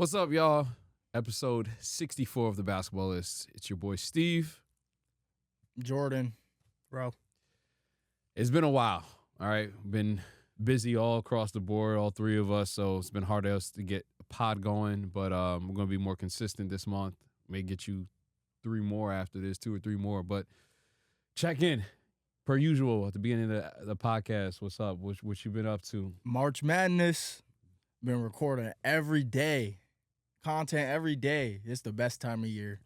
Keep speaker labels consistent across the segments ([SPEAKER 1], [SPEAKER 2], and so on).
[SPEAKER 1] What's up, y'all? Episode 64 of the Basketballists. It's your boy Steve.
[SPEAKER 2] Jordan.
[SPEAKER 3] Bro.
[SPEAKER 1] It's been a while, all right? Been busy all across the board, all three of us, so it's been hard for us to get a pod going, but we're going to be more consistent this month. May get you three more after this, two or three more, but check in. Per usual, at the beginning of the podcast, what's up? What you been up to?
[SPEAKER 2] March Madness. Been recording every day. Content every day. It's the best time of year.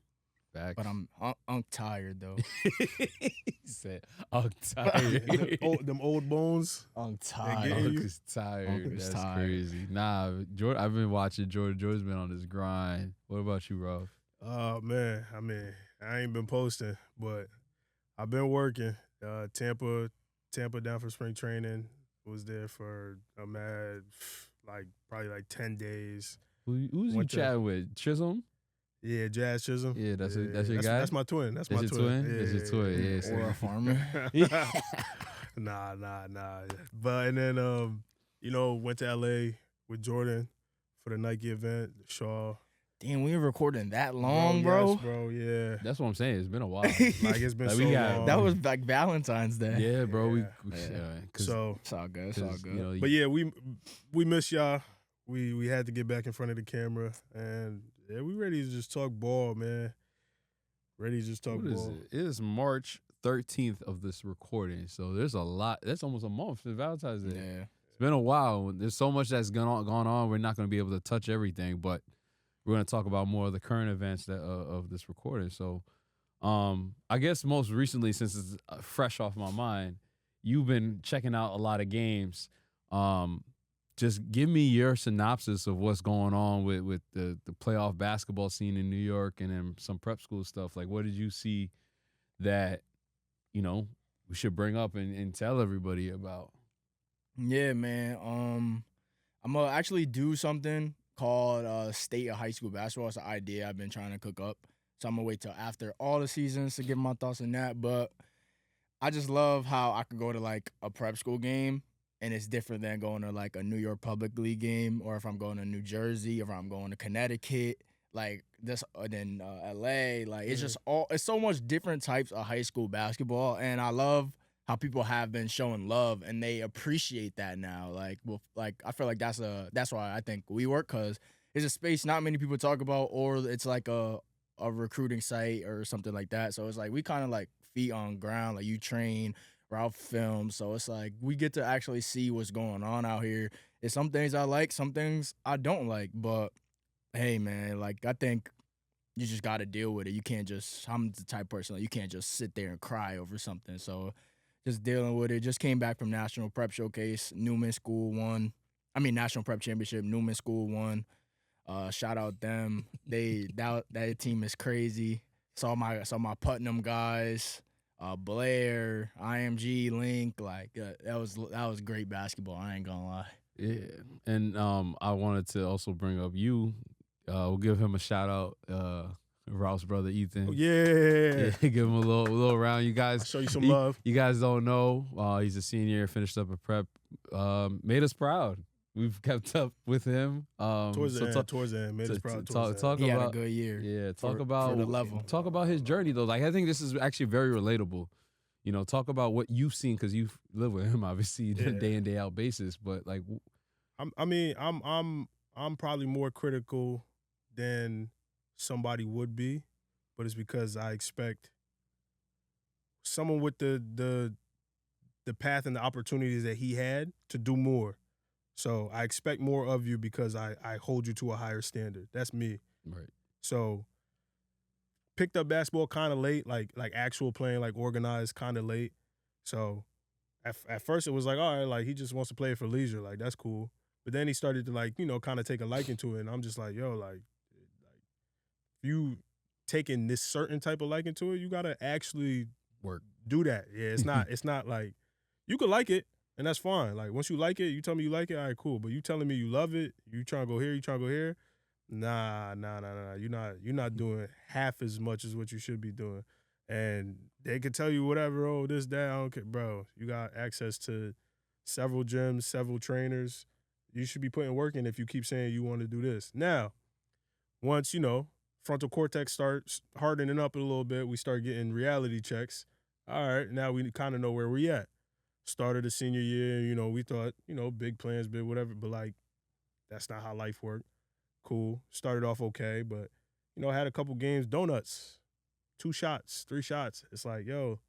[SPEAKER 1] Facts.
[SPEAKER 2] But I'm tired though.
[SPEAKER 1] He said, I'm tired.
[SPEAKER 3] Them old bones.
[SPEAKER 2] I'm
[SPEAKER 3] get
[SPEAKER 2] tired.
[SPEAKER 3] you.
[SPEAKER 1] Uncle's tired.
[SPEAKER 2] Uncle's
[SPEAKER 1] That's
[SPEAKER 2] tired.
[SPEAKER 1] crazy. Nah, Jordan, I've been watching Jordan. Jordan's been on this grind. What about you, Ralph?
[SPEAKER 3] Oh, man. I mean, I ain't been posting, but I've been working. Tampa down for spring training. Was there for a mad, probably 10 days.
[SPEAKER 1] Who's you
[SPEAKER 3] Went to-
[SPEAKER 1] chatting with? Chisholm?
[SPEAKER 3] Yeah, Jazz Chisholm.
[SPEAKER 1] Yeah, that's your guy?
[SPEAKER 3] That's my twin. That's
[SPEAKER 1] That's
[SPEAKER 3] my
[SPEAKER 1] your
[SPEAKER 3] twin.
[SPEAKER 1] twin? That's your twin, yeah, so-
[SPEAKER 2] Or a farmer.
[SPEAKER 3] Nah. But and then went to LA with Jordan for the Nike event. Shaw.
[SPEAKER 2] Damn, we were recording that long, bro.
[SPEAKER 3] Yes, bro. Yeah.
[SPEAKER 1] That's what I'm saying. It's been a while.
[SPEAKER 3] Like it's been
[SPEAKER 1] Like,
[SPEAKER 3] so
[SPEAKER 1] we got-
[SPEAKER 3] long.
[SPEAKER 2] That was like Valentine's Day.
[SPEAKER 1] Yeah, bro.
[SPEAKER 3] Yeah. So,
[SPEAKER 2] It's all good. It's all good.
[SPEAKER 3] but yeah, we miss y'all. We had to get back in front of the camera, and yeah, we ready to just talk ball, man. Ready to just talk
[SPEAKER 1] what is
[SPEAKER 3] ball.
[SPEAKER 1] it? It is March 13th of this recording, so there's a lot. That's almost a month since Valentine's Day.
[SPEAKER 2] Yeah.
[SPEAKER 1] It's been a while. There's so much that's gone on. We're not going to be able to touch everything, but we're going to talk about more of the current events of this recording. So, I guess most recently, since it's fresh off my mind, you've been checking out a lot of games. Just give me your synopsis of what's going on with the playoff basketball scene in New York and then some prep school stuff. Like, what did you see that, we should bring up and tell everybody about?
[SPEAKER 2] Yeah, man. I'm gonna actually do something called State of High School Basketball. It's an idea I've been trying to cook up. So I'm gonna wait till after all the seasons to give my thoughts on that. But I just love how I could go to like a prep school game and it's different than going to like a New York Public League game, or if I'm going to New Jersey, or if I'm going to Connecticut, like this, then LA. Like it's just it's so much different types of high school basketball, and I love how people have been showing love and they appreciate that now. Like, I feel like that's why I think we work, because it's a space not many people talk about, or it's like a recruiting site or something like that. So it's like we kind of like feet on ground. Like you train, Ralph films, so it's like we get to actually see what's going on out here. It's some things I like, some things I don't like, but hey, man, like I think you just got to deal with it. You can't just. I'm the type of person, like, you can't just sit there and cry over something. So just dealing with it. Just came back from National Prep Showcase. Newman School won. National Prep Championship. Newman School won. Shout out them. That team is crazy. Saw my Putnam guys. Blair, IMG, Link, that was great basketball. I ain't gonna lie.
[SPEAKER 1] Yeah, and I wanted to also bring up you. We'll give him a shout out. Ralph's brother Ethan.
[SPEAKER 3] Oh, yeah.
[SPEAKER 1] Give him a little round. You guys,
[SPEAKER 3] I'll show you some love.
[SPEAKER 1] You guys don't know. He's a senior, finished up a prep. Made us proud. We've kept up with him.
[SPEAKER 3] Towards the end, made us proud.
[SPEAKER 1] Talk
[SPEAKER 2] He
[SPEAKER 1] about
[SPEAKER 2] had a good year.
[SPEAKER 1] Yeah,
[SPEAKER 2] for the level.
[SPEAKER 1] Talk about his journey though. Like I think this is actually very relatable. Talk about what you've seen, because you've lived with him obviously day in day out basis. But like,
[SPEAKER 3] I'm probably more critical than somebody would be, but it's because I expect someone with the path and the opportunities that he had to do more. So I expect more of you because I hold you to a higher standard. That's me.
[SPEAKER 1] right.
[SPEAKER 3] So picked up basketball kind of late, like actual playing, like organized kind of late. So at first it was like, all right, like he just wants to play it for leisure. Like that's cool. But then he started to kind of take a liking to it. And I'm just like, yo, like if you taking this certain type of liking to it, you got to actually
[SPEAKER 1] Work.
[SPEAKER 3] do that. Yeah, it's not like you could like it. And that's fine. Like, once you like it, you tell me you like it, all right, cool. But you telling me you love it, you trying to go here, you trying to go here, nah. You're not doing half as much as what you should be doing. And they can tell you whatever, oh, this, that, I don't care. Bro, you got access to several gyms, several trainers. You should be putting work in if you keep saying you want to do this. Now, once, frontal cortex starts hardening up a little bit, we start getting reality checks. All right, now we kind of know where we at. Started the senior year, we thought, big plans, big whatever, but like that's not how life worked. Cool. Started off okay, but had a couple games, donuts, 2 shots, 3 shots. It's like, yo,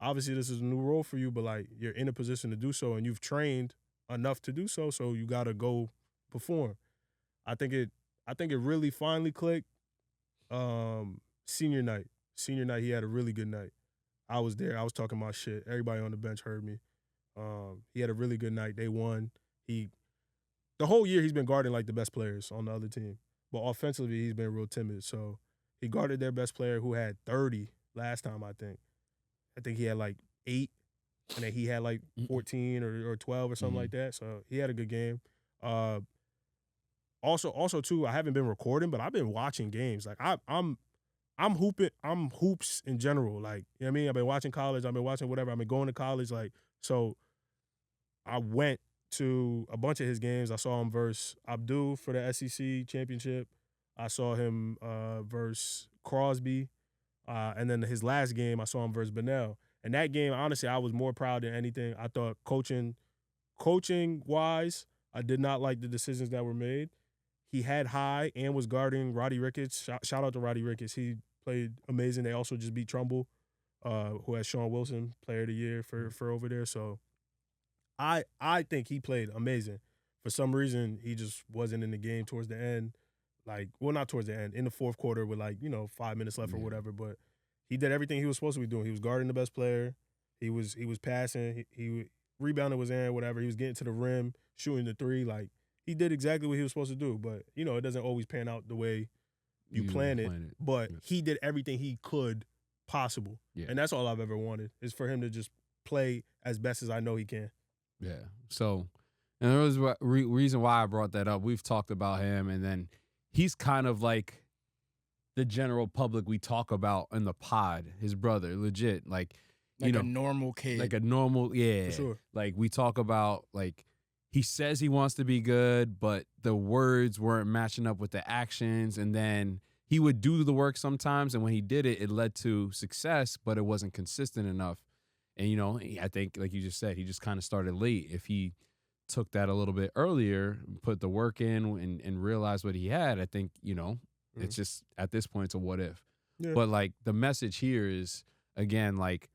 [SPEAKER 3] obviously this is a new role for you, but like you're in a position to do so and you've trained enough to do so, so you gotta go perform. I think it really finally clicked. Senior night. Senior night, he had a really good night. I was there. I was talking my shit. Everybody on the bench heard me. He had a really good night. They won. The whole year he's been guarding like the best players on the other team. But offensively, he's been real timid. So he guarded their best player who had 30 last time, I think. I think he had like 8, and then he had like 14 or 12 or something like that. So he had a good game. Also too, I haven't been recording, but I've been watching games. Like I'm hooping. I'm hoops in general. Like, you know what I mean? I've been watching college. I've been watching whatever. I've been going to college. Like, so I went to a bunch of his games. I saw him versus Abdul for the SEC championship. I saw him versus Crosby. And then his last game, I saw him versus Bennell. And that game, honestly, I was more proud than anything. I thought coaching-wise, I did not like the decisions that were made. He had high and was guarding Roddy Ricketts. Shout out to Roddy Ricketts. He played amazing. They also just beat Trumbull, who has Sean Wilson, player of the year for over there. So I think he played amazing. For some reason, he just wasn't in the game towards the end. Like, well, not towards the end, in the fourth quarter with 5 minutes left or whatever. But he did everything he was supposed to be doing. He was guarding the best player. He was passing. He rebounding was in, whatever. He was getting to the rim, shooting the 3. Like, he did exactly what he was supposed to do. But, it doesn't always pan out the way you plan it. But he did everything he could possible. Yeah. And that's all I've ever wanted, is for him to just play as best as I know he can.
[SPEAKER 1] Yeah. So, and there was a reason why I brought that up. We've talked about him, and then he's kind of like the general public we talk about in the pod, his brother, legit. Like a
[SPEAKER 2] normal kid.
[SPEAKER 1] Like a normal, yeah.
[SPEAKER 3] For sure.
[SPEAKER 1] Like, we talk about, like, he says he wants to be good, but the words weren't matching up with the actions. And then he would do the work sometimes, and when he did it, it led to success, but it wasn't consistent enough. And, I think, like you just said, he just kind of started late. If he took that a little bit earlier, put the work in and realized what he had, I think, it's just, at this point, it's a what if. Yeah. But, like, the message here is, again, like,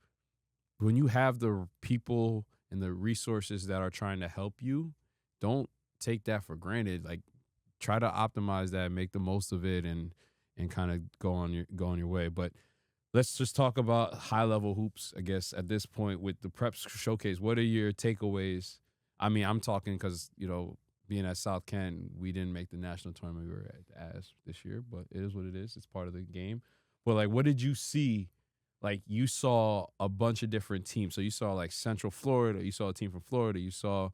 [SPEAKER 1] when you have the people and the resources that are trying to help you, don't take that for granted. Like, try to optimize that, make the most of it, and kind of go on your way. But let's just talk about high-level hoops, I guess, at this point with the Preps Showcase. What are your takeaways? I mean, I'm talking because, being at South Kent, we didn't make the national tournament. We were at the AS this year, but it is what it is. It's part of the game. But, like, what did you see? Like, you saw a bunch of different teams. So you saw, like, Central Florida. You saw a team from Florida. You saw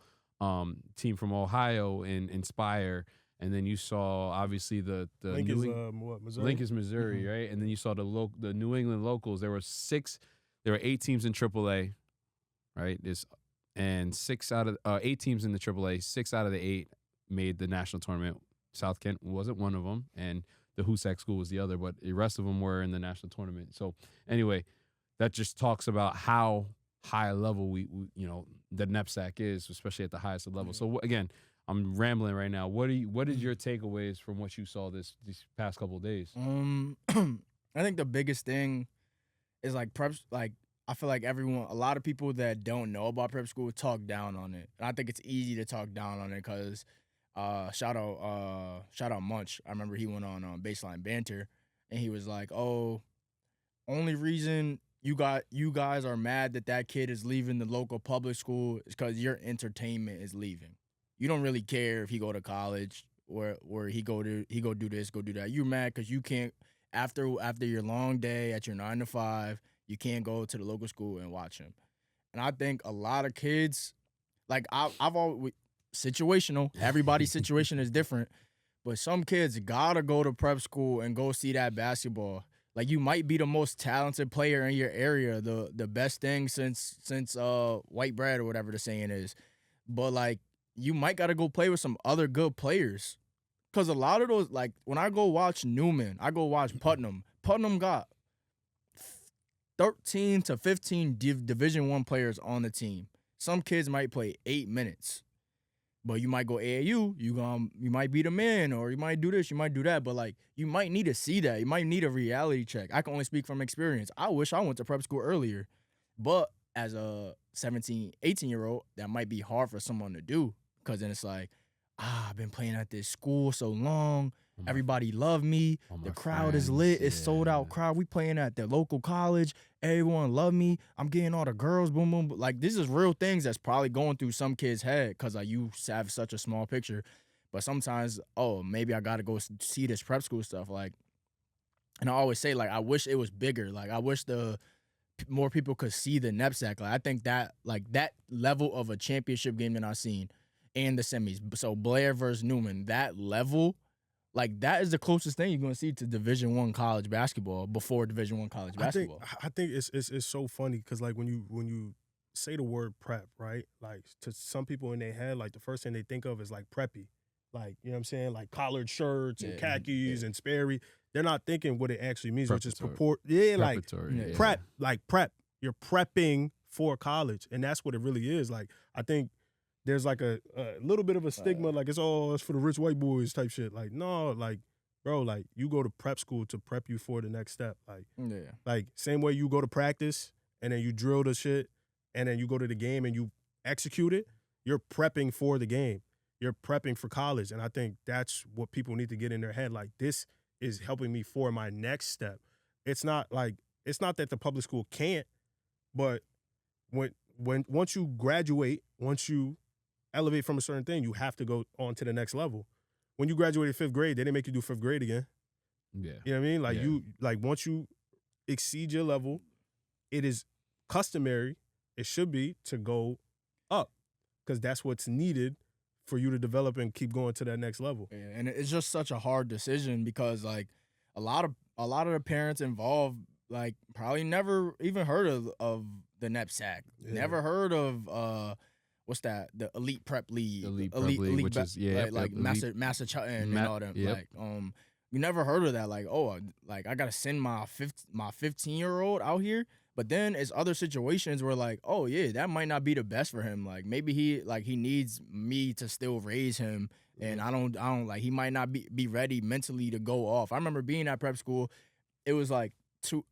[SPEAKER 1] team from Ohio in Inspire. And then you saw, obviously, the
[SPEAKER 3] Missouri?
[SPEAKER 1] Lincoln's Missouri, right? And then you saw the New England locals. There were 8 teams in AAA, right? And 8 teams in the AAA. 6 out of the 8 made the national tournament. South Kent wasn't one of them, and the Hoosac School was the other, but the rest of them were in the national tournament. So anyway, that just talks about how high level we the NEPSAC is, especially at the highest level. So again, I'm rambling right now. What is your takeaways from what you saw these past couple of days?
[SPEAKER 2] I think the biggest thing is, like, preps. Like, I feel like a lot of people that don't know about prep school talk down on it, and I think it's easy to talk down on it because shout out Munch. I remember he went on Baseline Banter, and he was like, "Oh, only reason you guys are mad that kid is leaving the local public school is because your entertainment is leaving. You don't really care if he go to college or he go do this, go do that. You're mad because you can't after your long day at your 9 to 5, you can't go to the local school and watch him." And I think a lot of kids, like I've always situational. Everybody's situation is different, but some kids gotta go to prep school and go see that basketball. Like, you might be the most talented player in your area, the best thing since white bread or whatever the saying is, but, like, you might gotta go play with some other good players, because a lot of those, like when I go watch Newman, I go watch Putnam. Putnam got 13 to 15 Division I players on the team. Some kids might play 8 minutes. But you might go AAU, you might be the man, or you might do this, you might do that. But like you might need to see that. You might need a reality check. I can only speak from experience. I wish I went to prep school earlier. But as a 17, 18-year-old, that might be hard for someone to do. Because then it's like, I've been playing at this school so long. Everybody love me. The crowd is lit. It's sold out crowd. We playing at the local college. Everyone love me. I'm getting all the girls. Boom, boom. Like this is real things that's probably going through some kid's head because like you have such a small picture. But sometimes, maybe I got to go see this prep school stuff. Like, and I always say like I wish it was bigger. Like I wish more people could see the NEPSAC. Like I think that level of a championship game that I've seen and the semis. So Blair versus Newman, that level. Like that is the closest thing you're gonna see to Division I college basketball before Division I college basketball.
[SPEAKER 3] I think it's so funny because like when you say the word prep, right? Like to some people in their head, like the first thing they think of is like preppy, like you know what I'm saying, like collared shirts and khakis and Sperry. They're not thinking what it actually means, which is prep. You're prepping for college, and that's what it really is. Like I think. There's like a little bit of a stigma, like it's for the rich white boys type shit. Like, no, like, bro, like you go to prep school to prep you for the next step. Like same way you go to practice and then you drill the shit and then you go to the game and you execute it, you're prepping for the game. You're prepping for college. And I think that's what people need to get in their head. Like this is helping me for my next step. It's not that the public school can't, but once you graduate, once you elevate from a certain thing, you have to go on to the next level. When you graduated 5th grade, they didn't make you do 5th grade again.
[SPEAKER 1] Yeah.
[SPEAKER 3] You know what I mean? Like once you exceed your level, it is customary, it should be, to go up because that's what's needed for you to develop and keep going to that next level.
[SPEAKER 2] Yeah, and it's just such a hard decision because like a lot of the parents involved like probably never even heard of the NEPSAC. Yeah. Never heard of what's that? The Elite Prep League.
[SPEAKER 1] Elite Prep League, which is
[SPEAKER 2] Master Chutton and all them.
[SPEAKER 1] Yep.
[SPEAKER 2] Like you never heard of that. Like like I gotta send my 15-year-old out here. But then it's other situations where like, oh yeah, that might not be the best for him. Like maybe he needs me to still raise him, and I don't like he might not be ready mentally to go off. I remember being at prep school. It was like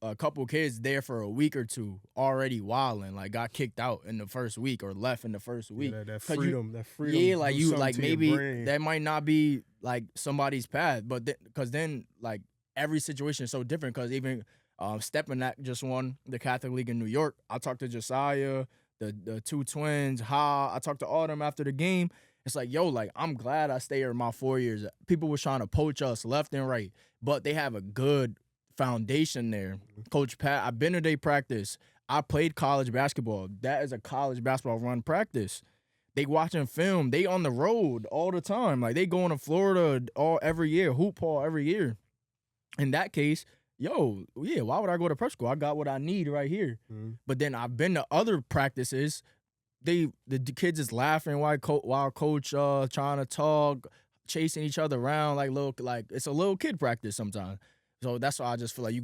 [SPEAKER 2] a couple kids there for a week or two already wilding, like got kicked out in the first week or left in the first week.
[SPEAKER 3] Yeah, that freedom.
[SPEAKER 2] Yeah, like you like maybe that might not be like somebody's path, but because then like every situation is so different. Because even Stepanak just won the Catholic League in New York. I talked to Josiah, the two twins, I talked to all them after the game. It's like, yo, like I'm glad I stayed here my 4 years. People were trying to poach us left and right, but they have a good foundation there. Coach Pat, I've been to their practice. I played college basketball. That is a college basketball run practice. They watching film. They on the road all the time. Like they going to Florida every year, hoop hall every year. In that case, yo, yeah, why would I go to prep school? I got what I need right here. Mm-hmm. But then I've been to other practices. The kids is laughing while coach trying to talk, chasing each other around like it's a little kid practice sometimes. So that's why I just feel like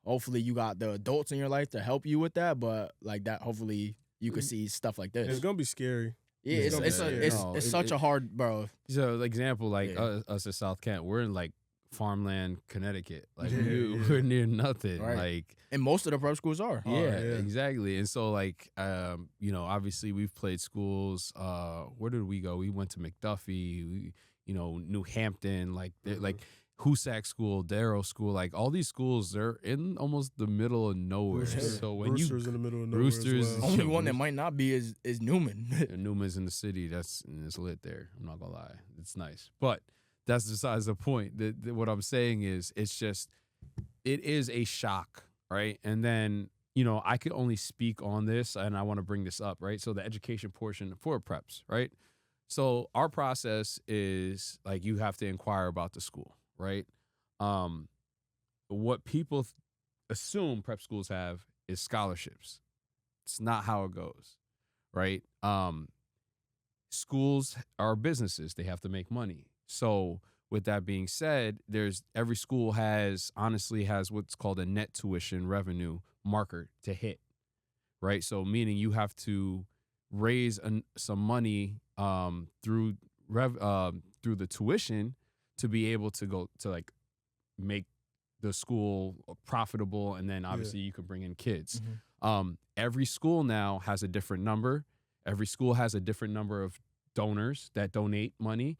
[SPEAKER 2] hopefully you got the adults in your life to help you with that, but like that, hopefully you could see stuff like this.
[SPEAKER 3] It's gonna be scary.
[SPEAKER 2] Yeah, it's such a hard, bro.
[SPEAKER 1] So, example, like us at South Kent, we're in like farmland, Connecticut. Like we're near nothing.
[SPEAKER 2] Right.
[SPEAKER 1] Like,
[SPEAKER 2] and most of the prep schools are.
[SPEAKER 1] Yeah, exactly. And so like, obviously we've played schools. Where did we go? We went to McDuffie. New Hampton. Like, like. Hoosac School, Darrow School, like all these schools, they're in almost the middle of nowhere. So when
[SPEAKER 3] Brewster's in the middle of nowhere.
[SPEAKER 1] Brewster's,
[SPEAKER 2] only one that might not be is Newman.
[SPEAKER 1] Newman's in the city. It's lit there. I'm not gonna lie, it's nice, but that's besides the point. What I'm saying is, it is a shock, right? And then I could only speak on this, and I want to bring this up, right? So the education portion for preps, right? So our process is like you have to inquire about the school. Right. What people assume prep schools have is scholarships. It's not how it goes. Right. Schools are businesses. They have to make money. So with that being said, every school honestly has what's called a net tuition revenue marker to hit, right? So meaning you have to raise some money through the tuition to be able to go to like make the school profitable, and then obviously you can bring in kids. Every school now has a different number. Every school has a different number of donors that donate money.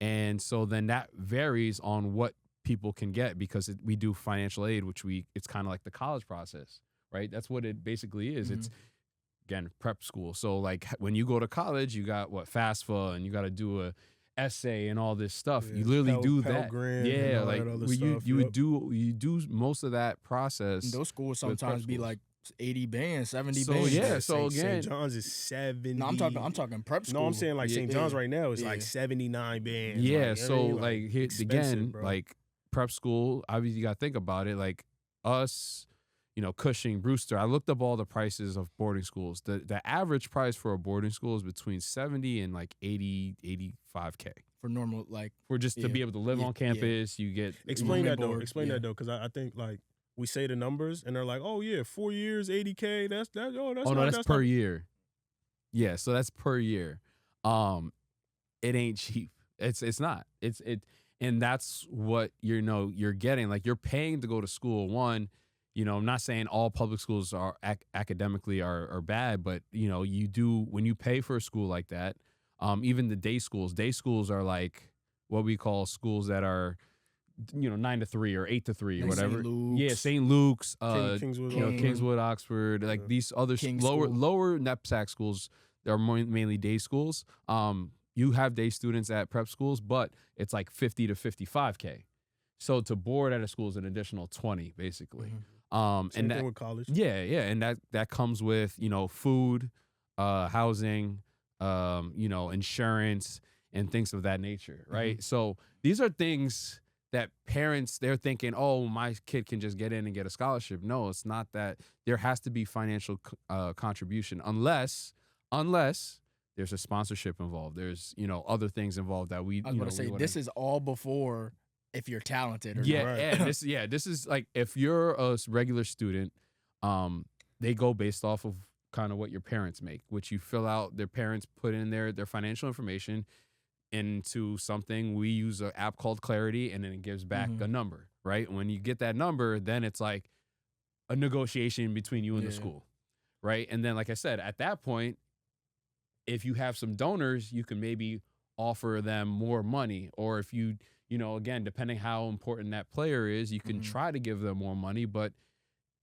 [SPEAKER 1] And so then that varies on what people can get, because we do financial aid, which it's kind of like the college process, right? That's what it basically is. It's, again, prep school. So like when you go to college, you got FAFSA, and you got to do a essay and all this stuff. You literally do that. Yeah, like you do most of that process.
[SPEAKER 2] And those schools sometimes be like 80 bands, 70
[SPEAKER 1] so,
[SPEAKER 2] bands.
[SPEAKER 1] Yeah, so again,
[SPEAKER 3] St. John's is 70.
[SPEAKER 2] No, I'm talking prep school.
[SPEAKER 3] No, I'm saying like St. John's right now is like 79 bands.
[SPEAKER 1] Yeah,
[SPEAKER 3] like,
[SPEAKER 1] so like here again,
[SPEAKER 3] bro.
[SPEAKER 1] like prep school, obviously you got to think about it. Like us, Cushing, Brewster, I looked up all the prices of boarding schools. The average price for a boarding school is between 70 and like 80, 85K.
[SPEAKER 2] For normal, like
[SPEAKER 1] for just to be able to live on campus. You get
[SPEAKER 3] explain that though. Explain that though, because I think like we say the numbers and they're like, oh yeah, 4 years, 80K. That's
[SPEAKER 1] per year. Yeah, so that's per year. It ain't cheap. It's not. And that's what you're getting. Like you're paying to go to school. One, I'm not saying all public schools are academically are bad, but you do when you pay for a school like that. Even the day schools are like what we call schools that are 9 to 3 or 8 to 3 or
[SPEAKER 2] like
[SPEAKER 1] whatever.
[SPEAKER 2] St. Luke's.
[SPEAKER 1] Yeah, St. Luke's,
[SPEAKER 3] Kingswood,
[SPEAKER 1] Kingswood, Oxford, like these other lower knapsack schools. They're mainly day schools. You have day students at prep schools, but it's like 50 to 55K. So to board at a school is an additional 20, basically.
[SPEAKER 3] Same
[SPEAKER 1] and
[SPEAKER 3] thing with college.
[SPEAKER 1] Yeah, and that comes with food, housing, insurance, and things of that nature, right? So these are things that parents, they're thinking, oh, my kid can just get in and get a scholarship. No, it's not that. There has to be financial contribution unless there's a sponsorship involved. There's, other things involved that we,
[SPEAKER 2] I was going to say, this is all before if you're talented or
[SPEAKER 1] not.
[SPEAKER 2] Right.
[SPEAKER 1] This is like if you're a regular student, they go based off of kind of what your parents make, which you fill out. Their parents put in their financial information into something. We use an app called Clarity, and then it gives back a number, right? And when you get that number, then it's like a negotiation between you and the school, right? And then, like I said, at that point, if you have some donors, you can maybe offer them more money, or if you again, depending how important that player is, you can try to give them more money, but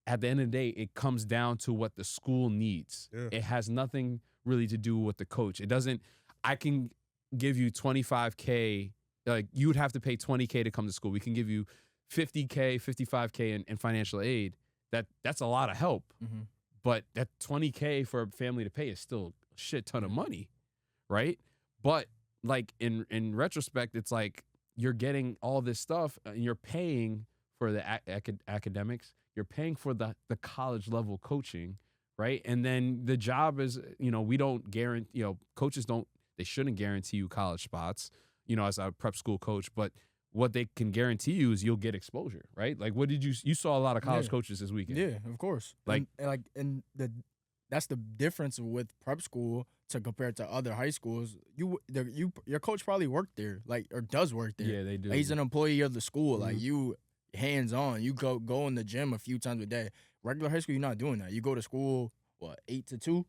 [SPEAKER 1] at the end of the day, it comes down to what the school needs. Yeah. It has nothing really to do with the coach. It doesn't, I can give you 25K, like you would have to pay 20K to come to school. We can give you 50K, 55K in financial aid. That's a lot of help. But that 20K for a family to pay is still a shit ton of money, right? But like in retrospect, it's like you're getting all this stuff and you're paying for the academics. You're paying for the college level coaching, right? And then the job is, we don't guarantee, coaches they shouldn't guarantee you college spots, as a prep school coach, but what they can guarantee you is you'll get exposure, right? Like you saw a lot of college coaches this weekend.
[SPEAKER 2] Yeah, of course. That's the difference with prep school to compared to other high schools. Your coach probably worked there, or does work there.
[SPEAKER 1] Yeah, they do.
[SPEAKER 2] Like, he's an employee of the school. Like you hands on. You go in the gym a few times a day. Regular high school, you're not doing that. You go to school 8 to 2?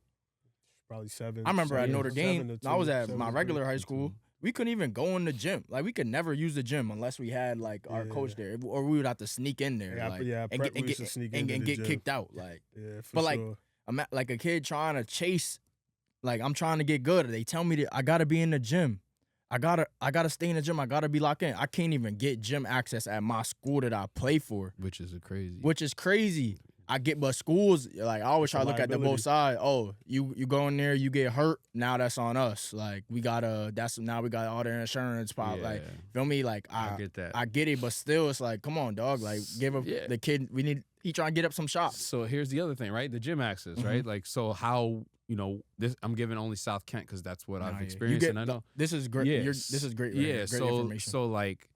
[SPEAKER 3] Probably 7.
[SPEAKER 2] I remember at Notre Dame, I was at my regular high
[SPEAKER 3] 3
[SPEAKER 2] school. We couldn't even go in the gym. Like, we could never use the gym unless we had our coach there, or we would have to sneak in there, and get kicked out. Like,
[SPEAKER 3] but
[SPEAKER 2] sure. I'm like a kid trying to chase. Like, I'm trying to get good. They tell me that I gotta be in the gym. I gotta stay in the gym. I gotta be locked in. I can't even get gym access at my school that I play for,
[SPEAKER 1] which is crazy.
[SPEAKER 2] I get, but schools, like, I always
[SPEAKER 3] It's
[SPEAKER 2] try
[SPEAKER 3] a
[SPEAKER 2] to look at the
[SPEAKER 3] liability.
[SPEAKER 2] both sides. Oh, you go in there, you get hurt, now that's on us. Like, now we got all their insurance pop. Like,
[SPEAKER 1] Yeah.
[SPEAKER 2] feel me? Like,
[SPEAKER 1] I get that.
[SPEAKER 2] I get it, but still, it's like, come on, dog. Like, give
[SPEAKER 1] Yeah.
[SPEAKER 2] the kid, he trying to get up some shots.
[SPEAKER 1] So here's the other thing, right? The gym access, right? Like, so how, this, I'm giving only South Kent because that's what I've experienced, and I know.
[SPEAKER 2] This is great.
[SPEAKER 1] Yeah.
[SPEAKER 2] This is great. Right
[SPEAKER 1] Yeah.
[SPEAKER 2] here. Great
[SPEAKER 1] So,
[SPEAKER 2] information.
[SPEAKER 1] so like,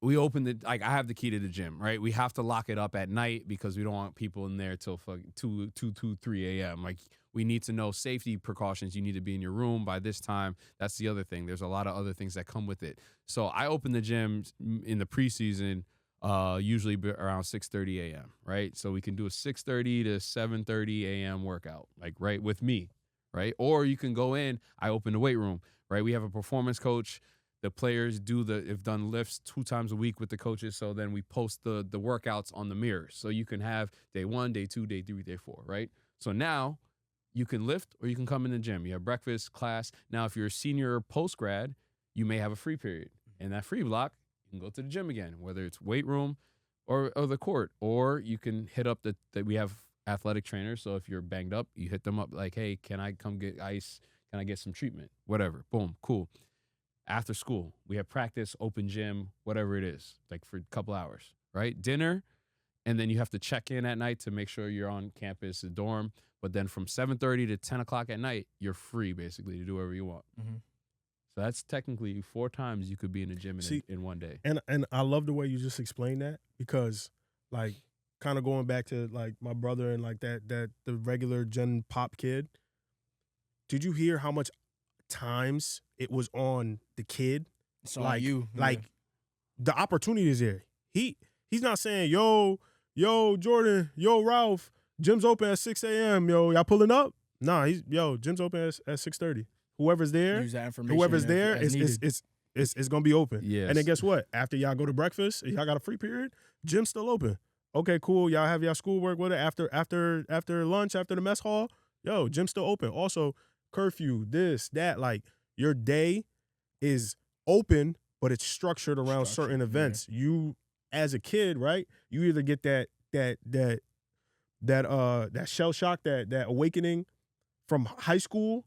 [SPEAKER 1] we opened it, like, I have the key to the gym, right? We have to lock it up at night because we don't want people in there till fucking 2, 3 a.m. Like, we need to know safety precautions. You need to be in your room by this time. That's the other thing. There's a lot of other things that come with it. So I open the gym in the preseason, usually around 6:30 a.m., right? So we can do a 6:30 to 7:30 a.m. workout, like, right, with me, right? Or you can go in, I open the weight room, right? We have a performance coach. The players have done lifts 2 times a week with the coaches. So then we post the workouts on the mirrors. So you can have day 1, day 2, day 3, day 4, right? So now you can lift or you can come in the gym. You have breakfast, class. Now, if you're a senior or post-grad, you may have a free period. In that free block, you can go to the gym again, whether it's weight room or the court. Or you can hit up we have athletic trainers. So if you're banged up, you hit them up like, hey, can I come get ice? Can I get some treatment? Whatever. Boom. Cool. After school, we have practice, open gym, whatever it is, like for a couple hours, right? Dinner, and then you have to check in at night to make sure you're on campus, the dorm. But then from 7:30 to 10 o'clock at night, you're free basically to do whatever you want.
[SPEAKER 2] Mm-hmm.
[SPEAKER 1] So that's technically 4 times you could be in the gym in one day.
[SPEAKER 3] And I love the way you just explained that because, like, kind of going back to, like, my brother and, like, that the regular Gen Pop kid, did you hear how much times it was on the kid?
[SPEAKER 2] It's
[SPEAKER 3] like
[SPEAKER 2] on you.
[SPEAKER 3] Like, the opportunity is there. He's not saying, yo, Jordan, yo, Ralph, gym's open at 6 a.m., yo, y'all pulling up? Nah, gym's open at 6:30. Whoever's there,
[SPEAKER 2] Use that information.
[SPEAKER 3] whoever's there,
[SPEAKER 2] as needed.
[SPEAKER 3] it's gonna be open.
[SPEAKER 1] Yes.
[SPEAKER 3] And then guess what? After y'all go to breakfast, y'all got a free period, gym's still open. Okay, cool. Y'all have y'all schoolwork with it after lunch, after the mess hall. Yo, gym's still open. Also, curfew, this, that, like, your day is open, but it's structured around certain events. Yeah. You, as a kid, right? You either get that shell shock, that awakening from high school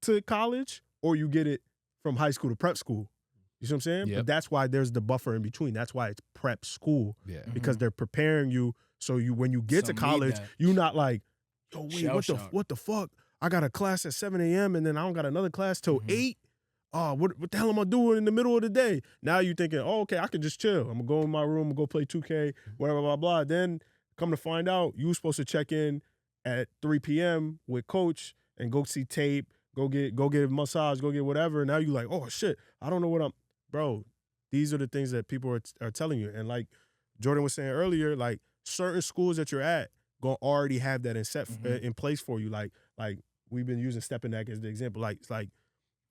[SPEAKER 3] to college, or you get it from high school to prep school. You see what I'm saying?
[SPEAKER 1] Yep.
[SPEAKER 3] But that's why there's the buffer in between. That's why it's prep school.
[SPEAKER 1] Yeah.
[SPEAKER 3] Because they're preparing you so when you get to college, you're not like, yo, wait, what the fuck? I got a class at 7 a.m. and then I don't got another class till 8. What the hell am I doing in the middle of the day? Now you're thinking, oh, okay, I can just chill. I'm gonna go in my room and go play 2K, whatever, blah, blah. Then come to find out, you were supposed to check in at 3 p.m. with coach and go see tape, go get a massage, go get whatever. Now you're like, oh shit, I don't know what bro. These are the things that people are telling you. And like Jordan was saying earlier, like certain schools that you're at gonna already have that in place for you. Like we've been using Stepinac as the example. Like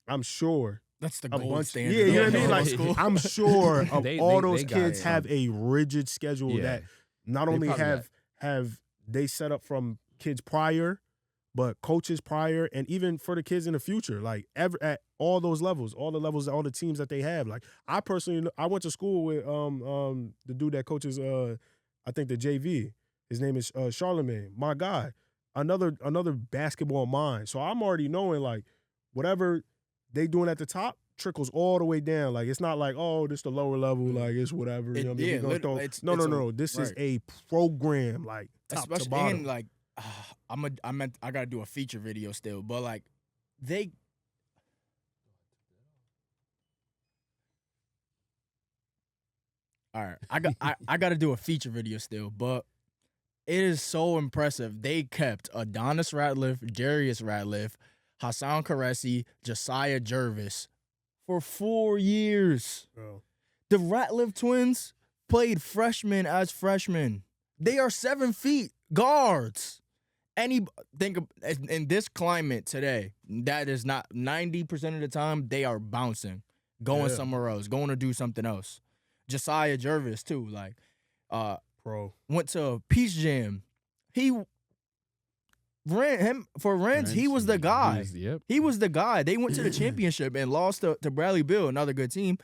[SPEAKER 3] I'm sure
[SPEAKER 2] that's the gold standard.
[SPEAKER 3] Yeah, you know what I mean? Like, I'm sure all those
[SPEAKER 1] they
[SPEAKER 3] kids have a rigid schedule that not only have they set up from kids prior, but coaches prior, and even for the kids in the future, like at all those levels, all the teams that they have. Like I personally, I went to school with the dude that coaches I think the JV. His name is Charlemagne, my guy. Another basketball mind. So I'm already knowing like whatever they doing at the top trickles all the way down. Like it's not like, oh, this the lower level, like it's whatever. You know what I mean? No. This is a program, like top to bottom.
[SPEAKER 2] And like I gotta do a feature video still, but like they all right. I gotta do a feature video still, but it is so impressive. They kept Adonis Ratliff, Jarius Ratliff, Hassan Karesi, Josiah Jervis for 4 years.
[SPEAKER 3] Bro.
[SPEAKER 2] The Ratliff twins played freshmen as freshmen. They are 7 feet guards. Think of, in this climate today, that is not 90% of the time they are bouncing, going somewhere else, going to do something else. Josiah Jervis too, like
[SPEAKER 3] pro
[SPEAKER 2] went to Peace Jam. He ran him for Renz. He was the guy. He was the guy. They went to the championship and lost to Bradley Beal, another good team.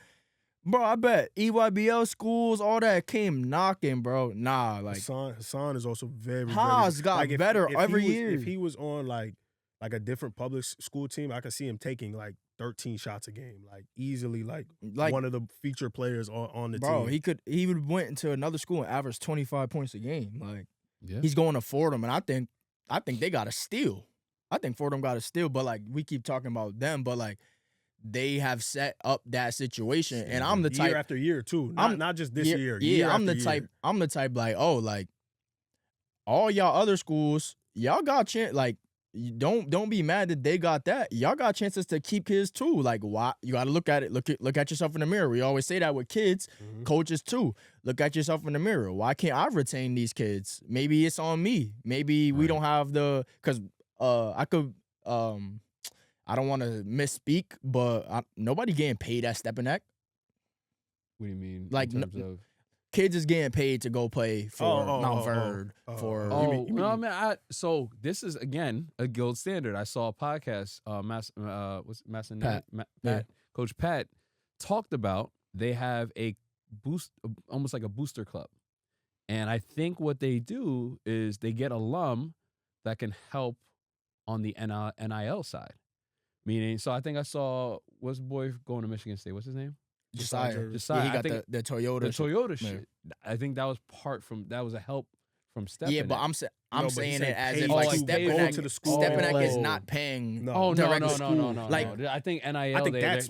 [SPEAKER 2] Bro, I bet EYBL schools, all that came knocking, bro. Nah, like
[SPEAKER 3] Hassan is also very,
[SPEAKER 2] Haas
[SPEAKER 3] very
[SPEAKER 2] got
[SPEAKER 3] like
[SPEAKER 2] better every
[SPEAKER 3] he was,
[SPEAKER 2] year.
[SPEAKER 3] If he was on like a different public school team, I could see him taking like 13 shots a game, like easily, like one of the feature players on the
[SPEAKER 2] bro,
[SPEAKER 3] team.
[SPEAKER 2] he would went into another school and averaged 25 points a game. Like
[SPEAKER 1] Yeah.
[SPEAKER 2] he's going to Fordham, and I think they got a steal. I think Fordham got a steal, but like we keep talking about them, but like they have set up that situation, and I'm the type
[SPEAKER 3] year after year too. Not just this year.
[SPEAKER 2] Yeah,
[SPEAKER 3] year
[SPEAKER 2] I'm
[SPEAKER 3] after
[SPEAKER 2] the type.
[SPEAKER 3] year.
[SPEAKER 2] I'm the type like, oh, like all y'all other schools, y'all got chance. Like, you don't be mad that they got that. Y'all got chances to keep kids too. Like, why you got to look at it? Look at yourself in the mirror. We always say that with kids, coaches too. Look at yourself in the mirror. Why can't I retain these kids? Maybe it's on me. Maybe we don't have because I could I don't want to misspeak, but nobody getting paid at Stepinac.
[SPEAKER 1] What do you mean?
[SPEAKER 2] Like,
[SPEAKER 1] in terms of
[SPEAKER 2] kids is getting paid to go play for Mount Verde.
[SPEAKER 1] So this is again a gold standard. I saw a podcast. Coach Pat talked about they have a almost like a booster club, and I think what they do is they get alum that can help on the NIL side. Meaning, so I think I saw what's the boy going to Michigan State? What's his name?
[SPEAKER 2] Josiah.
[SPEAKER 1] Josiah.
[SPEAKER 2] Yeah, he got the Toyota.
[SPEAKER 1] The Toyota
[SPEAKER 2] shit.
[SPEAKER 1] shit. I think that was a help from Stepinac.
[SPEAKER 2] Yeah, but I'm saying it as if
[SPEAKER 3] paid
[SPEAKER 2] like
[SPEAKER 3] to go to the school.
[SPEAKER 2] Stepinac is not paying.
[SPEAKER 1] No.
[SPEAKER 2] Like,
[SPEAKER 1] I think NIL.
[SPEAKER 3] I think
[SPEAKER 1] there's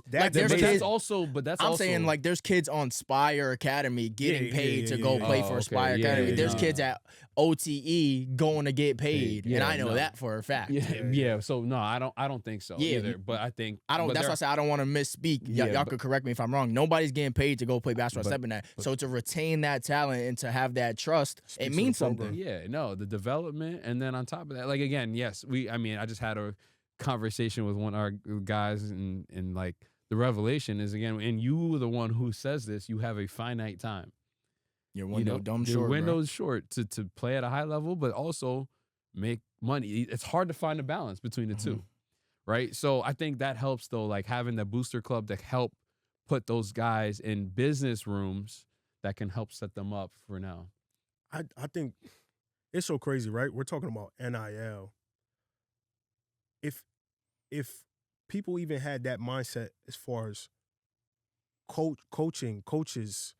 [SPEAKER 2] kids.
[SPEAKER 1] that's also. But that's
[SPEAKER 2] I'm
[SPEAKER 1] also,
[SPEAKER 2] saying like there's kids on Spire Academy getting paid to go play for Spire Academy. There's kids at OTE going to get paid, and I know that for a fact.
[SPEAKER 1] Yeah. So no, I don't think so either. But I think
[SPEAKER 2] That's why I said I don't want to misspeak. Y'all could correct me if I'm wrong. Nobody's getting paid to go play basketball at Stepinac. So to retain that talent and to have that trust, it means something.
[SPEAKER 1] Yeah. No, the development, and then on top of that, like again, yes, I just had a conversation with one of our guys, and like the revelation is again, and you were the one who says this. You have a finite time.
[SPEAKER 2] Your window,
[SPEAKER 1] your window's short to play at a high level, but also make money. It's hard to find a balance between the two, right? So I think that helps though, like having the booster club to help put those guys in business rooms that can help set them up for now.
[SPEAKER 3] I think it's so crazy, right? We're talking about NIL. If people even had that mindset as far as coaches,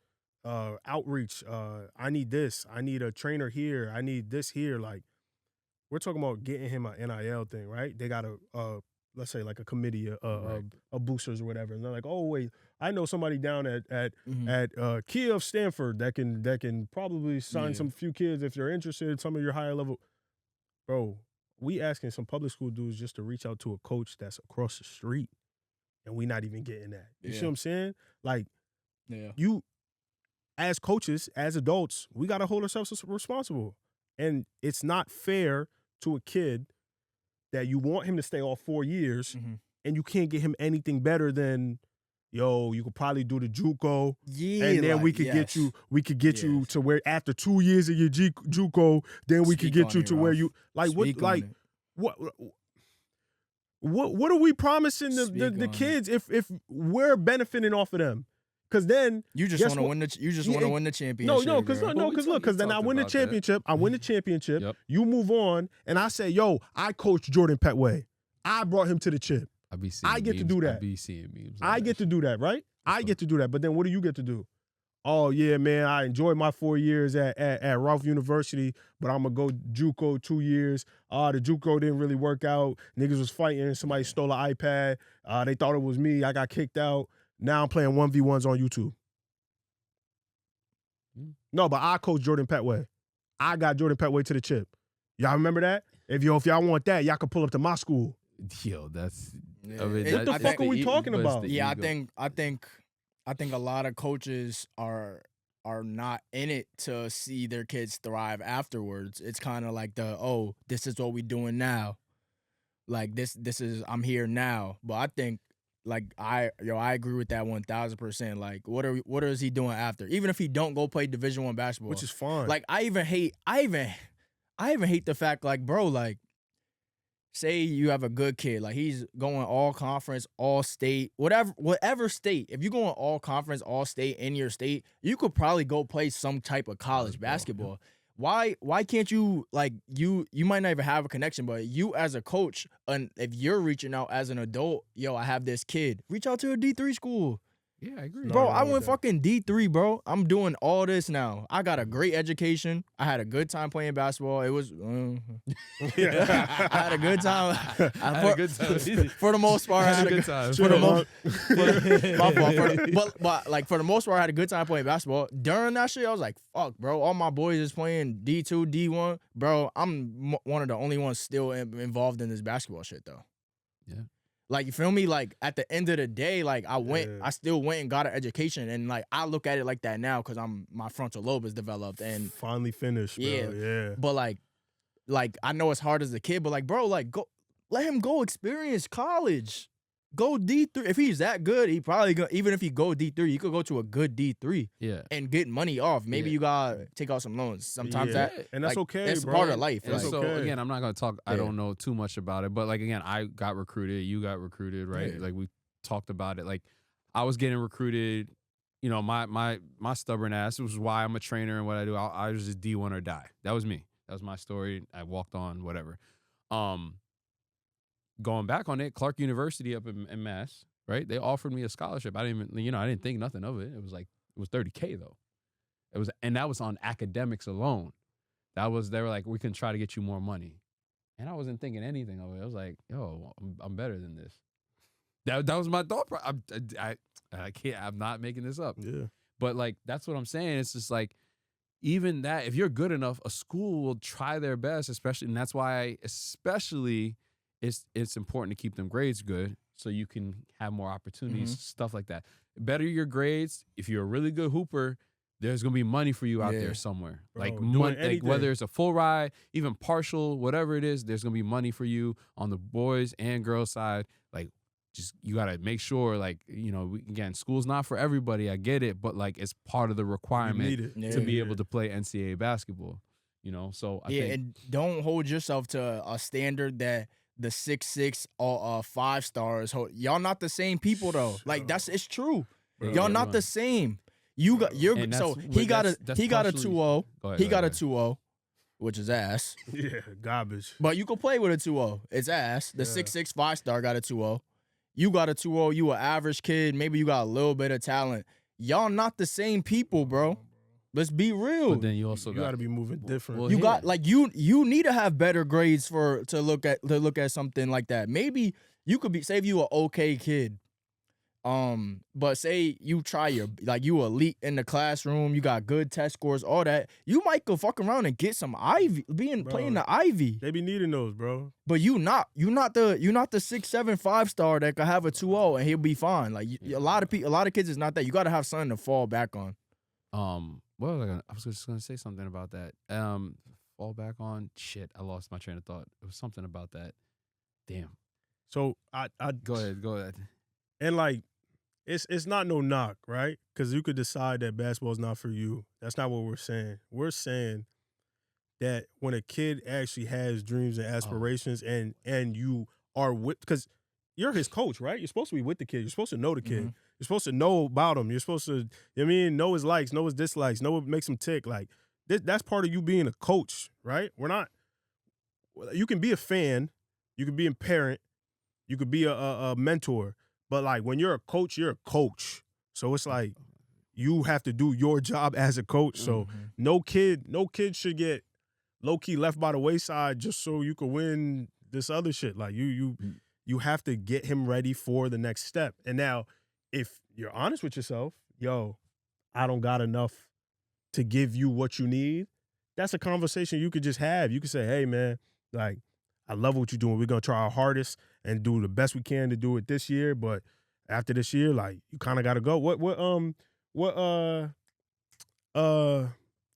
[SPEAKER 3] outreach, I need this, I need a trainer here, I need this here. Like, we're talking about getting him an NIL thing, right? They got a let's say like a committee of boosters or whatever, and they're like, oh wait, I know somebody down at Kia of Stanford that can probably sign some few kids if you're interested. Some of your higher level, bro. We asking some public school dudes just to reach out to a coach that's across the street, and we not even getting that. You see what I'm saying? Like, you as coaches, as adults, we got to hold ourselves responsible, and it's not fair to a kid that you want him to stay all 4 years, and you can't get him anything better than, yo, you could probably do the JUCO, and then we could get you to where after 2 years of your JUCO, then we could get you to where you like what are we promising the kids if we're benefiting off of them? Because then
[SPEAKER 2] you just want to win the championship.
[SPEAKER 3] Because then I win the championship. I win the championship. Yep. You move on, and I say, yo, I coached Jordan Petway. I brought him to the chip. I get to do that. I get to do that, right? I get to do that. But then what do you get to do? Oh, yeah, man, I enjoyed my 4 years at Ralph University, but I'm going to go JUCO 2 years. The JUCO didn't really work out. Niggas was fighting. Somebody stole an iPad. They thought it was me. I got kicked out. Now I'm playing 1v1s on YouTube. No, but I coached Jordan Petway. I got Jordan Petway to the chip. Y'all remember that? If y'all want that, y'all can pull up to my school.
[SPEAKER 1] Yo, that's...
[SPEAKER 3] I mean, what the fuck are we talking about?
[SPEAKER 2] Yeah, I think a lot of coaches are not in it to see their kids thrive afterwards. It's kind of like this is what we doing now. Like this is I'm here now. But I think like I agree with that 1,000%. Like what is he doing after? Even if he don't go play Division I basketball,
[SPEAKER 3] which is fine.
[SPEAKER 2] Like I even hate the fact like, bro, like say you have a good kid, like he's going all conference, all state, whatever state. If you're going all conference, all state in your state, you could probably go play some type of college basketball. Why can't you, like, you might not even have a connection, but you as a coach, and if you're reaching out as an adult, yo, I have this kid, reach out to a D3 school.
[SPEAKER 1] Yeah, I agree.
[SPEAKER 2] Bro,
[SPEAKER 3] Nothing
[SPEAKER 2] I
[SPEAKER 3] wrong with
[SPEAKER 2] went
[SPEAKER 3] that.
[SPEAKER 2] fucking D3, bro. I'm doing all this now. I got a great education. I had a good time playing basketball. It was I had a good time.
[SPEAKER 1] I had a good time.
[SPEAKER 2] For the most part, I had a good
[SPEAKER 1] time.
[SPEAKER 2] For the most, my fault. But like for the most part, I had a good time playing basketball. During that shit, I was like, "Fuck, bro! All my boys is playing D2, D1, bro. I'm one of the only ones still involved in this basketball shit, though."
[SPEAKER 1] Yeah.
[SPEAKER 2] Like, you feel me? Like, at the end of the day, like,
[SPEAKER 3] Yeah.
[SPEAKER 2] I still went and got an education, and like I look at it like that now because my frontal lobe is developed, and
[SPEAKER 3] Finally finished, bro.
[SPEAKER 2] Yeah.
[SPEAKER 3] Yeah.
[SPEAKER 2] but like I know it's hard as a kid, but like, bro, like let him go experience college. Go D3. If he's that good, he probably even if he go D3, you could go to a good D3
[SPEAKER 1] Yeah.
[SPEAKER 2] and get money off. Maybe
[SPEAKER 1] Yeah.
[SPEAKER 2] you gotta take out some loans. Sometimes
[SPEAKER 3] Yeah.
[SPEAKER 2] that
[SPEAKER 3] And that's
[SPEAKER 2] like,
[SPEAKER 3] okay,
[SPEAKER 2] it's
[SPEAKER 3] bro.
[SPEAKER 2] part of life.
[SPEAKER 1] And
[SPEAKER 3] That's
[SPEAKER 2] like,
[SPEAKER 1] so
[SPEAKER 3] okay.
[SPEAKER 1] again, I'm not gonna talk. I
[SPEAKER 2] Yeah.
[SPEAKER 1] don't know too much about it, but like again, I got recruited. You got recruited, right?
[SPEAKER 2] Yeah.
[SPEAKER 1] Like we talked about it. Like I was getting recruited. You know, my stubborn ass. It was why I'm a trainer and what I do. I was just D1 or die. That was me. That was my story. I walked on whatever. Going back on it, Clark University up in Mass, right? They offered me a scholarship. I didn't even, I didn't think nothing of it. It was $30K though. And that was on academics alone. They were like, we can try to get you more money. And I wasn't thinking anything of it. I was like, yo, I'm better than this. That was my thought. I can't, I'm not making this up.
[SPEAKER 3] Yeah.
[SPEAKER 1] But like, that's what I'm saying. It's just like, even that, if you're good enough, a school will try their best, especially, and that's why it's important to keep them grades good so you can have more opportunities, stuff like that. Better your grades. If you're a really good hooper, there's gonna be money for you out
[SPEAKER 2] Yeah.
[SPEAKER 1] there somewhere.
[SPEAKER 3] Bro,
[SPEAKER 1] Like
[SPEAKER 3] doing
[SPEAKER 1] like whether
[SPEAKER 3] anything.
[SPEAKER 1] it's a full ride, even partial, whatever it is, there's gonna be money for you on the boys and girls side. Like, just you gotta make sure, like, again, school's not for everybody. I get it, but like it's part of the
[SPEAKER 3] You
[SPEAKER 1] requirement
[SPEAKER 3] need it.
[SPEAKER 2] Yeah.
[SPEAKER 1] to be able to play NCAA basketball. So I think
[SPEAKER 2] and don't hold yourself to a standard that the 6'6" or 5 stars hold. Y'all not the same people though. Like it's true.
[SPEAKER 3] Bro.
[SPEAKER 2] Y'all not the same. You got
[SPEAKER 1] And
[SPEAKER 2] so
[SPEAKER 1] that's
[SPEAKER 2] he
[SPEAKER 1] what-
[SPEAKER 2] got
[SPEAKER 1] that's
[SPEAKER 2] he got a
[SPEAKER 1] partially-
[SPEAKER 2] 2-0.
[SPEAKER 1] Go ahead,
[SPEAKER 2] He
[SPEAKER 1] go
[SPEAKER 2] got a
[SPEAKER 1] ahead.
[SPEAKER 2] 2-0, which is ass.
[SPEAKER 3] Yeah. Garbage.
[SPEAKER 2] But you can play with a 2-0. It's ass. The
[SPEAKER 3] Yeah.
[SPEAKER 2] 6'6" 5 star got a 2-0. You got a 2-0. You an average kid. Maybe you got a little bit of talent. Y'all not the same people, bro. Let's be real.
[SPEAKER 1] But then you also
[SPEAKER 3] You
[SPEAKER 1] got
[SPEAKER 3] got to be moving different.
[SPEAKER 1] well,
[SPEAKER 2] You
[SPEAKER 1] here-
[SPEAKER 2] got like you need to have better grades to look at something like that. Maybe you could say if you an okay kid, but say you try you elite in the classroom, you got good test scores, all that. You might go fuck around and get some Ivy, playing the Ivy.
[SPEAKER 3] They be needing those, bro.
[SPEAKER 2] But you not the 6'7" 5 star that could have a 2-0 and he'll be fine. Like a lot of kids is not that. You got to have something to fall back on.
[SPEAKER 1] what was I was just gonna say something about that. Fall back on shit. I lost my train of thought. It was something about that. Damn.
[SPEAKER 3] So I
[SPEAKER 1] Go ahead.
[SPEAKER 3] and like it's not no knock, right? Because you could decide that basketball is not for you. That's not what we're saying. We're saying that when a kid actually has dreams and aspirations, and you are with, because you're his coach, right? You're supposed to be with the kid. You're supposed to know the kid.
[SPEAKER 2] Mhm.
[SPEAKER 3] You're supposed to know about him. You're supposed to, you know what I mean, know his likes, know his dislikes, know what makes him tick. Like that's part of you being a coach, right? We're not. You can be a fan. You can be a parent. You could be a mentor. But like when you're a coach, you're a coach. So it's like you have to do your job as a coach. So
[SPEAKER 2] Mhm.
[SPEAKER 3] no kid should get low key left by the wayside just so you could win this other shit. Like you have to get him ready for the next step. And now, if you're honest with yourself, yo, I don't got enough to give you what you need. That's a conversation you could just have. You could say, hey man, like I love what you're doing. We're gonna try our hardest and do the best we can to do it this year. But after this year, like you kind of gotta go.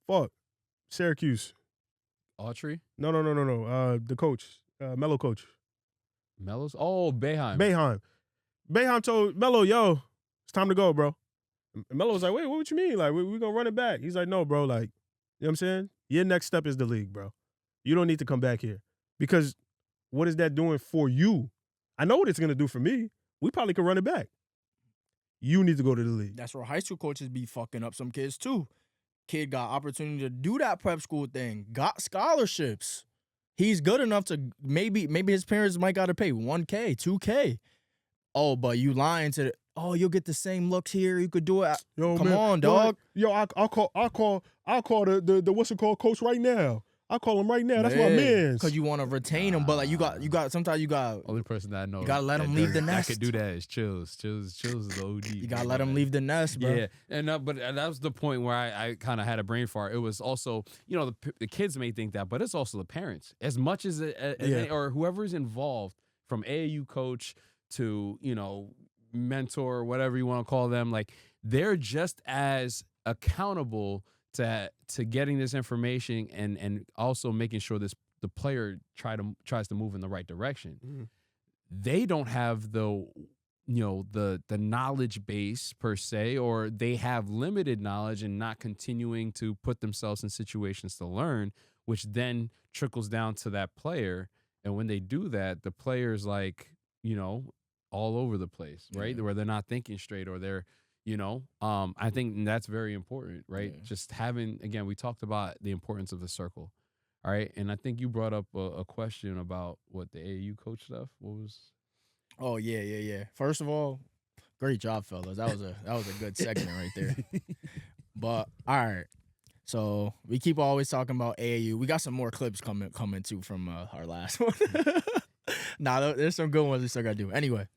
[SPEAKER 3] Fuck, Syracuse.
[SPEAKER 1] Autry?
[SPEAKER 3] No. The coach, Melo coach,
[SPEAKER 1] Mellows? Oh, Boeheim.
[SPEAKER 3] Boeheim told Melo, yo, it's time to go, bro. And Melo was like, wait, what you mean? Like we gonna run it back? He's like, no, bro. Like, you know what I'm saying? Your next step is the league, bro. You don't need to come back here because what is that doing for you? I know what it's gonna do for me. We probably could run it back. You need to go to the league.
[SPEAKER 2] That's where high school coaches be fucking up some kids too. Kid got opportunity to do that prep school thing, got scholarships. He's good enough to maybe his parents might got to pay $1K, $2K. Oh, but you lying to you'll get the same looks here. You could do it.
[SPEAKER 3] Yo,
[SPEAKER 2] Come
[SPEAKER 3] man,
[SPEAKER 2] on, dog.
[SPEAKER 3] Yo, I'll call the what's it called coach right now. I'll call him right now. That's my man.
[SPEAKER 2] Because you want to retain him, but like you got sometimes you got
[SPEAKER 1] Only person that I know
[SPEAKER 2] you gotta let him leave the nest.
[SPEAKER 1] That could do that is Chills. Chills is the OG.
[SPEAKER 2] You gotta let him leave the nest, bro.
[SPEAKER 1] Yeah, and but that was the point where I kind of had a brain fart. It was also, the kids may think that, but it's also the parents. As much as or whoever's involved, from AAU coach to mentor, whatever you want to call them, like they're just as accountable to getting this information and also making sure the player tries to move in the right direction.
[SPEAKER 3] Mhm.
[SPEAKER 1] They don't have the knowledge base per se, or they have limited knowledge and not continuing to put themselves in situations to learn, which then trickles down to that player. And when they do that, the player's like, all over the place, right? Where they're not thinking straight, or they're, I think that's very important, right?
[SPEAKER 2] Yeah.
[SPEAKER 1] Just having, again, we talked about the importance of the circle. All right. And I think you brought up a question about what the AAU coach stuff. What was?
[SPEAKER 2] Oh yeah. First of all, great job, fellas. That was a good segment right there. But all right. So we keep always talking about AAU. We got some more clips coming too from our last one. Nah, there's some good ones we still gotta do. Anyway,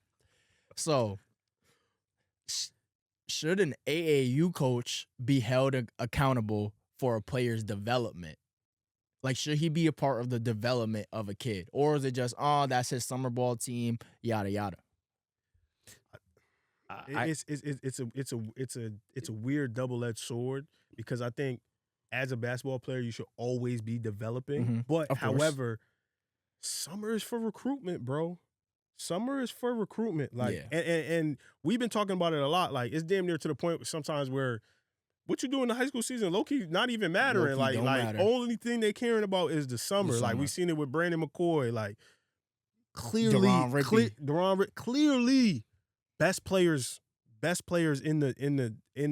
[SPEAKER 2] so should an AAU coach be held accountable for a player's development? Like, should he be a part of the development of a kid, or is it just that's his summer ball team, yada yada?
[SPEAKER 3] It's a weird double-edged sword, because I think as a basketball player you should always be developing.
[SPEAKER 2] Mm-hmm.
[SPEAKER 3] But however, summer is for recruitment, bro. Summer is for recruitment. Like, and we've been talking about it a lot. Like, it's damn near to the point sometimes where what you do in the high school season, low-key, not even mattering.
[SPEAKER 2] Low-key don't matter.
[SPEAKER 3] Only thing they caring about is the summer. Like, we've seen it with Brandon McCoy. Like, clearly, clearly, best players in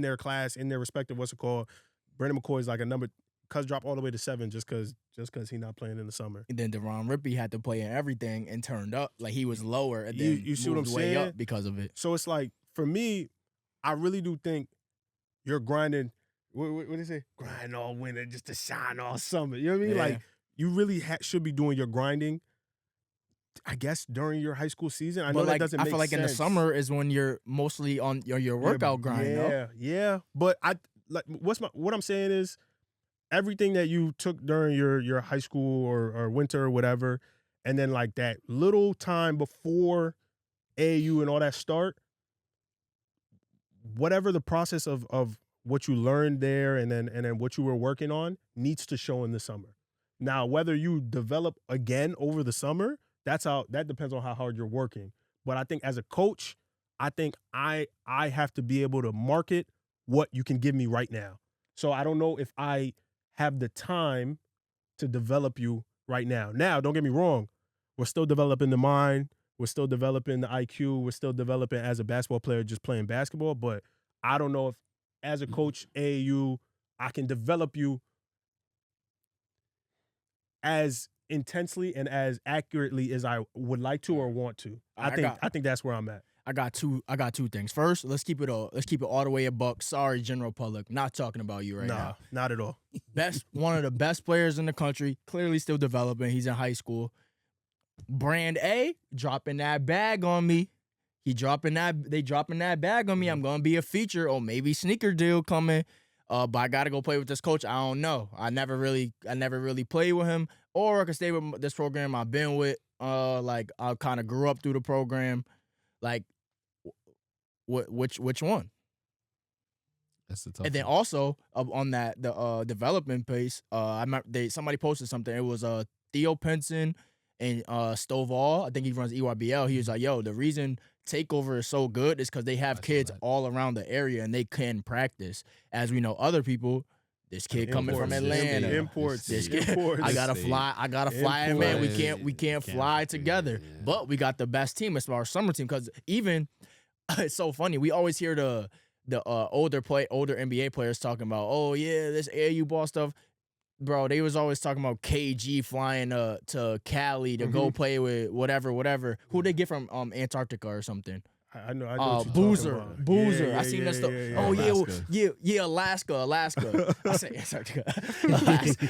[SPEAKER 3] their class, in their respective, what's it called? Brandon McCoy is like a number. Cuz dropped all the way to 7 just cause he's not playing in the summer.
[SPEAKER 2] And then Deron Rippey had to play in everything and turned up. Like, he was lower and then
[SPEAKER 3] you see what I'm
[SPEAKER 2] moved way
[SPEAKER 3] saying?
[SPEAKER 2] up because of it.
[SPEAKER 3] So it's like, for me, I really do think you're grinding. What do they say? Grind all winter just to shine all summer. You know what I mean?
[SPEAKER 2] Yeah.
[SPEAKER 3] Like, you really should be doing your grinding, I guess, during your high school season. I know that doesn't make sense.
[SPEAKER 2] I feel like in the summer is when you're mostly on your workout grind.
[SPEAKER 3] Yeah. But what I'm saying is, everything that you took during your high school or winter or whatever, and then like that little time before AAU and all that start, whatever the process of what you learned there and then what you were working on needs to show in the summer. Now, whether you develop again over the summer, that depends on how hard you're working. But I think as a coach, I think I have to be able to market what you can give me right now. So I don't know if I have the time to develop you right now. Now, don't get me wrong. We're still developing the mind. We're still developing the IQ. We're still developing as a basketball player just playing basketball. But I don't know if, as a coach, AAU, I can develop you as intensely and as accurately as I would like to or want to. I think that's where I'm at.
[SPEAKER 2] I got two things. First, let's keep it all the way a buck. Sorry, general public, not talking about you right now.
[SPEAKER 3] Not at all.
[SPEAKER 2] One of the best players in the country, clearly still developing. He's in high school. Brand A dropping that bag on me. They dropping that bag on me. I'm gonna be a feature, or maybe sneaker deal coming. But I gotta go play with this coach. I don't know. I never really played with him, or I could stay with this program I've been with. Like, I kind of grew up through the program. Like, which one?
[SPEAKER 1] That's the tough.
[SPEAKER 2] And then also on that the development pace, somebody posted something. It was Theo Pinson and Stovall. I think he runs EYBL. He was like, "Yo, the reason Takeover is so good is because they have kids all around the area and they can practice." As we know, other people This kid coming from
[SPEAKER 3] Imports,
[SPEAKER 2] Atlanta.
[SPEAKER 3] Imports.
[SPEAKER 2] This
[SPEAKER 1] This
[SPEAKER 2] kid,
[SPEAKER 3] Imports.
[SPEAKER 2] I gotta fly. I gotta fly him in. We can't fly together.
[SPEAKER 1] Yeah.
[SPEAKER 2] But we got the best team as far as summer team. Because even it's so funny. We always hear the older NBA players talking about, oh yeah, this AAU ball stuff. Bro, they was always talking about KG flying to Cali to go play with whatever. Who they get from Antarctica or something.
[SPEAKER 3] I know. I know what you're
[SPEAKER 2] Boozer.
[SPEAKER 3] talking about.
[SPEAKER 2] Boozer.
[SPEAKER 3] Yeah,
[SPEAKER 2] I seen
[SPEAKER 3] yeah,
[SPEAKER 2] that stuff.
[SPEAKER 3] yeah,
[SPEAKER 2] Oh
[SPEAKER 3] yeah.
[SPEAKER 2] yeah, Alaska. I say Antarctica. Alaska.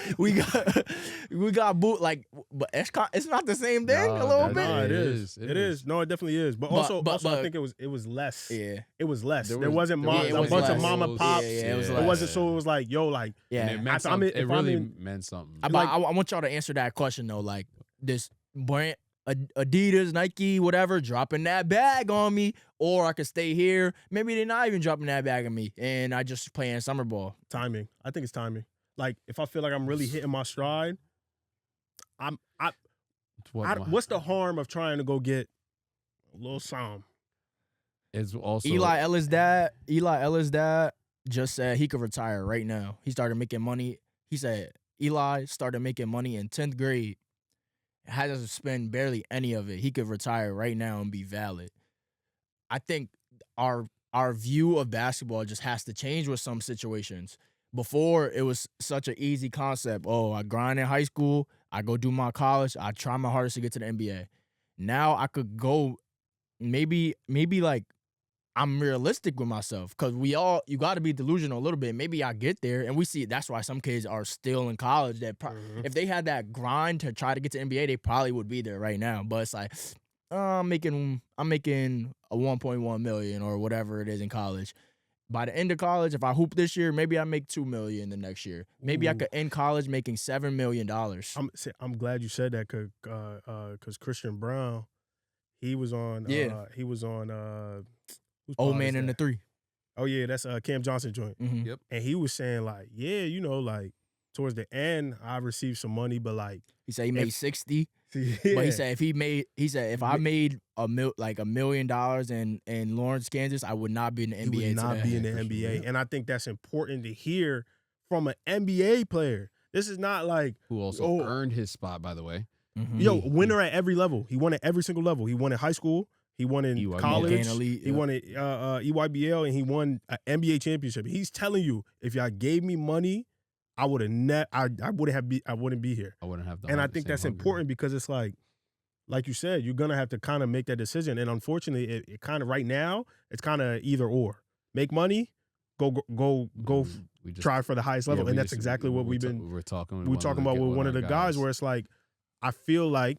[SPEAKER 2] We got but it's not the same thing
[SPEAKER 1] No,
[SPEAKER 2] a little
[SPEAKER 1] that-
[SPEAKER 2] bit.
[SPEAKER 3] No,
[SPEAKER 1] It
[SPEAKER 3] it
[SPEAKER 1] is.
[SPEAKER 3] is.
[SPEAKER 1] It
[SPEAKER 3] It
[SPEAKER 1] is.
[SPEAKER 3] is. No, it definitely is. But
[SPEAKER 2] But-
[SPEAKER 3] also,
[SPEAKER 2] but-
[SPEAKER 3] I think it was less.
[SPEAKER 2] Yeah.
[SPEAKER 3] It was less.
[SPEAKER 1] There
[SPEAKER 3] There
[SPEAKER 1] was-
[SPEAKER 3] wasn't
[SPEAKER 1] there
[SPEAKER 3] a
[SPEAKER 1] was-
[SPEAKER 2] it was
[SPEAKER 3] bunch of
[SPEAKER 2] less.
[SPEAKER 3] mama
[SPEAKER 2] Yeah,
[SPEAKER 3] pops.
[SPEAKER 2] yeah, it was
[SPEAKER 3] It
[SPEAKER 2] less.
[SPEAKER 3] wasn't so. It was like, yo, like,
[SPEAKER 2] Yeah.
[SPEAKER 1] And it meant
[SPEAKER 3] I
[SPEAKER 1] something.
[SPEAKER 3] mean,
[SPEAKER 1] It
[SPEAKER 3] if I'm
[SPEAKER 1] really
[SPEAKER 3] in-
[SPEAKER 1] meant something.
[SPEAKER 2] I want y'all to answer that question though. Like this brand, Adidas, Nike, whatever, dropping that bag on me, or I could stay here. Maybe they're not even dropping that bag on me, and I just playing summer ball.
[SPEAKER 3] timing. I think it's timing. Like, if I feel like I'm really hitting my stride, what's the harm of trying to go get a little something?
[SPEAKER 1] It's also
[SPEAKER 2] Eli Ellis' dad just said he could retire right now. He started making money. He said Eli started making money in 10th grade. Hasn't spent barely any of it. He could retire right now and be valid. I think our view of basketball just has to change with some situations. Before, it was such an easy concept. Oh, I grind in high school. I go do my college. I try my hardest to get to the NBA. Now I could go maybe like I'm realistic with myself because you got to be delusional a little bit. Maybe I get there, and we see that's why some kids are still in college. That if they had that grind to try to get to NBA, they probably would be there right now. But it's like I'm making a 1.1 million or whatever it is in college. By the end of college, if I hoop this year, maybe I make 2 million the next year. Maybe I could end college making $7 million.
[SPEAKER 3] I'm glad you said that because Christian Brown, he was on.
[SPEAKER 2] Yeah.
[SPEAKER 3] He was on. Whose
[SPEAKER 2] Old
[SPEAKER 3] pod
[SPEAKER 2] man
[SPEAKER 3] is
[SPEAKER 2] in the
[SPEAKER 3] that?
[SPEAKER 2] 3.
[SPEAKER 3] Oh yeah, that's Cam Johnson joint.
[SPEAKER 2] Mm-hmm.
[SPEAKER 1] Yep.
[SPEAKER 3] And he was saying like, yeah, you know, like towards the end, I received some money, but like,
[SPEAKER 2] He said he made 60.
[SPEAKER 3] yeah.
[SPEAKER 2] But he said if I made $1 million in Lawrence, Kansas, I would not be in the NBA.
[SPEAKER 3] he would not
[SPEAKER 2] today.
[SPEAKER 3] be in the NBA, and I think that's important to hear from an NBA player. This is not like,
[SPEAKER 1] who also
[SPEAKER 3] Oh.
[SPEAKER 1] earned his spot, by the way.
[SPEAKER 2] Mhm.
[SPEAKER 3] yo, winner at every level. He won at every single level. He won in high school. He won in
[SPEAKER 1] EYBL.
[SPEAKER 3] college.
[SPEAKER 2] Gain elite,
[SPEAKER 3] He won at EYBL, and he won an NBA championship. He's telling you, if y'all gave me money, I would have I wouldn't be here.
[SPEAKER 1] I wouldn't have the
[SPEAKER 3] And I
[SPEAKER 1] same
[SPEAKER 3] think that's
[SPEAKER 1] hunger.
[SPEAKER 3] important because it's like you said, you're gonna have to kind of make that decision. And unfortunately, it kind of right now, it's kind of either or. Make money, go
[SPEAKER 1] We just-
[SPEAKER 3] try for the highest level,
[SPEAKER 1] yeah,
[SPEAKER 3] and
[SPEAKER 1] we
[SPEAKER 3] that's
[SPEAKER 1] just-
[SPEAKER 3] exactly what
[SPEAKER 1] we're
[SPEAKER 3] we're talking
[SPEAKER 1] about
[SPEAKER 3] with one of the guys. Where it's like, I feel like,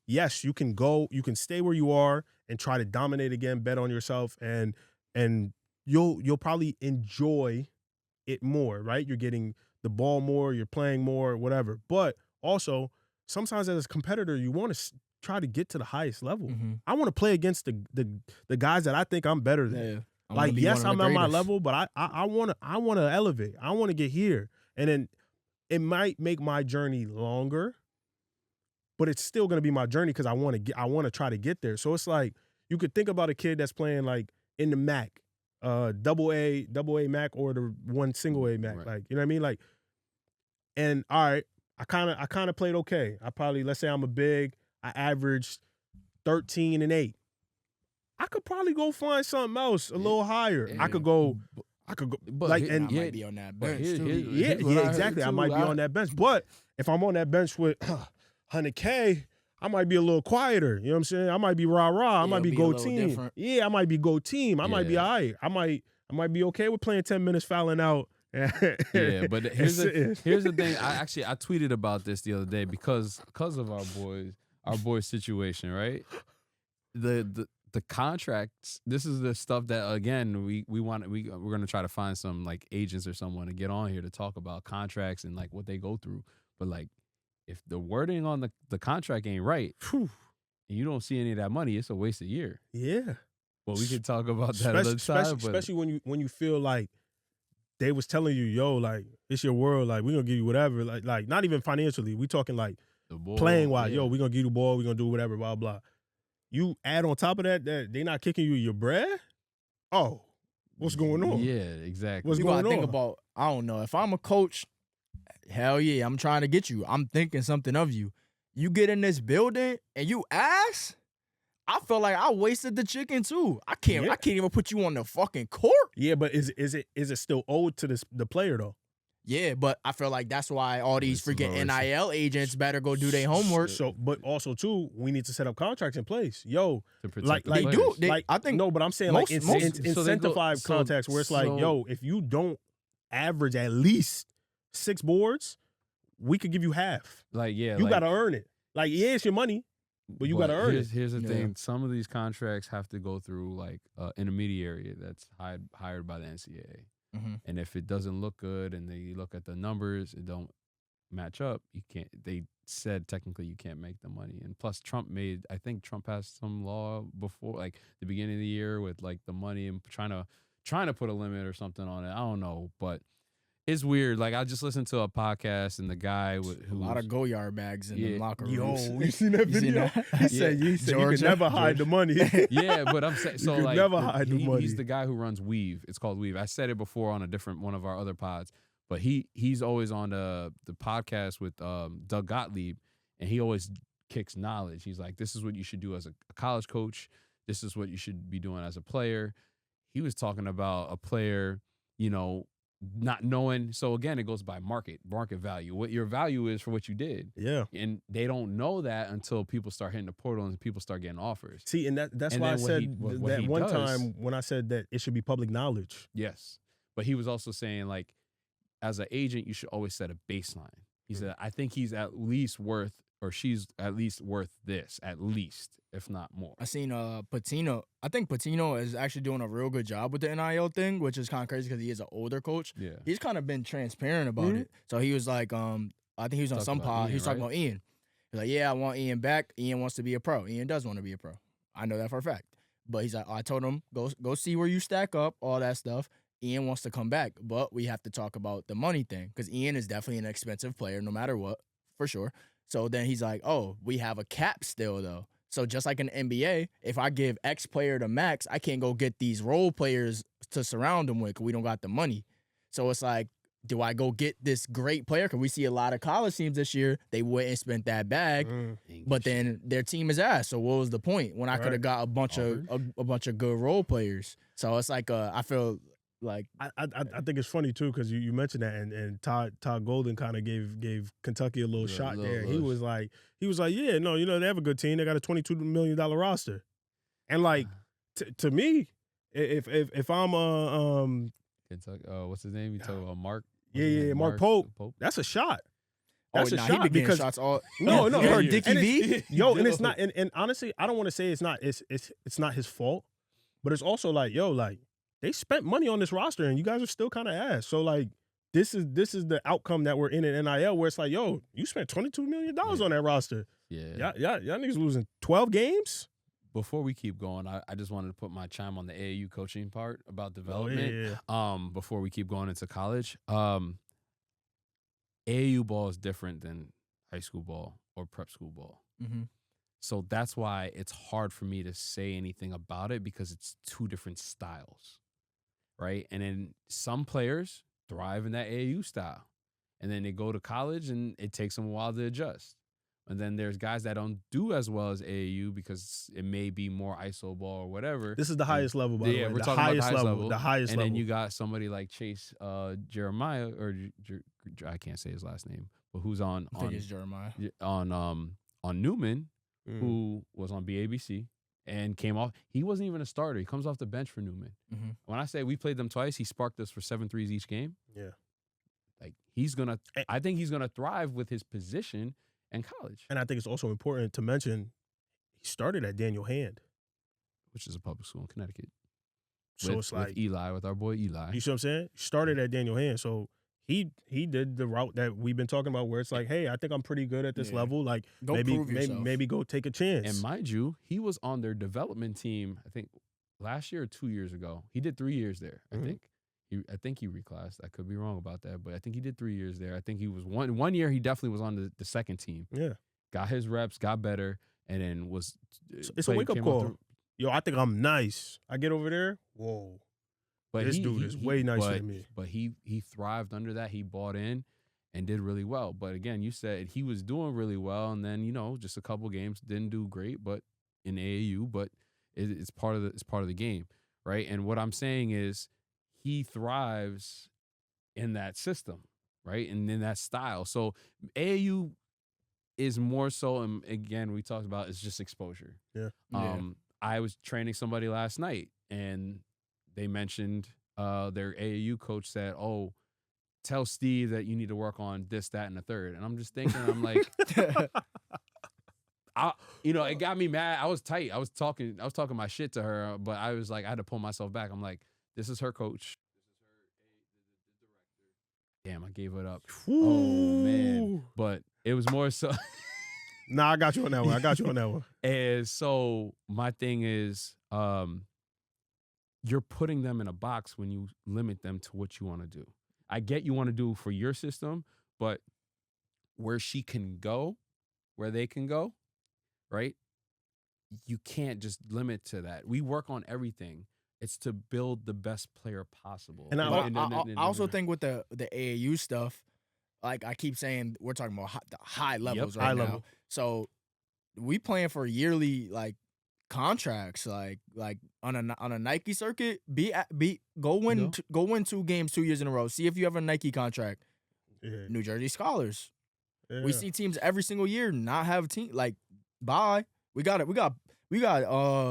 [SPEAKER 3] yes, you can stay where you are and try to dominate again, bet on yourself, and you'll probably enjoy it more, right? You're getting the ball more, you're playing more, whatever. But also, sometimes as a competitor, you want to try to get to the highest level.
[SPEAKER 2] Mhm.
[SPEAKER 3] I want to play against the guys that I think I'm better than.
[SPEAKER 2] Yeah. I wanna
[SPEAKER 3] Like,
[SPEAKER 2] be
[SPEAKER 3] yes,
[SPEAKER 2] one of
[SPEAKER 3] I'm
[SPEAKER 2] the
[SPEAKER 3] at my
[SPEAKER 2] greatest.
[SPEAKER 3] level, but I want to elevate. I want to get here, and then it might make my journey longer, but it's still gonna be my journey because I want to try to get there. So it's like you could think about a kid that's playing like in the MAC, double A MAC or the one single A MAC,
[SPEAKER 1] Right.
[SPEAKER 3] like, you know what I mean, like. And all right, I kind of played okay. I probably, let's say I'm a big, I averaged 13 and 8. I could probably go find something else a little higher.
[SPEAKER 1] Yeah.
[SPEAKER 3] I could go,
[SPEAKER 1] But
[SPEAKER 3] like,
[SPEAKER 1] here-
[SPEAKER 3] and
[SPEAKER 2] I
[SPEAKER 1] yeah,
[SPEAKER 2] might be on that
[SPEAKER 1] but
[SPEAKER 2] bench
[SPEAKER 1] here-
[SPEAKER 2] too.
[SPEAKER 1] here-
[SPEAKER 3] yeah,
[SPEAKER 1] here's what I heard
[SPEAKER 3] exactly. I
[SPEAKER 1] too.
[SPEAKER 3] might be on that bench. But if I'm on that bench with 100K, I might be a little quieter. You know what I'm saying? I might be rah-rah. I
[SPEAKER 2] Yeah,
[SPEAKER 3] might be
[SPEAKER 2] it'll
[SPEAKER 3] go
[SPEAKER 2] be a little
[SPEAKER 3] team.
[SPEAKER 2] different.
[SPEAKER 3] Yeah, I might be go team. I might be
[SPEAKER 1] Yeah.
[SPEAKER 3] all right. I might be okay with playing 10 minutes fouling out.
[SPEAKER 1] Yeah, but here's
[SPEAKER 3] sitting.
[SPEAKER 1] the thing. I tweeted about this the other day because of our boys situation, right? The contracts. This is the stuff that, again, we're gonna try to find some like agents or someone to get on here to talk about contracts and like what they go through. But like, if the wording on the contract ain't right,
[SPEAKER 3] Whew.
[SPEAKER 1] and you don't see any of that money, it's a waste of year.
[SPEAKER 3] Yeah.
[SPEAKER 1] Well, we can talk about that another time. But
[SPEAKER 3] Especially when you feel like they was telling you, yo, like, it's your world, like, we're gonna give you whatever, like not even financially. We talking like
[SPEAKER 1] the ball,
[SPEAKER 3] playing wise,
[SPEAKER 1] yeah.
[SPEAKER 3] yo, we're gonna give you the ball, we're gonna do whatever, blah blah. You add on top of that they not kicking you your bread. Oh, What's going on?
[SPEAKER 1] Yeah, exactly.
[SPEAKER 3] What's
[SPEAKER 2] You
[SPEAKER 3] going
[SPEAKER 2] gotta think
[SPEAKER 3] on?
[SPEAKER 2] about, I don't know, if I'm a coach, hell yeah, I'm trying to get you. I'm thinking something of you. You get in this building and you ask, I feel like I wasted the chicken too. I can't even put you on the fucking court.
[SPEAKER 3] Yeah, but is it still owed to the player though?
[SPEAKER 2] Yeah, but I feel like that's why all these
[SPEAKER 1] It's
[SPEAKER 2] freaking
[SPEAKER 1] lower.
[SPEAKER 2] NIL agents better go do their homework.
[SPEAKER 3] So, but also too, we need to set up contracts in place. Yo,
[SPEAKER 1] To protect
[SPEAKER 3] like
[SPEAKER 1] the
[SPEAKER 2] They
[SPEAKER 1] players.
[SPEAKER 2] do. They,
[SPEAKER 3] like
[SPEAKER 2] I think
[SPEAKER 3] no, but I'm saying
[SPEAKER 2] most-
[SPEAKER 3] like
[SPEAKER 2] most-
[SPEAKER 1] so they go-
[SPEAKER 3] incentivize
[SPEAKER 1] so-
[SPEAKER 3] contracts where it's like,
[SPEAKER 1] so-
[SPEAKER 3] yo, if you don't average at least 6 boards, we could give you half.
[SPEAKER 1] Like, yeah,
[SPEAKER 3] You
[SPEAKER 1] like,
[SPEAKER 3] gotta earn it. Like, yeah, it's your money, but you gotta earn it.
[SPEAKER 1] Here's the
[SPEAKER 2] Yeah.
[SPEAKER 1] thing: some of these contracts have to go through like intermediary that's hired by the NCAA,
[SPEAKER 2] Mhm.
[SPEAKER 1] and if it doesn't look good, and they look at the numbers, it don't match up. You can't. They said technically you can't make the money, and plus I think Trump passed some law before, like the beginning of the year, with like the money and trying to put a limit or something on it. I don't know, but. It's weird. Like I just listened to a podcast and the guy
[SPEAKER 2] a
[SPEAKER 1] who
[SPEAKER 2] lot of Goyard bags in
[SPEAKER 1] Yeah.
[SPEAKER 2] the locker
[SPEAKER 3] Yo,
[SPEAKER 2] rooms.
[SPEAKER 3] you seen that
[SPEAKER 2] You seen
[SPEAKER 3] video?
[SPEAKER 2] that?
[SPEAKER 3] He said you
[SPEAKER 2] Georgia.
[SPEAKER 3] can never hide the money.
[SPEAKER 1] yeah, but I'm saying so
[SPEAKER 3] could
[SPEAKER 1] like
[SPEAKER 3] never hide the money.
[SPEAKER 1] he's the guy who runs Weave. It's called Weave. I said it before on a different one of our other pods, but he's always on the podcast with Doug Gottlieb, and he always kicks knowledge. He's like, this is what you should do as a college coach. This is what you should be doing as a player. He was talking about a player, not knowing. So again, it goes by market value. What your value is for what you did.
[SPEAKER 3] Yeah.
[SPEAKER 1] And they don't know that until people start hitting the portal and people start getting offers.
[SPEAKER 3] See, and that's
[SPEAKER 1] And
[SPEAKER 3] why I
[SPEAKER 1] then what
[SPEAKER 3] said
[SPEAKER 1] he- what
[SPEAKER 3] that
[SPEAKER 1] he
[SPEAKER 3] one
[SPEAKER 1] does-
[SPEAKER 3] time when I said that it should be public knowledge.
[SPEAKER 1] Yes. But he was also saying, like, as an agent, you should always set a baseline. He said, I think he's at least worth, or she's at least worth this, at least, if not more.
[SPEAKER 2] I seen Patino. I think Patino is actually doing a real good job with the NIL thing, which is kind of crazy because he is an older coach.
[SPEAKER 1] Yeah.
[SPEAKER 2] He's kind of been transparent about
[SPEAKER 3] Mhm.
[SPEAKER 2] it. So he was like, I think he was on
[SPEAKER 1] Talked
[SPEAKER 2] some
[SPEAKER 1] about
[SPEAKER 2] pod.
[SPEAKER 1] Ian,
[SPEAKER 2] He was talking
[SPEAKER 1] right?
[SPEAKER 2] about Ian. He's like, yeah, I want Ian back. Ian wants to be a pro. Ian does want to be a pro. I know that for a fact. But he's like, I told him, go see where you stack up, all that stuff. Ian wants to come back, but we have to talk about the money thing because Ian is definitely an expensive player, no matter what, for sure. So then he's like, oh, we have a cap still, though. So just like in the NBA, if I give X player to max, I can't go get these role players to surround them with because we don't got the money. So it's like, do I go get this great player? Because we see a lot of college teams this year, they went and spent that bag, but then their team is ass. So what was the point when I could
[SPEAKER 3] Right.
[SPEAKER 2] have got a bunch of good role players? So it's like I feel like
[SPEAKER 3] I think it's funny too because you mentioned that and Todd Golden kind of gave Kentucky a little
[SPEAKER 1] Yeah,
[SPEAKER 3] shot
[SPEAKER 1] little-
[SPEAKER 3] there. He
[SPEAKER 1] little-
[SPEAKER 3] was like, yeah, no, they have a good team. They got a $22 million roster, and like to me, if I'm
[SPEAKER 1] Kentucky, what's his name? You talking about Mark?
[SPEAKER 3] Yeah,
[SPEAKER 1] What's his
[SPEAKER 3] yeah,
[SPEAKER 1] name?
[SPEAKER 3] Mark Pope.
[SPEAKER 1] Pope?
[SPEAKER 3] that's a shot.
[SPEAKER 2] oh,
[SPEAKER 3] That's a
[SPEAKER 2] nah,
[SPEAKER 3] shot
[SPEAKER 2] he been getting
[SPEAKER 3] because
[SPEAKER 2] shots all.
[SPEAKER 3] no,
[SPEAKER 2] you heard
[SPEAKER 3] and
[SPEAKER 2] Dickie
[SPEAKER 3] it's-
[SPEAKER 2] V?
[SPEAKER 3] Yo, and it's
[SPEAKER 1] Yo.
[SPEAKER 3] not, and honestly, I don't want to say it's not his fault, but it's also like, yo, like they spent money on this roster, and you guys are still kind of ass. So like, this is the outcome that we're in NIL, where it's like, yo, you spent $22 million
[SPEAKER 1] Yeah.
[SPEAKER 3] on that roster.
[SPEAKER 1] Yeah.
[SPEAKER 3] Y'all niggas losing 12 games.
[SPEAKER 1] Before we keep going, I just wanted to put my chime on the AAU coaching part about development.
[SPEAKER 3] yeah.
[SPEAKER 1] Before we keep going into college, AAU ball is different than high school ball or prep school ball.
[SPEAKER 2] Mm-hmm.
[SPEAKER 1] So that's why it's hard for me to say anything about it because it's two different styles, right? And then some players thrive in that AAU style, and then they go to college and it takes them a while to adjust. And then there's guys that don't do as well as AAU because it may be more ISO ball or whatever.
[SPEAKER 3] This is the highest level, by the way.
[SPEAKER 1] Yeah, we're
[SPEAKER 3] The
[SPEAKER 1] talking about the
[SPEAKER 3] highest
[SPEAKER 1] highest
[SPEAKER 3] level.
[SPEAKER 1] level.
[SPEAKER 3] The highest
[SPEAKER 1] and
[SPEAKER 3] level.
[SPEAKER 1] then you got somebody like Chase Jeremiah, or I can't say his last name, but who's on
[SPEAKER 2] I think it's Jeremiah.
[SPEAKER 1] on Newman,
[SPEAKER 3] Mm.
[SPEAKER 1] who was on BABC and came off. He wasn't even a starter. He comes off the bench for Newman.
[SPEAKER 2] Mm-hmm.
[SPEAKER 1] When I say we played them twice, he sparked us for 7 threes each game.
[SPEAKER 3] Yeah.
[SPEAKER 1] Like I think he's gonna thrive with his position in college,
[SPEAKER 3] And I think it's also important to mention he started at Daniel Hand.
[SPEAKER 1] which is a public school in Connecticut.
[SPEAKER 3] So
[SPEAKER 1] with,
[SPEAKER 3] it's like,
[SPEAKER 1] with Eli, with our boy Eli.
[SPEAKER 3] you see what I'm saying? He started at Daniel Hand. So he did the route that we've been talking about where it's like, hey, I think I'm pretty good at this
[SPEAKER 2] Yeah.
[SPEAKER 3] level. Like
[SPEAKER 2] Go
[SPEAKER 3] maybe
[SPEAKER 2] prove yourself.
[SPEAKER 3] maybe go take a chance.
[SPEAKER 1] And mind you, he was on their development team, I think last year or 2 years ago. He did 3 years there,
[SPEAKER 3] Mhm.
[SPEAKER 1] I think he reclassed. I could be wrong about that, but I think he did 3 years there. I think he was one year he definitely was on the second team.
[SPEAKER 3] Yeah.
[SPEAKER 1] Got his reps, got better, and then was
[SPEAKER 3] It's a wake-up
[SPEAKER 1] came off
[SPEAKER 3] call. Yo, I think I'm nice. I get over there. Whoa.
[SPEAKER 1] But
[SPEAKER 3] This dude is way nicer than me.
[SPEAKER 1] But he thrived under that. He bought in and did really well. But again, you said he was doing really well, and then just a couple games didn't do great. But in AAU, but it's part of the game, right? And what I'm saying is he thrives in that system, right, and in that style. So AAU is more so, and again, we talked about it's just exposure.
[SPEAKER 3] Yeah.
[SPEAKER 1] I was training somebody last night, and they mentioned their AAU coach said, "Oh, tell Steve that you need to work on this, that, and the third." And I'm just thinking, I'm like, it got me mad. I was tight. I was talking my shit to her, but I was like, I had to pull myself back. I'm like, this is her coach. Damn, I gave it up.
[SPEAKER 3] Ooh.
[SPEAKER 1] Oh man, but it was more so.
[SPEAKER 3] Nah, I got you on that one.
[SPEAKER 1] And so my thing is, you're putting them in a box when you limit them to what you want to do. I get you want to do for your system, but where she can go, where they can go, right? You can't just limit to that. We work on everything. It's to build the best player possible.
[SPEAKER 2] And I also think with the AAU stuff, like I keep saying, we're talking about the high levels right now. Level. So we playing for yearly contracts, like on a Nike circuit. Go win 2 games 2 years in a row. See if you have a Nike contract. Yeah. New Jersey Scholars. Yeah. We see teams every single year not have a team. Like, bye. We got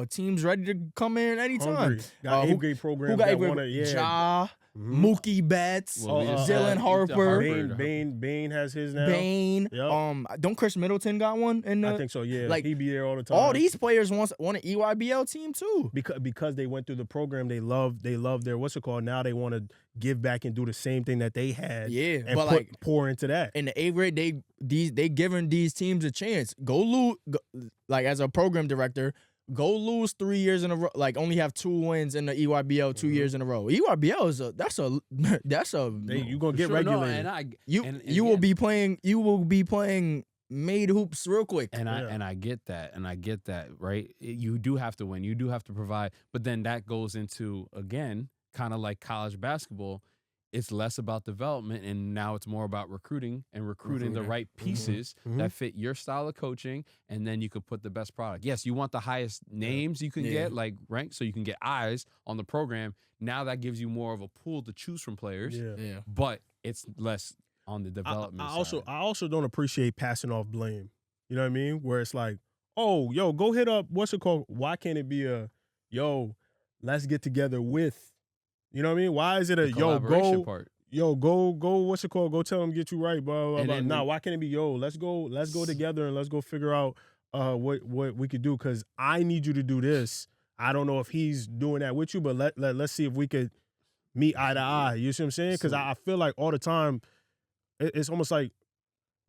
[SPEAKER 2] teams ready to come in anytime.
[SPEAKER 3] Got A-grade programs that want to,
[SPEAKER 2] Ja, Mookie Betts, Dylan Harper.
[SPEAKER 3] Bain has his now.
[SPEAKER 2] Bain. Yep. Don't Chris Middleton got one?
[SPEAKER 3] I think so, yeah. He be there all the time.
[SPEAKER 2] All these players want an EYBL team too.
[SPEAKER 3] Because they went through the program, they love their now they want to give back and do the same thing that they had.
[SPEAKER 2] Yeah.
[SPEAKER 3] And pour into that.
[SPEAKER 2] In the A-grade, they giving these teams a chance. Go lose, as a program director, go lose 3 years in a row. Only have 2 wins in the EYBL 2 years in a row. EYBL is
[SPEAKER 3] you gonna get regulated.
[SPEAKER 2] No, you will be playing made hoops real quick.
[SPEAKER 1] And I get that, right? You do have to win. You do have to provide. But then that goes into, again, kind of like college basketball. It's less about development, and now it's more about recruiting the right pieces that fit your style of coaching, and then you could put the best product. Yes, you want the highest names you can get, ranked, so you can get eyes on the program. Now that gives you more of a pool to choose from players, but it's less on the development side.
[SPEAKER 3] I also don't appreciate passing off blame. You know what I mean? Where it's like, oh, yo, go hit up, what's it called? Why can't it be let's get together with, you know what I mean? Why is it a go part? Go, what's it called? Go tell them get you right, blah, blah, blah. Nah, why can't it be, let's go together and let's go figure out what we could do, because I need you to do this. I don't know if he's doing that with you, but let's see if we could meet eye to eye. You see what I'm saying? Because I feel like all the time, it's almost like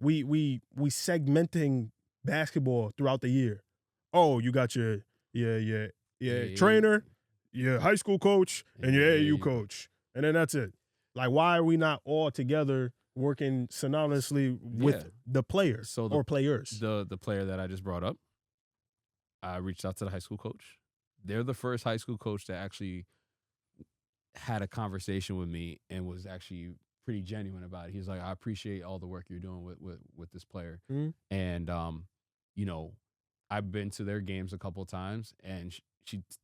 [SPEAKER 3] we segmenting basketball throughout the year. Oh, you got your trainer, your high school coach, and your AAU coach. And then that's it. Like, why are we not all together working synonymously with the players or players?
[SPEAKER 1] The player that I just brought up, I reached out to the high school coach. They're the first high school coach that actually had a conversation with me and was actually pretty genuine about it. He's like, I appreciate all the work you're doing with this player. Mm-hmm. And, I've been to their games a couple of times, and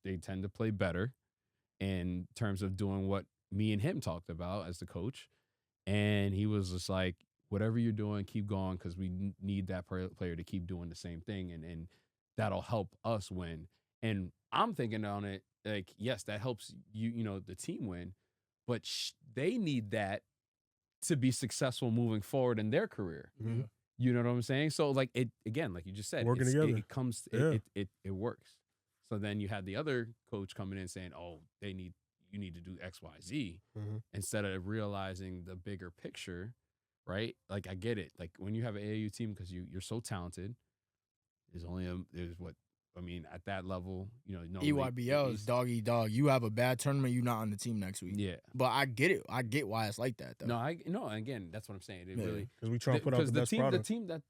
[SPEAKER 1] they tend to play better in terms of doing what me and him talked about as the coach. And he was just like, whatever you're doing, keep going, because we need that player to keep doing the same thing, and that'll help us win. And I'm thinking on it, like, yes, that helps the team win, but they need that to be successful moving forward in their career. Mm-hmm. You know what I'm saying? So, like, it again, like you just said,
[SPEAKER 3] working together,
[SPEAKER 1] it works. So then you had the other coach coming in saying, "Oh, you need to do X, Y, Z," instead of realizing the bigger picture, right? Like, I get it. Like, when you have an AAU team, because you're so talented, at that level,
[SPEAKER 2] EYBL is dog eat dog. You have a bad tournament, you're not on the team next week.
[SPEAKER 1] Yeah,
[SPEAKER 2] but I get it. I get why it's like that, though.
[SPEAKER 1] No, again, that's what I'm saying. It really,
[SPEAKER 3] because we try to put out the best product.
[SPEAKER 1] The team that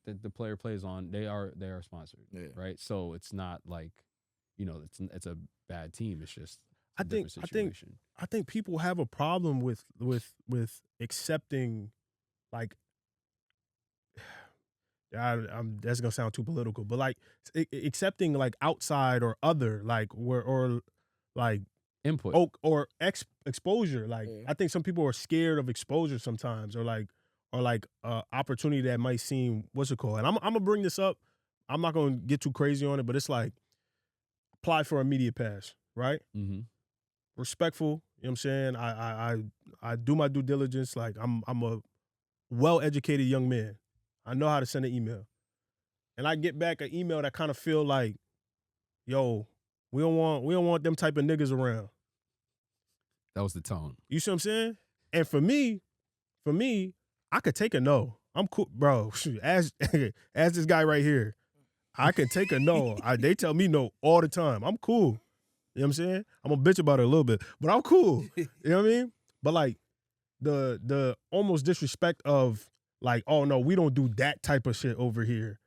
[SPEAKER 1] the player plays on, they are sponsored, right? So it's not like, it's a bad team. It's just
[SPEAKER 3] I think I think people have a problem with accepting, like, that's gonna sound too political, but like accepting like outside or other, like or like
[SPEAKER 1] Input.
[SPEAKER 3] or exposure. Like
[SPEAKER 2] Yeah.
[SPEAKER 3] I think some people are scared of exposure sometimes, or like opportunity that might seem what's it called. And I'm gonna bring this up. I'm not gonna get too crazy on it, but it's like apply for a media pass, right?
[SPEAKER 1] Mm-hmm.
[SPEAKER 3] Respectful. You know what I'm saying? I do my due diligence. Like I'm a well-educated young man. I know how to send an email. And I get back an email that kind of feel like, yo, we don't want them type of niggas around.
[SPEAKER 1] That was the tone.
[SPEAKER 3] You see what I'm saying? And for me, I could take a no. I'm cool, bro. As this guy right here, I can take a no. They tell me no all the time. I'm cool. You know what I'm saying? I'm a bitch about it a little bit, but I'm cool. You know what I mean? But like the almost disrespect of like, oh no, we don't do that type of shit over here.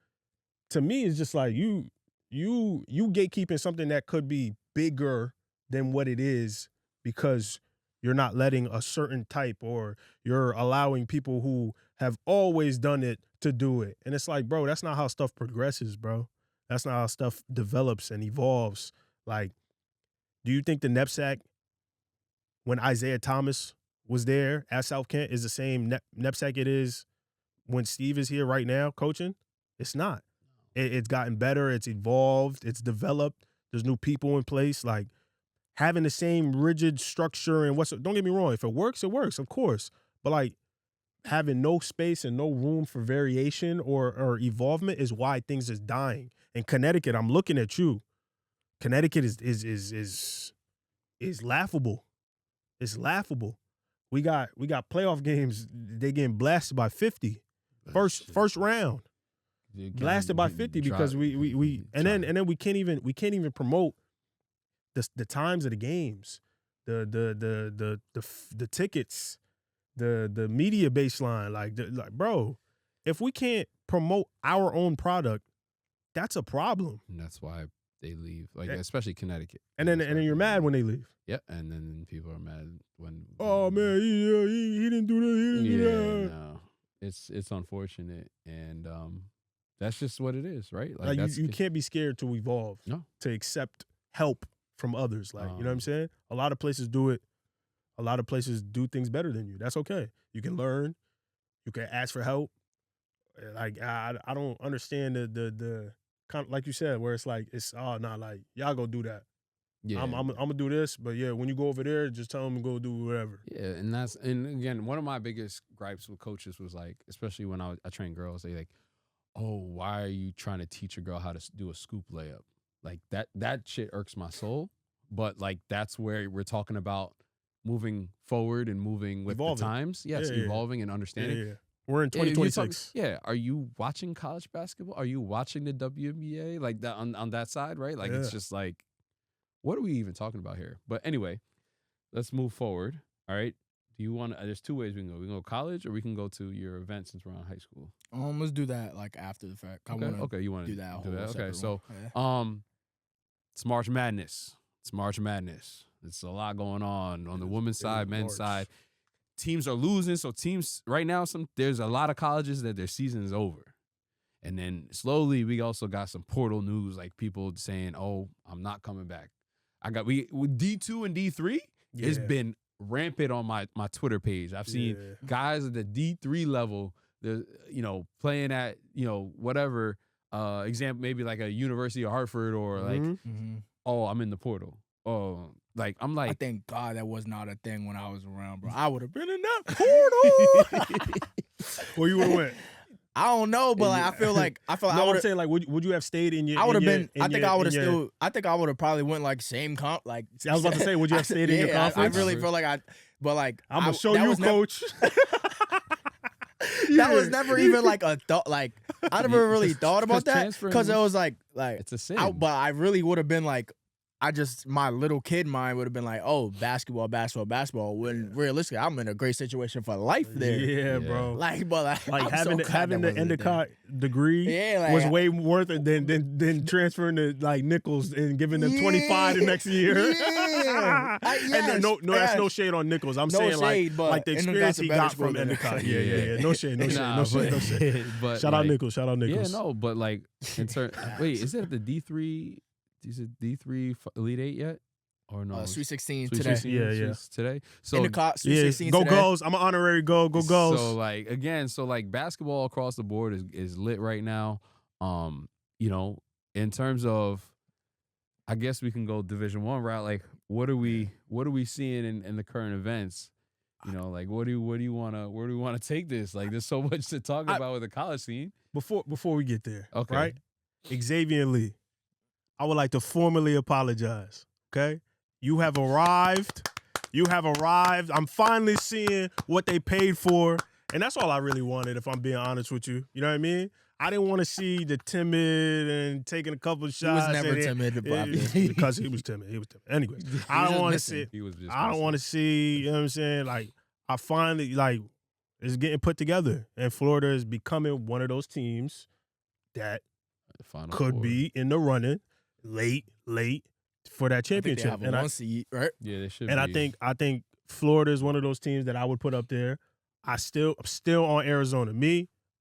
[SPEAKER 3] To me, it's just like you gatekeeping something that could be bigger than what it is because you're not letting a certain type, or you're allowing people who have always done it to do it. And it's like, bro, that's not how stuff progresses, bro. That's not how stuff develops and evolves. Like, do you think the knapsack when Isaiah Thomas was there at South Kent is the same knapsack it is when Steve is here right now coaching? It's not. It's gotten better. It's evolved. It's developed. There's new people in place. Like, having the same rigid structure and don't get me wrong. If it works, of course. But like having no space and no room for variation or evolvement is why things is dying. In Connecticut, I'm looking at you. Connecticut is laughable. It's laughable. We got playoff games. They getting blasted by 50. First round. Blasted by 50 because we and then we can't even promote the times of the games, the tickets, the media baseline. Like bro, if we can't promote our own product, that's a problem.
[SPEAKER 1] And that's why they leave, like especially Connecticut.
[SPEAKER 3] And then you're mad when they leave.
[SPEAKER 1] Yeah, and then people are mad when.
[SPEAKER 3] Oh man, he didn't do this. He didn't do that.
[SPEAKER 1] No, it's unfortunate, and that's just what it is, right?
[SPEAKER 3] Like you can't be scared to evolve.
[SPEAKER 1] No.
[SPEAKER 3] To accept help from others. Like, you know what I'm saying? A lot of places do it. A lot of places do things better than you. That's okay. You can learn. You can ask for help. Like I don't understand the kind of, like you said, where it's like like y'all go do that. Yeah, I'm gonna do this, but yeah, when you go over there, just tell them to go do whatever.
[SPEAKER 1] Yeah, and again, one of my biggest gripes with coaches was like, especially when I train girls, they like, oh, why are you trying to teach a girl how to do a scoop layup? Like that shit irks my soul. But like that's where we're talking about moving forward and moving with the times. Yes, evolving and understanding.
[SPEAKER 3] Yeah. We're in 2026.
[SPEAKER 1] Are you watching college basketball? Are you watching the WNBA? Like that on that side, right? Like it's just like, what are we even talking about here? But anyway, let's move forward. All right. Do you want to, there's two ways we can go. We can go college or we can go to your event since we're on high school.
[SPEAKER 2] Let's do that like after the fact.
[SPEAKER 1] Okay, you want to
[SPEAKER 2] do that.
[SPEAKER 1] Okay, so
[SPEAKER 2] one.
[SPEAKER 1] it's March Madness. It's a lot going on the women's side, men's side. Teams are losing, so teams right now, there's a lot of colleges that their season is over. And then slowly we also got some portal news, like people saying, "Oh, I'm not coming back." With D2 and D3, it's been rampant on my Twitter page. I've seen guys at the D3 level, playing at, whatever example, maybe like a University of Hartford or like, oh, I'm in the portal. Oh, like I'm like,
[SPEAKER 2] I thank God that was not a thing when I was around, bro. I would have been in that portal.
[SPEAKER 3] Where you would have went?
[SPEAKER 2] I don't know, but like I feel like
[SPEAKER 3] I'm saying, like, would you have stayed in your?
[SPEAKER 2] I would have been. I think I would have still. I think I would have probably went like same comp. Like
[SPEAKER 3] I was about to say, would you have stayed in your conference?
[SPEAKER 2] I really feel like but like
[SPEAKER 3] I'm gonna show you, coach.
[SPEAKER 2] That was never even like a thought. Like I never really thought about that because it was like
[SPEAKER 1] it's a sin.
[SPEAKER 2] but I really would have been like, my little kid mind would have been like, oh, basketball. When realistically, I'm in a great situation for life there.
[SPEAKER 3] Yeah, bro.
[SPEAKER 2] Like, but
[SPEAKER 3] Like
[SPEAKER 2] I'm
[SPEAKER 3] having
[SPEAKER 2] so glad
[SPEAKER 3] the
[SPEAKER 2] that wasn't
[SPEAKER 3] Endicott degree
[SPEAKER 2] Yeah, like,
[SPEAKER 3] was way worth it than transferring to like Nichols and giving them 25 the next year.
[SPEAKER 2] Yeah.
[SPEAKER 3] And that's no shade on Nichols. I'm
[SPEAKER 2] No
[SPEAKER 3] saying
[SPEAKER 2] shade, but
[SPEAKER 3] like the experience
[SPEAKER 2] Endicott's a
[SPEAKER 3] he
[SPEAKER 2] better
[SPEAKER 3] got
[SPEAKER 2] school
[SPEAKER 3] from
[SPEAKER 2] than
[SPEAKER 3] Endicott.
[SPEAKER 2] us.
[SPEAKER 3] Yeah. No shade. No shade.
[SPEAKER 1] but
[SPEAKER 3] Shout out
[SPEAKER 1] like,
[SPEAKER 3] Nichols.
[SPEAKER 1] Yeah, no, but like in turn, wait, is it the D3? Is it D3 Elite 8 yet? Or no?
[SPEAKER 2] Sweet 16
[SPEAKER 1] Sweet
[SPEAKER 2] today.
[SPEAKER 1] 16,
[SPEAKER 3] Yeah.
[SPEAKER 1] today. So
[SPEAKER 2] Endicott, Sweet 16
[SPEAKER 3] go
[SPEAKER 2] today.
[SPEAKER 3] Gulls. I'm an honorary go Gulls.
[SPEAKER 1] So like again, basketball across the board is lit right now. You know, in terms of, I guess we can go Division I route. Like, what are we seeing in the current events? You know, like where do we wanna take this? Like, there's so much to talk about with the college scene.
[SPEAKER 3] Before we get there,
[SPEAKER 1] Okay.
[SPEAKER 3] right? Xavier Lee, I would like to formally apologize. Okay, you have arrived. I'm finally seeing what they paid for, and that's all I really wanted. If I'm being honest with you, you know what I mean. I didn't want to see the timid and taking a couple of shots.
[SPEAKER 2] He was never timid,
[SPEAKER 3] because he was timid. Anyways, I don't want to see. I don't want to see. You know what I'm saying? Like, I finally it's getting put together, and Florida is becoming one of those teams that could be in the running late for that championship.
[SPEAKER 2] I think they have a 1 seed, right?
[SPEAKER 1] Yeah, they should.
[SPEAKER 3] And I think Florida is one of those teams that I would put up there. I'm still on Arizona.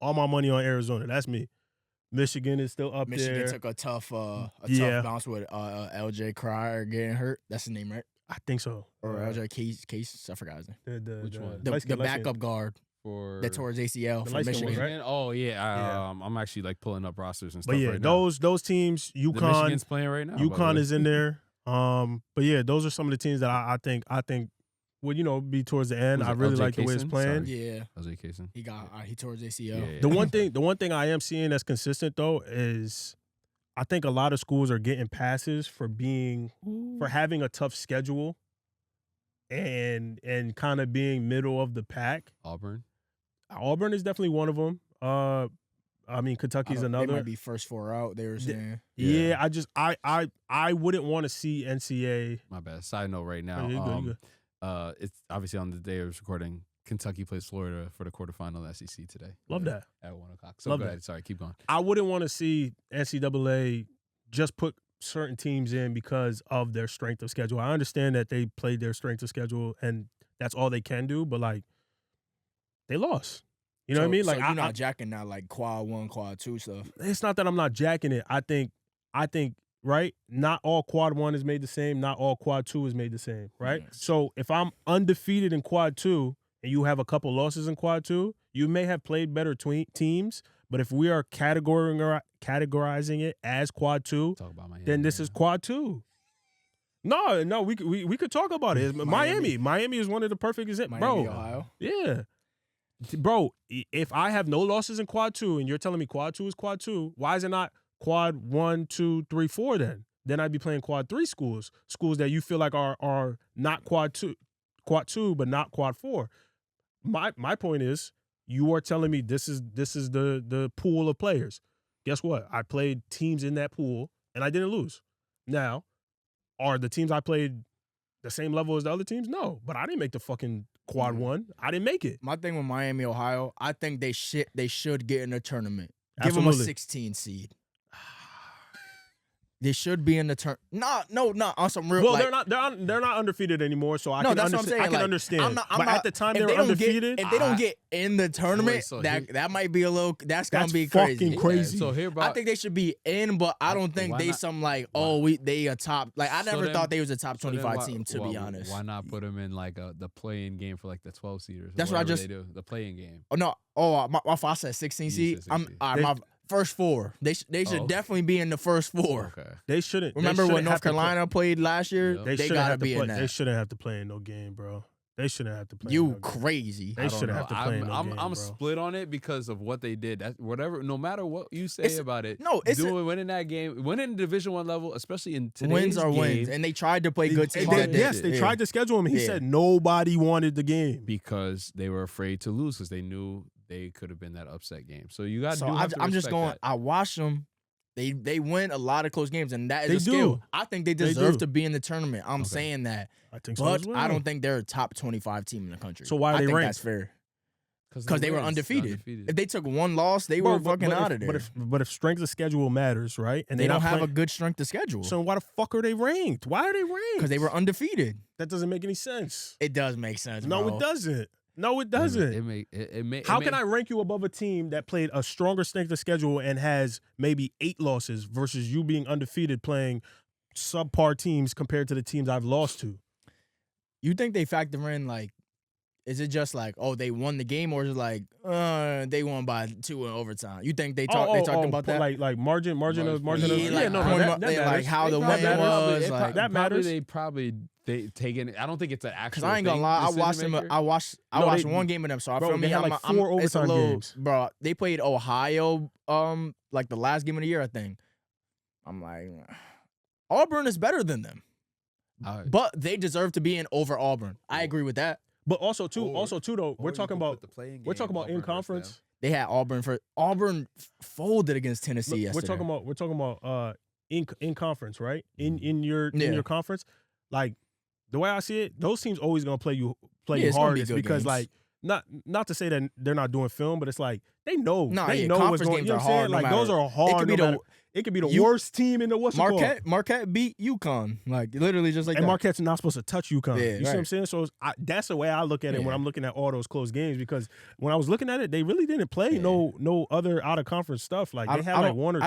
[SPEAKER 3] All my money on Arizona. That's me. Michigan is still up there.
[SPEAKER 2] Michigan took a tough bounce with LJ Cryer getting hurt. That's his name, right?
[SPEAKER 3] I think so.
[SPEAKER 2] Or LJ Case. I forgot his name.
[SPEAKER 1] Which one?
[SPEAKER 2] The backup guard that tore his ACL from Michigan.
[SPEAKER 3] One, right?
[SPEAKER 1] Oh yeah. I'm actually like pulling up rosters and stuff.
[SPEAKER 3] But yeah,
[SPEAKER 1] right now.
[SPEAKER 3] those teams, UConn.
[SPEAKER 1] Michigan's playing right now.
[SPEAKER 3] UConn is in there. But yeah, those are some of the teams that I think would be towards the end. I really like the way it's playing.
[SPEAKER 2] Yeah,
[SPEAKER 1] LJ Kaysen.
[SPEAKER 2] He tore his ACL.
[SPEAKER 1] Yeah.
[SPEAKER 3] The one thing I am seeing that's consistent though is I think a lot of schools are getting passes for having a tough schedule and kind of being middle of the pack. Auburn is definitely one of them. I mean, Kentucky's another.
[SPEAKER 2] They might be first 4 out. They were saying.
[SPEAKER 3] Yeah, I wouldn't want to see NCAA.
[SPEAKER 1] My bad. Side note right now.
[SPEAKER 3] You good.
[SPEAKER 1] It's obviously on the day of recording. Kentucky plays Florida for the quarterfinal of the SEC today.
[SPEAKER 3] Love that.
[SPEAKER 1] At 1:00. So go ahead. Sorry, keep going.
[SPEAKER 3] I wouldn't want to see NCAA just put certain teams in because of their strength of schedule. I understand that they played their strength of schedule and that's all they can do, but like they lost. You know what I mean? Like
[SPEAKER 2] you're not jacking that like quad 1, quad 2 stuff.
[SPEAKER 3] It's not that I'm not jacking it. I think right? Not all quad 1 is made the same. Not all quad 2 is made the same, right?
[SPEAKER 2] Yes.
[SPEAKER 3] So if I'm undefeated in quad 2 and you have a couple losses in quad 2, you may have played better teams, but if we are categorizing it as quad 2, then this is quad 2. No, we could talk about it. Miami is one of the perfect examples.
[SPEAKER 2] Miami, Ohio.
[SPEAKER 3] Yeah. Bro, if I have no losses in quad 2 and you're telling me quad 2 is quad 2, why is it not quad 1, 2, 3, 4 then? Then I'd be playing quad 3 schools that you feel like are not quad 2 but not quad 4. My point is, you are telling me this is the pool of players. Guess what? I played teams in that pool and I didn't lose. Now, are the teams I played the same level as the other teams? No, but I didn't make the fucking quad 1. I didn't make it.
[SPEAKER 2] My thing with Miami, Ohio, I think they should get in a tournament.
[SPEAKER 3] Absolutely.
[SPEAKER 2] Give them a 16 seed. They should be in the turn. No, on some real.
[SPEAKER 3] Well, they're not undefeated anymore, so I can
[SPEAKER 2] that's what I'm saying.
[SPEAKER 3] I can understand. But at the time they were undefeated.
[SPEAKER 2] If they don't get in the tournament, that might be a little. That's gonna be crazy.
[SPEAKER 3] Fucking crazy.
[SPEAKER 1] So here,
[SPEAKER 2] I think they should be in, but I don't think they they a top. Like I never thought they was a top 25 team. To be honest,
[SPEAKER 1] why not put them in like the play-in game for like the 12 seeders?
[SPEAKER 2] That's what I just
[SPEAKER 1] they do. The play-in game.
[SPEAKER 2] Oh no! I said 16 seed. My first 4. They should definitely be in the first 4.
[SPEAKER 1] Okay.
[SPEAKER 3] They shouldn't.
[SPEAKER 2] Remember when North Carolina played last year?
[SPEAKER 1] Yep.
[SPEAKER 2] They gotta be in that.
[SPEAKER 3] They shouldn't have to play in no game, bro. They shouldn't have to play.
[SPEAKER 2] You crazy?
[SPEAKER 3] They shouldn't have to play in no game,
[SPEAKER 1] I'm
[SPEAKER 3] bro.
[SPEAKER 1] split on it because of what they did. No matter what you say about it. Winning that game, winning Division I level, especially in today's
[SPEAKER 2] wins are
[SPEAKER 1] game,
[SPEAKER 2] wins, and they tried to play good teams.
[SPEAKER 3] They tried to schedule him. He said nobody wanted the game
[SPEAKER 1] because they were afraid to lose because they knew they could have been that upset game. So you got.
[SPEAKER 2] I'm just going.
[SPEAKER 1] That.
[SPEAKER 2] I watched them. They win a lot of close games, and that is
[SPEAKER 3] They
[SPEAKER 2] a skill.
[SPEAKER 3] do.
[SPEAKER 2] I think they
[SPEAKER 3] They
[SPEAKER 2] deserve
[SPEAKER 3] do.
[SPEAKER 2] to be in the tournament. I'm
[SPEAKER 1] Okay.
[SPEAKER 2] saying that,
[SPEAKER 3] I think so
[SPEAKER 2] but
[SPEAKER 3] as well.
[SPEAKER 2] I don't think they're a top 25 team in the country.
[SPEAKER 3] So why are
[SPEAKER 2] I
[SPEAKER 3] they
[SPEAKER 2] think
[SPEAKER 3] ranked?
[SPEAKER 2] that's fair because they were
[SPEAKER 1] wins,
[SPEAKER 2] undefeated. If they took one loss, they
[SPEAKER 3] Bro,
[SPEAKER 2] were fucking
[SPEAKER 3] but
[SPEAKER 2] out
[SPEAKER 3] if,
[SPEAKER 2] of there.
[SPEAKER 3] But if strength of schedule matters, right? And
[SPEAKER 2] they
[SPEAKER 3] they're
[SPEAKER 2] don't
[SPEAKER 3] not
[SPEAKER 2] have a
[SPEAKER 3] playing-
[SPEAKER 2] good strength of schedule
[SPEAKER 3] So why the fuck are they ranked? Why are they ranked?
[SPEAKER 2] because they were undefeated.
[SPEAKER 3] That doesn't make any sense.
[SPEAKER 2] It does make sense.
[SPEAKER 3] No,
[SPEAKER 2] bro.
[SPEAKER 3] it doesn't. No, it doesn't. How can I rank you above a team that played a stronger strength of schedule and has maybe 8 losses versus you being undefeated playing subpar teams compared to the teams I've lost to?
[SPEAKER 2] You think they factor in like, is it just like, oh, they won the game, or is it like, they won by 2 in overtime? You think they talking about that?
[SPEAKER 3] Like margin of
[SPEAKER 2] Yeah, like,
[SPEAKER 3] no,
[SPEAKER 2] point-
[SPEAKER 3] that
[SPEAKER 2] like
[SPEAKER 3] matters.
[SPEAKER 2] how the
[SPEAKER 3] That
[SPEAKER 2] win
[SPEAKER 3] matters.
[SPEAKER 2] was. Like,
[SPEAKER 3] that matters.
[SPEAKER 1] They probably take in. I don't think it's an actual.
[SPEAKER 2] Cause I ain't gonna lie, I watched them. I watched
[SPEAKER 3] No,
[SPEAKER 2] watched
[SPEAKER 3] they-
[SPEAKER 2] one game of them. So I
[SPEAKER 3] bro,
[SPEAKER 2] feel
[SPEAKER 3] they
[SPEAKER 2] me.
[SPEAKER 3] had
[SPEAKER 2] I'm,
[SPEAKER 3] like
[SPEAKER 2] I'm,
[SPEAKER 3] 4
[SPEAKER 2] it's a
[SPEAKER 3] overtime
[SPEAKER 2] little,
[SPEAKER 3] games.
[SPEAKER 2] bro. They played Ohio, like the last game of the year, I think. I'm like, Auburn is better than them, but they deserve to be in over Auburn. I agree with that.
[SPEAKER 3] But also too though, we're talking about in conference.
[SPEAKER 2] They had Auburn folded against Tennessee yesterday.
[SPEAKER 3] We're talking about in conference, right? In your conference, like the way I see it, those teams always gonna play you
[SPEAKER 2] it's gonna be
[SPEAKER 3] hardest
[SPEAKER 2] good
[SPEAKER 3] because
[SPEAKER 2] games.
[SPEAKER 3] like not to say that they're not doing film, but it's like they know what's
[SPEAKER 2] conference
[SPEAKER 3] going.
[SPEAKER 2] games
[SPEAKER 3] You know
[SPEAKER 2] are
[SPEAKER 3] what I'm saying?
[SPEAKER 2] hard.
[SPEAKER 3] Like those are hard. It could be the worst team in the what's it called?
[SPEAKER 2] Marquette beat UConn, like literally just like
[SPEAKER 3] And
[SPEAKER 2] that.
[SPEAKER 3] Marquette's not supposed to touch UConn.
[SPEAKER 2] Yeah,
[SPEAKER 3] You see what I'm
[SPEAKER 2] right.
[SPEAKER 3] saying? So that's the way I look at it when
[SPEAKER 2] Yeah.
[SPEAKER 3] I'm looking at all those close games, because when I was looking at it, they really didn't play no other out of conference stuff. Like they had like one or two.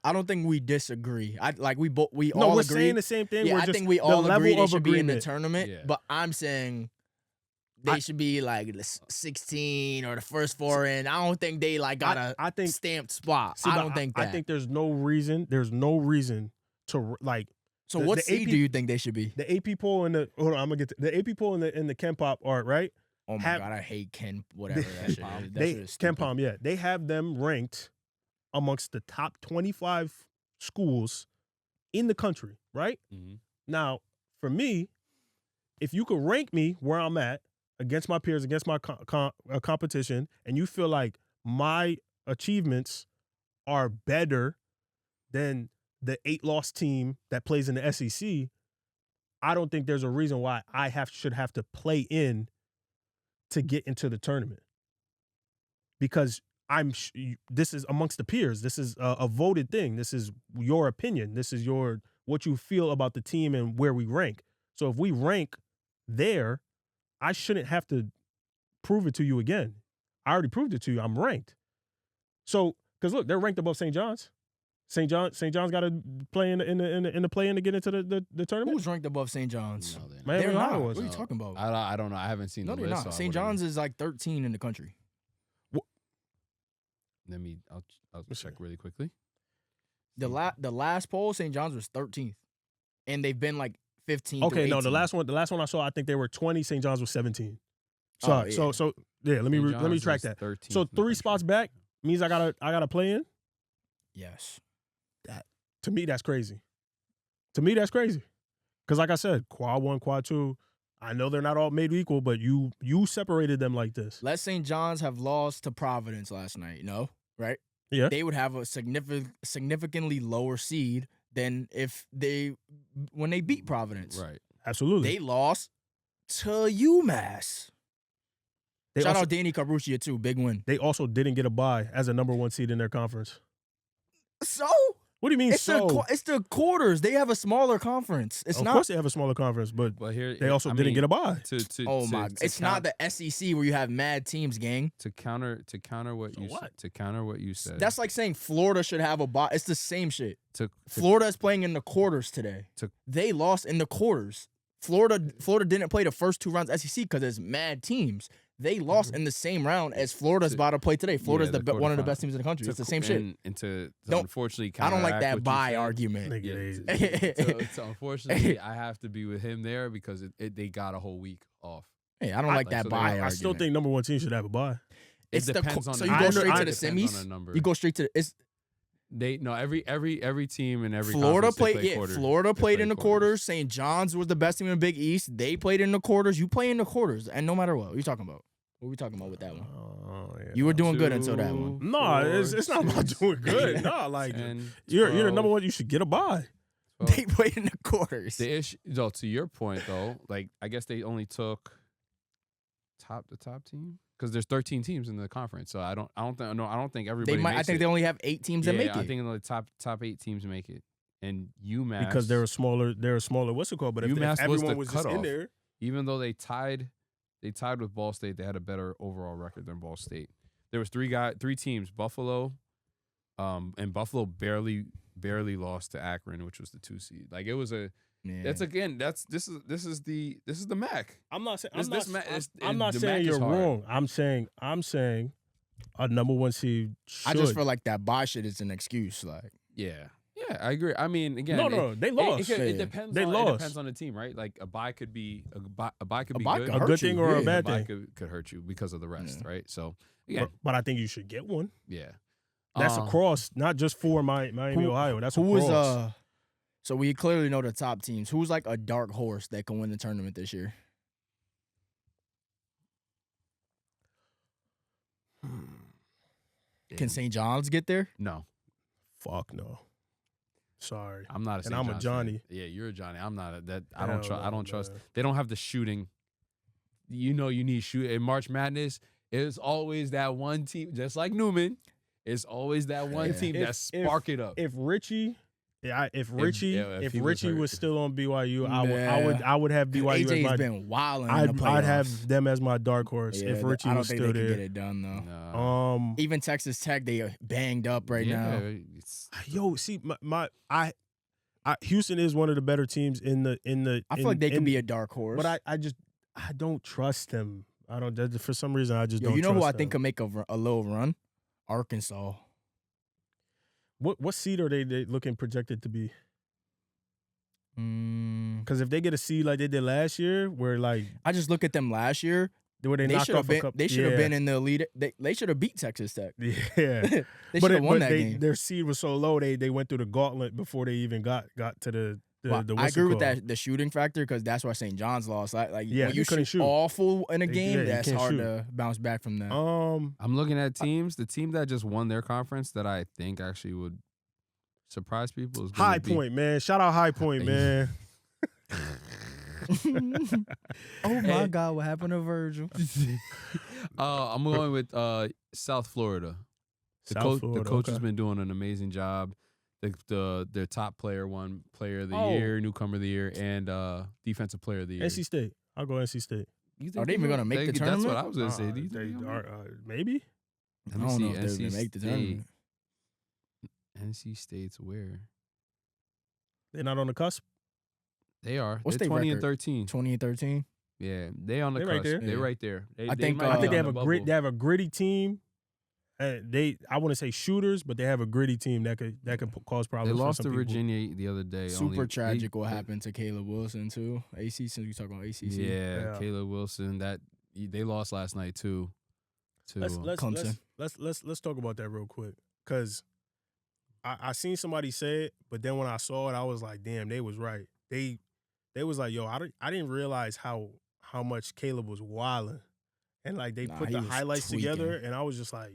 [SPEAKER 2] I don't think we disagree. We all
[SPEAKER 3] we're
[SPEAKER 2] agree.
[SPEAKER 3] saying the same thing.
[SPEAKER 2] Yeah,
[SPEAKER 3] We're
[SPEAKER 2] I
[SPEAKER 3] just
[SPEAKER 2] think we
[SPEAKER 3] the
[SPEAKER 2] all
[SPEAKER 3] level
[SPEAKER 2] agree they
[SPEAKER 3] of
[SPEAKER 2] should be in the
[SPEAKER 3] agreement.
[SPEAKER 2] tournament.
[SPEAKER 1] Yeah.
[SPEAKER 2] But I'm saying they should be like 16 or the first 4 in. I don't think they like got a
[SPEAKER 3] I think
[SPEAKER 2] stamped spot.
[SPEAKER 3] see,
[SPEAKER 2] I
[SPEAKER 3] but
[SPEAKER 2] don't think that.
[SPEAKER 3] I think there's no reason to like.
[SPEAKER 2] So
[SPEAKER 3] the-
[SPEAKER 2] what
[SPEAKER 3] the
[SPEAKER 2] seed
[SPEAKER 3] AP
[SPEAKER 2] do you think they should be?
[SPEAKER 3] the AP poll and the hold on, I'm gonna get the AP poll and the Ken Pop art, right?
[SPEAKER 2] Oh my god, I hate Ken. Whatever that shit is. That
[SPEAKER 3] They
[SPEAKER 2] shit is
[SPEAKER 3] Ken
[SPEAKER 2] stupid.
[SPEAKER 3] Pom, yeah, they have them ranked amongst the top 25 schools in the country, right?
[SPEAKER 1] Mhm.
[SPEAKER 3] Now, for me, if you could rank me where I'm at against my peers, against my competition, and you feel like my achievements are better than the 8-loss team that plays in the SEC, I don't think there's a reason why I should have to play in to get into the tournament. Because this is amongst the peers. This is a voted thing. This is your opinion. This is what you feel about the team and where we rank. So if we rank there, I shouldn't have to prove it to you again. I already proved it to you. I'm ranked. So, because look, they're ranked above St. John's. St. John's got to play in the play-in to get into the tournament.
[SPEAKER 2] Who's ranked above St. John's?
[SPEAKER 1] No, they're not.
[SPEAKER 3] Miami
[SPEAKER 2] They're
[SPEAKER 3] of
[SPEAKER 2] not.
[SPEAKER 3] Ohio
[SPEAKER 2] What
[SPEAKER 3] was.
[SPEAKER 2] are you talking about?
[SPEAKER 1] I don't know. I haven't seen
[SPEAKER 2] No,
[SPEAKER 1] the
[SPEAKER 2] they're
[SPEAKER 1] list.
[SPEAKER 2] not.
[SPEAKER 1] so I
[SPEAKER 2] St.
[SPEAKER 1] wouldn't-
[SPEAKER 2] John's is like 13 in the country.
[SPEAKER 1] I'll check really quickly.
[SPEAKER 2] The last poll, St. John's was 13th, and they've been like 15.
[SPEAKER 3] Okay,
[SPEAKER 2] through
[SPEAKER 3] no, the
[SPEAKER 2] 18.
[SPEAKER 3] last one I saw, I think they were 20. St. John's was 17. So
[SPEAKER 2] Oh, yeah.
[SPEAKER 3] so yeah. Let me
[SPEAKER 1] St.
[SPEAKER 3] let me
[SPEAKER 1] John's
[SPEAKER 3] track
[SPEAKER 1] is
[SPEAKER 3] that.
[SPEAKER 1] 13th
[SPEAKER 3] So
[SPEAKER 1] in the
[SPEAKER 3] 3
[SPEAKER 1] country.
[SPEAKER 3] spots back means I gotta play in.
[SPEAKER 2] Yes.
[SPEAKER 3] To me, that's crazy. Because like I said, quad 1, quad 2. I know they're not all made equal, but you separated them like this.
[SPEAKER 2] Let St. John's have lost to Providence last night. No, right?
[SPEAKER 3] Yeah.
[SPEAKER 2] They would have a significantly lower seed than when they beat Providence.
[SPEAKER 1] Right.
[SPEAKER 3] Absolutely.
[SPEAKER 2] They lost to UMass.
[SPEAKER 3] They
[SPEAKER 2] Shout
[SPEAKER 3] also,
[SPEAKER 2] out Danny Carbuccia too. Big win.
[SPEAKER 3] They also didn't get a bye as a number 1 seed in their conference.
[SPEAKER 2] So
[SPEAKER 3] What do you mean?
[SPEAKER 2] it's the quarters. They have a smaller conference. It's
[SPEAKER 3] Of
[SPEAKER 2] not.
[SPEAKER 3] course they have a smaller conference, but
[SPEAKER 1] But here
[SPEAKER 3] they also didn't get a bye.
[SPEAKER 2] Oh my! It's not the SEC where you have mad teams, gang.
[SPEAKER 1] to counter what
[SPEAKER 3] So
[SPEAKER 1] you
[SPEAKER 3] what?
[SPEAKER 1] to counter what you said.
[SPEAKER 2] That's like saying Florida should have a bye. It's the same shit.
[SPEAKER 1] to
[SPEAKER 2] Florida is playing in the quarters today. They lost in the quarters. Florida didn't play the first 2 rounds of SEC because there's mad teams. They lost in the same round as Florida's about to play today. Florida's
[SPEAKER 1] yeah, the
[SPEAKER 2] one of the
[SPEAKER 1] quarterfinal.
[SPEAKER 2] best teams in the country. It's the same shit.
[SPEAKER 1] And to
[SPEAKER 2] Don't-
[SPEAKER 1] unfortunately,
[SPEAKER 2] I don't like
[SPEAKER 1] counteract
[SPEAKER 2] that
[SPEAKER 1] what you
[SPEAKER 2] bye
[SPEAKER 1] said,
[SPEAKER 2] argument.
[SPEAKER 3] Nigga,
[SPEAKER 1] so unfortunately, I have to be with him there because they got a whole week off.
[SPEAKER 2] Hey, I don't like that
[SPEAKER 1] so
[SPEAKER 2] bye argument.
[SPEAKER 3] I still think number 1 team should have a bye.
[SPEAKER 2] It's
[SPEAKER 1] It
[SPEAKER 2] the
[SPEAKER 1] depends
[SPEAKER 2] co-
[SPEAKER 1] on
[SPEAKER 2] so
[SPEAKER 1] the
[SPEAKER 2] you go
[SPEAKER 1] number.
[SPEAKER 2] straight to
[SPEAKER 1] It
[SPEAKER 2] the
[SPEAKER 1] depends
[SPEAKER 2] semis.
[SPEAKER 1] on the number.
[SPEAKER 2] You go straight to it's
[SPEAKER 1] every team in every
[SPEAKER 2] Florida
[SPEAKER 1] conference, they
[SPEAKER 2] played.
[SPEAKER 1] play
[SPEAKER 2] Yeah,
[SPEAKER 1] quarters.
[SPEAKER 2] Florida
[SPEAKER 1] They
[SPEAKER 2] played
[SPEAKER 1] play
[SPEAKER 2] in the quarters. St. John's was the best team in the Big East. They played in the quarters. You play in the quarters, and no matter what, you're talking about. What are we talking about with that one?
[SPEAKER 3] Oh, yeah.
[SPEAKER 2] You were doing good until that one.
[SPEAKER 1] Two,
[SPEAKER 3] No,
[SPEAKER 1] four,
[SPEAKER 3] it's not about
[SPEAKER 1] six,
[SPEAKER 3] doing good.
[SPEAKER 1] eight,
[SPEAKER 3] No, like
[SPEAKER 1] 10,
[SPEAKER 3] you're the number
[SPEAKER 1] 12,
[SPEAKER 3] one. You should get a bye.
[SPEAKER 1] 12.
[SPEAKER 2] They played in the quarters.
[SPEAKER 1] The issue, though, to your point, though, like I guess they only took the top team because there's 13 teams in the conference. So I don't think everybody.
[SPEAKER 2] They might. I
[SPEAKER 1] makes
[SPEAKER 2] think
[SPEAKER 1] it.
[SPEAKER 2] they only have 8 teams that make it.
[SPEAKER 1] I think the top 8 teams make it, and UMass
[SPEAKER 3] Because they're a smaller. What's it called? But if
[SPEAKER 1] UMass was
[SPEAKER 3] everyone
[SPEAKER 1] the
[SPEAKER 3] was just in
[SPEAKER 1] cutoff.
[SPEAKER 3] there,
[SPEAKER 1] even though they tied with Ball State, they had a better overall record than Ball State. There was three teams, Buffalo, and Buffalo barely lost to Akron, which was the 2 seed. Like it was a.
[SPEAKER 2] Yeah.
[SPEAKER 1] That's this is the MAC.
[SPEAKER 3] I'm not saying.
[SPEAKER 1] I'm
[SPEAKER 3] not
[SPEAKER 1] the
[SPEAKER 3] saying
[SPEAKER 1] MAC is
[SPEAKER 3] you're
[SPEAKER 1] hard.
[SPEAKER 3] wrong. I'm saying a number 1 seed should.
[SPEAKER 2] I just feel like that bye shit is an excuse. Like,
[SPEAKER 1] Yeah, I agree. I mean, again,
[SPEAKER 3] No, they lost.
[SPEAKER 1] It depends.
[SPEAKER 3] They
[SPEAKER 1] It
[SPEAKER 3] lost.
[SPEAKER 1] depends on the team, right? Like a bye could be a bye could be
[SPEAKER 2] bye
[SPEAKER 1] good.
[SPEAKER 2] could
[SPEAKER 3] a
[SPEAKER 2] hurt
[SPEAKER 3] good
[SPEAKER 2] you,
[SPEAKER 3] thing or a
[SPEAKER 2] yeah.
[SPEAKER 3] bad
[SPEAKER 1] A bye
[SPEAKER 3] thing.
[SPEAKER 1] could hurt you because of the rest,
[SPEAKER 2] Yeah.
[SPEAKER 1] right? So again,
[SPEAKER 3] But I think you should get one.
[SPEAKER 1] yeah,
[SPEAKER 3] That's across, not just for Miami, Ohio. That's
[SPEAKER 2] who
[SPEAKER 3] across.
[SPEAKER 2] is So we clearly know the top teams. Who's like a dark horse that can win the tournament this year? Can St. John's get there?
[SPEAKER 1] no,
[SPEAKER 3] Fuck no. Sorry.
[SPEAKER 1] I'm not a. St.
[SPEAKER 3] I'm a
[SPEAKER 1] John's
[SPEAKER 3] Johnny.
[SPEAKER 1] fan. Yeah, you're a Johnny. I'm not a that. I
[SPEAKER 3] Hell
[SPEAKER 1] don't trust. I
[SPEAKER 3] no,
[SPEAKER 1] don't trust.
[SPEAKER 3] man.
[SPEAKER 1] They don't have the shooting. You need shoot in March Madness. It's always that one team, just like Newman. It's always that one
[SPEAKER 2] Yeah.
[SPEAKER 1] team that spark it up.
[SPEAKER 3] If Richie, if Richie
[SPEAKER 1] he was
[SPEAKER 3] Richie was
[SPEAKER 1] hurt.
[SPEAKER 3] still on BYU,
[SPEAKER 2] Nah.
[SPEAKER 3] I would have BYU as
[SPEAKER 2] AJ's
[SPEAKER 3] my.
[SPEAKER 2] been wilding in the playoffs.
[SPEAKER 3] I'd have them as my dark horse
[SPEAKER 2] Yeah,
[SPEAKER 3] if Richie
[SPEAKER 2] I don't
[SPEAKER 3] was
[SPEAKER 2] think
[SPEAKER 3] still
[SPEAKER 2] they can
[SPEAKER 3] there.
[SPEAKER 2] get it done though.
[SPEAKER 1] Nah.
[SPEAKER 2] Even Texas Tech, they are banged up right now.
[SPEAKER 3] Yo, see, Houston is one of the better teams in the.
[SPEAKER 2] I feel like they could be a dark horse.
[SPEAKER 3] But I don't trust them. I don't. For some reason, I just don't.
[SPEAKER 2] You know who
[SPEAKER 3] trust
[SPEAKER 2] I think
[SPEAKER 3] them.
[SPEAKER 2] could make a little run? Arkansas.
[SPEAKER 3] What seed are they looking projected to be?
[SPEAKER 2] Mm,
[SPEAKER 3] Because if they get a seed like they did last year, where like
[SPEAKER 2] I just look at them last year.
[SPEAKER 3] where they knocked
[SPEAKER 2] should have
[SPEAKER 3] off
[SPEAKER 2] been.
[SPEAKER 3] a couple,
[SPEAKER 2] They should have been in the elite. They should have beat Texas Tech.
[SPEAKER 3] Yeah,
[SPEAKER 2] They should have won that game.
[SPEAKER 3] Their seed was so low they went through the gauntlet before they even got to the
[SPEAKER 2] Well,
[SPEAKER 3] the
[SPEAKER 2] I
[SPEAKER 3] what's it
[SPEAKER 2] agree with
[SPEAKER 3] called?
[SPEAKER 2] that the shooting factor because that's why St. John's lost. Like
[SPEAKER 3] Yeah,
[SPEAKER 2] when
[SPEAKER 3] they
[SPEAKER 2] you
[SPEAKER 3] couldn't
[SPEAKER 2] shoot
[SPEAKER 3] shoot.
[SPEAKER 2] awful in a
[SPEAKER 3] They-
[SPEAKER 2] game,
[SPEAKER 3] yeah, you
[SPEAKER 2] that's
[SPEAKER 3] can't
[SPEAKER 2] hard
[SPEAKER 3] shoot.
[SPEAKER 2] to bounce back from that.
[SPEAKER 1] I'm looking at teams. The team that just won their conference that I think actually would surprise people is gonna
[SPEAKER 3] High
[SPEAKER 1] be-
[SPEAKER 3] Point, man. Shout out High Point, man.
[SPEAKER 2] Oh my God, what happened to Virgil?
[SPEAKER 1] I'm going with South Florida.
[SPEAKER 3] South Florida,
[SPEAKER 1] The coach has
[SPEAKER 3] okay.
[SPEAKER 1] been doing an amazing job. Their top player won Player of the
[SPEAKER 3] Oh.
[SPEAKER 1] Year, Newcomer of the Year, and Defensive Player of the Year.
[SPEAKER 3] NC State. I'll go NC State.
[SPEAKER 1] You
[SPEAKER 2] Are they even gonna make the
[SPEAKER 1] That's what
[SPEAKER 2] tournament?
[SPEAKER 1] I was gonna say. Do you
[SPEAKER 3] They
[SPEAKER 1] think they'll
[SPEAKER 3] are,
[SPEAKER 1] make-
[SPEAKER 3] maybe.
[SPEAKER 2] I
[SPEAKER 1] Let me
[SPEAKER 2] don't
[SPEAKER 1] see,
[SPEAKER 2] know if they're
[SPEAKER 1] NC
[SPEAKER 2] gonna make the
[SPEAKER 1] State.
[SPEAKER 2] tournament.
[SPEAKER 1] NC State's where?
[SPEAKER 3] They're not on the cusp.
[SPEAKER 1] They are.
[SPEAKER 2] What's
[SPEAKER 1] They're
[SPEAKER 2] their
[SPEAKER 1] 20 and
[SPEAKER 2] record?
[SPEAKER 1] 13.
[SPEAKER 2] 20 and 13.
[SPEAKER 1] Yeah, they on the
[SPEAKER 3] They
[SPEAKER 1] cusp.
[SPEAKER 3] right there.
[SPEAKER 1] They're
[SPEAKER 2] Yeah.
[SPEAKER 1] right there.
[SPEAKER 2] I think,
[SPEAKER 1] might
[SPEAKER 3] I
[SPEAKER 1] be
[SPEAKER 3] think they
[SPEAKER 1] on
[SPEAKER 3] have
[SPEAKER 1] the
[SPEAKER 3] a grit.
[SPEAKER 1] bubble.
[SPEAKER 3] They have a gritty team. I wouldn't say shooters, but they have a gritty team that could cause
[SPEAKER 1] They
[SPEAKER 3] problems.
[SPEAKER 1] lost
[SPEAKER 3] for
[SPEAKER 1] to
[SPEAKER 3] some people.
[SPEAKER 1] Virginia the other day.
[SPEAKER 2] Super tragic what happened to Caleb Wilson too. ACC, since we talk about ACC.
[SPEAKER 1] Yeah,
[SPEAKER 3] Yeah.
[SPEAKER 1] Caleb Wilson. They lost last night too.
[SPEAKER 3] Let's
[SPEAKER 2] Clemson.
[SPEAKER 3] let's talk about that real quick, because I seen somebody say it, but then when I saw it, I was like, damn, they was right. They was like, yo, I didn't realize how much Caleb was wilding, and like they
[SPEAKER 2] Nah,
[SPEAKER 3] put
[SPEAKER 2] he
[SPEAKER 3] the
[SPEAKER 2] was
[SPEAKER 3] highlights
[SPEAKER 2] tweaking.
[SPEAKER 3] together, and I was just like,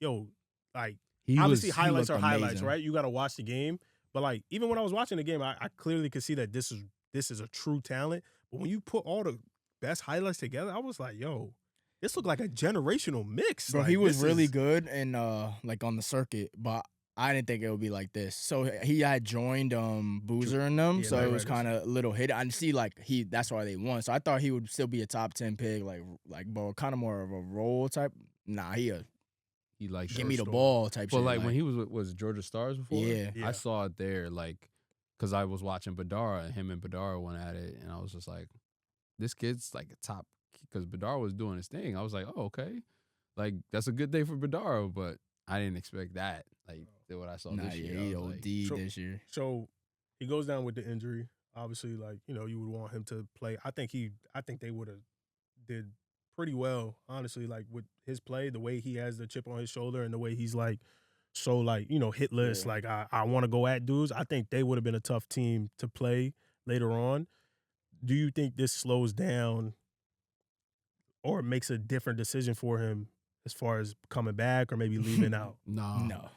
[SPEAKER 3] yo, like
[SPEAKER 1] He
[SPEAKER 3] obviously
[SPEAKER 1] was.
[SPEAKER 3] highlights are
[SPEAKER 2] looked
[SPEAKER 3] highlights,
[SPEAKER 2] amazing.
[SPEAKER 3] right? You got to watch the game, but like even when I was watching the game, I clearly could see that this is a true talent. But when you put all the best highlights together, I was like, yo, this looked like a generational mix.
[SPEAKER 2] Bro,
[SPEAKER 3] Like,
[SPEAKER 2] he was
[SPEAKER 3] this
[SPEAKER 2] really
[SPEAKER 3] is-
[SPEAKER 2] good and like on the circuit, but I didn't think it would be like this. So he had joined Boozer and them,
[SPEAKER 3] Yeah,
[SPEAKER 2] so
[SPEAKER 3] Knight
[SPEAKER 2] it was
[SPEAKER 3] Riders.
[SPEAKER 2] kind of a little hit. I see like that's why they won. So I thought he would still be a top 10 pick, like bro, kind of more of a role type. Nah, he
[SPEAKER 1] Like
[SPEAKER 2] give me the
[SPEAKER 3] storm.
[SPEAKER 2] ball type
[SPEAKER 1] Well,
[SPEAKER 2] shit.
[SPEAKER 1] like when he was Georgia Stars before.
[SPEAKER 2] Yeah.
[SPEAKER 3] Yeah.
[SPEAKER 1] I saw it there, like, because I was watching Badara, and him and Badara went at it, and I was just like, this kid's like a top, because Badara was doing his thing. I was like, oh, okay, like that's a good day for Badara, but I didn't expect that. Like what I saw
[SPEAKER 2] nah,
[SPEAKER 1] this year.
[SPEAKER 2] yeah,
[SPEAKER 1] I
[SPEAKER 2] he
[SPEAKER 1] was
[SPEAKER 2] OD
[SPEAKER 1] like,
[SPEAKER 3] So-
[SPEAKER 2] this year.
[SPEAKER 3] So he goes down with the injury. Obviously, like, you know, you would want him to play. I think they would have did pretty well, honestly, like with his play, the way he has the chip on his shoulder and the way he's like so like, you know, hitless.
[SPEAKER 2] Yeah.
[SPEAKER 3] Like I want to go at dudes. I think they would have been a tough team to play later on. Do you think this slows down or makes a different decision for him as far as coming back or maybe leaving out?
[SPEAKER 2] No.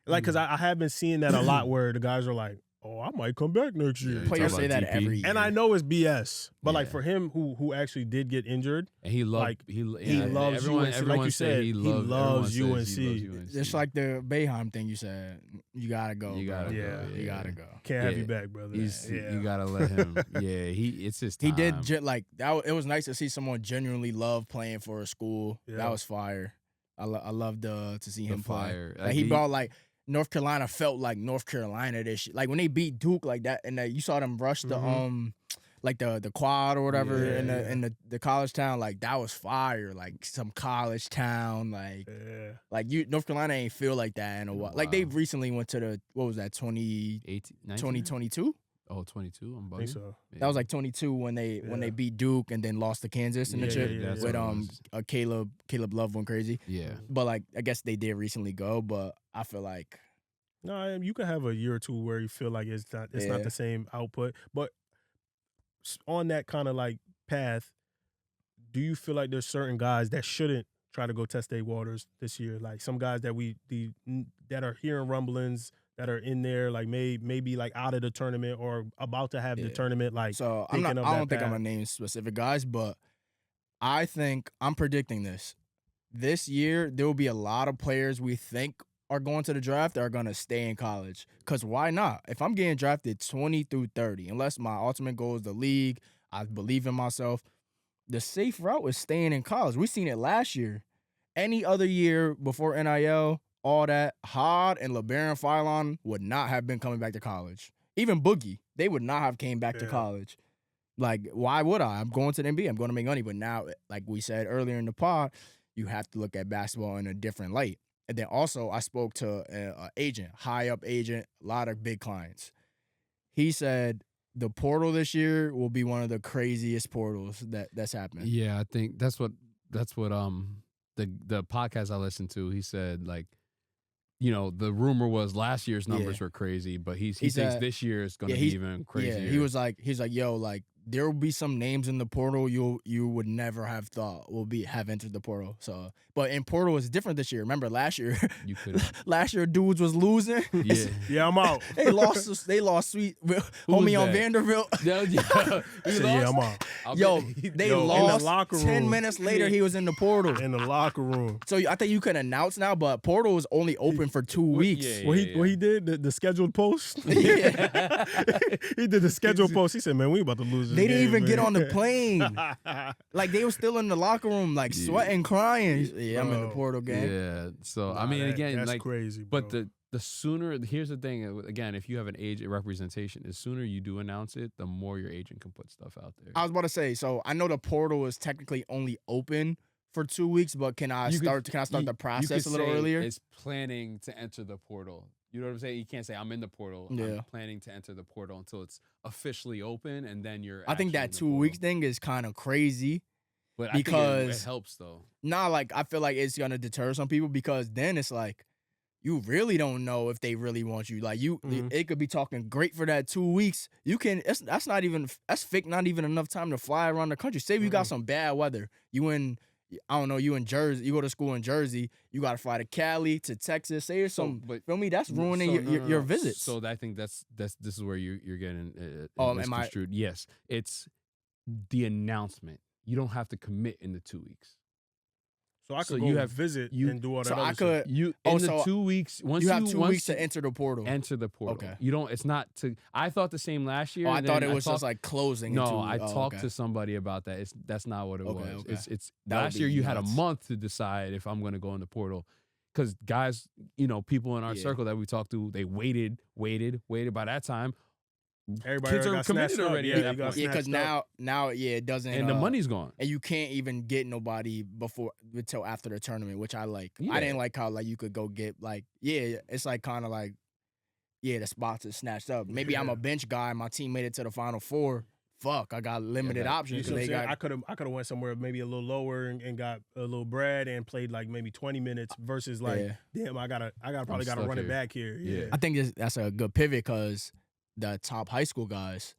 [SPEAKER 3] Like, because I have been seeing that a lot where the guys are like, oh, I might come back next year.
[SPEAKER 1] you
[SPEAKER 2] Players
[SPEAKER 1] talk
[SPEAKER 2] say
[SPEAKER 1] about
[SPEAKER 2] that
[SPEAKER 1] DP.
[SPEAKER 2] every year.
[SPEAKER 3] And I know it's BS, but like
[SPEAKER 1] Yeah.
[SPEAKER 3] for him who actually did get injured,
[SPEAKER 1] And he loved,
[SPEAKER 3] like,
[SPEAKER 1] he
[SPEAKER 3] loves
[SPEAKER 1] everyone,
[SPEAKER 3] UNC.
[SPEAKER 1] Everyone
[SPEAKER 3] Like you
[SPEAKER 1] said
[SPEAKER 3] said,
[SPEAKER 1] he
[SPEAKER 3] he
[SPEAKER 1] loved,
[SPEAKER 3] loves
[SPEAKER 1] everyone says he
[SPEAKER 3] UNC.
[SPEAKER 1] loves
[SPEAKER 2] Just like the Boeheim thing you said. You gotta go.
[SPEAKER 1] You
[SPEAKER 2] bro.
[SPEAKER 1] gotta
[SPEAKER 3] go,
[SPEAKER 2] You
[SPEAKER 1] yeah.
[SPEAKER 2] gotta go.
[SPEAKER 3] can't have
[SPEAKER 1] Yeah.
[SPEAKER 3] you back, brother.
[SPEAKER 1] You gotta let him. Yeah, it's his time.
[SPEAKER 2] He did like that. It was nice to see someone genuinely love playing for a school.
[SPEAKER 3] Yeah.
[SPEAKER 2] That was fire. I loved to see him play.
[SPEAKER 1] fire.
[SPEAKER 2] Like he brought like North Carolina felt like North Carolina this shit. Like when they beat Duke like that, and you saw them rush the like the quad or whatever in the college town. Like that was fire. Like some college town. Like North Carolina ain't feel like that in a while. Like they recently went to the what was that 2022?
[SPEAKER 1] Oh, 22. I'm
[SPEAKER 3] I think
[SPEAKER 1] bugging.
[SPEAKER 3] so.
[SPEAKER 1] Yeah.
[SPEAKER 2] That was like 22 when they beat Duke and then lost to Kansas and the chip
[SPEAKER 1] that's
[SPEAKER 2] with
[SPEAKER 1] what it was.
[SPEAKER 2] Caleb Love went crazy.
[SPEAKER 1] Yeah.
[SPEAKER 2] But like I guess they did recently go, but I feel like
[SPEAKER 3] No, you can have a year or two where you feel like it's not the same output. But on that kind of like path, do you feel like there's certain guys that shouldn't try to go test their waters this year? Like some guys that that are hearing rumblings that are in there, like maybe like out of the tournament or about to have the tournament. Like
[SPEAKER 2] so I don't think I'm gonna name specific guys, but I think I'm predicting this year there will be a lot of players we think are going to the draft that are going to stay in college. Because why not? If I'm getting drafted 20 through 30, unless my ultimate goal is the league, I believe in myself, the safe route is staying in college. We seen it last year. Any other year before NIL, all that, Hod and LeBaron Philon would not have been coming back to college. Even Boogie, they would not have came back to college. Like, why would I? I'm going to the NBA. I'm going to make money. But now, like we said earlier in the pod, you have to look at basketball in a different light. And then also, I spoke to an agent, high-up agent, a lot of big clients. He said the portal this year will be one of the craziest portals that's happening.
[SPEAKER 1] Yeah, I think that's what the podcast I listened to. He said like, you know, the rumor was last year's numbers were crazy, but he thinks this year is going to be even crazier.
[SPEAKER 2] Yeah, he was like, yo, like there will be some names in the portal you would never have thought have entered the portal. So, but in portal is different this year. Remember last year,
[SPEAKER 1] you could.
[SPEAKER 2] Last year dudes was losing.
[SPEAKER 3] Yeah, I'm out.
[SPEAKER 2] They lost sweet homie on Vanderbilt.
[SPEAKER 3] I'm out.
[SPEAKER 2] Yo, they lost.
[SPEAKER 3] In the locker room.
[SPEAKER 2] 10 minutes later, he was in the portal.
[SPEAKER 3] In the locker room.
[SPEAKER 2] So I think you can announce now, but portal is only open for 2 weeks.
[SPEAKER 3] What he did, the scheduled post?
[SPEAKER 2] Yeah.
[SPEAKER 3] He did the scheduled post. He said, man, we about to lose this
[SPEAKER 2] They didn't
[SPEAKER 3] game,
[SPEAKER 2] even
[SPEAKER 3] man.
[SPEAKER 2] get on the plane. Like they were still in the locker room, like sweating, crying. Yeah, I'm in the portal game.
[SPEAKER 1] Yeah. So I mean, again,
[SPEAKER 3] that's
[SPEAKER 1] like
[SPEAKER 3] crazy. Bro.
[SPEAKER 1] But the sooner, here's the thing. Again, if you have an agent representation, the sooner you do announce it, the more your agent can put stuff out there.
[SPEAKER 2] I was about to say. So I know the portal is technically only open for 2 weeks, but can I start the process a little earlier?
[SPEAKER 1] It's planning to enter the portal. You know what I'm saying? You can't say I'm in the portal.
[SPEAKER 2] Yeah.
[SPEAKER 1] I'm planning to enter the portal until it's officially open, and then you're.
[SPEAKER 2] I think that 2 weeks thing is kind of crazy.
[SPEAKER 1] But
[SPEAKER 2] because
[SPEAKER 1] I think it helps though.
[SPEAKER 2] Nah, like I feel like it's gonna deter some people because then it's like you really don't know if they really want you. Like it could be talking great for that 2 weeks. You can. That's fake. Not even enough time to fly around the country. Say you got some bad weather. You in Jersey. You go to school in Jersey. You got to fly to Cali, to Texas. Say there's some. But feel me? That's ruining your visits.
[SPEAKER 1] So I think this is where you're getting.
[SPEAKER 2] Misconstrued.
[SPEAKER 1] Yes, it's the announcement. You don't have to commit in the 2 weeks.
[SPEAKER 3] So I could go visit and do all that.
[SPEAKER 2] So
[SPEAKER 3] other
[SPEAKER 2] I could.
[SPEAKER 1] Stuff. The 2 weeks. Once
[SPEAKER 2] you have 2 weeks to enter the portal.
[SPEAKER 1] Enter the portal.
[SPEAKER 2] Okay.
[SPEAKER 1] You don't. It's not to. I thought the same last year.
[SPEAKER 2] I thought it was just like closing.
[SPEAKER 1] No, I talked to somebody about that. That's not what it was.
[SPEAKER 2] Okay.
[SPEAKER 1] It's last year you had a month to decide if I'm going to go in the portal. Because guys, people in our circle that we talked to, they waited. By that time,
[SPEAKER 3] everybody
[SPEAKER 1] kids are committed already.
[SPEAKER 2] Yeah, because now, it doesn't.
[SPEAKER 1] And the money's gone.
[SPEAKER 2] And you can't even get nobody until after the tournament, which I like.
[SPEAKER 1] Yeah.
[SPEAKER 2] I didn't like how like you could go get it's like kind of like, the spots are snatched up. Maybe I'm a bench guy. My team made it to the Final Four. Fuck, I got limited options.
[SPEAKER 3] I could have went somewhere maybe a little lower and got a little bread and played like maybe 20 minutes versus like, damn, I probably gotta run it back here. Yeah.
[SPEAKER 2] I think that's a good pivot because the top high school guys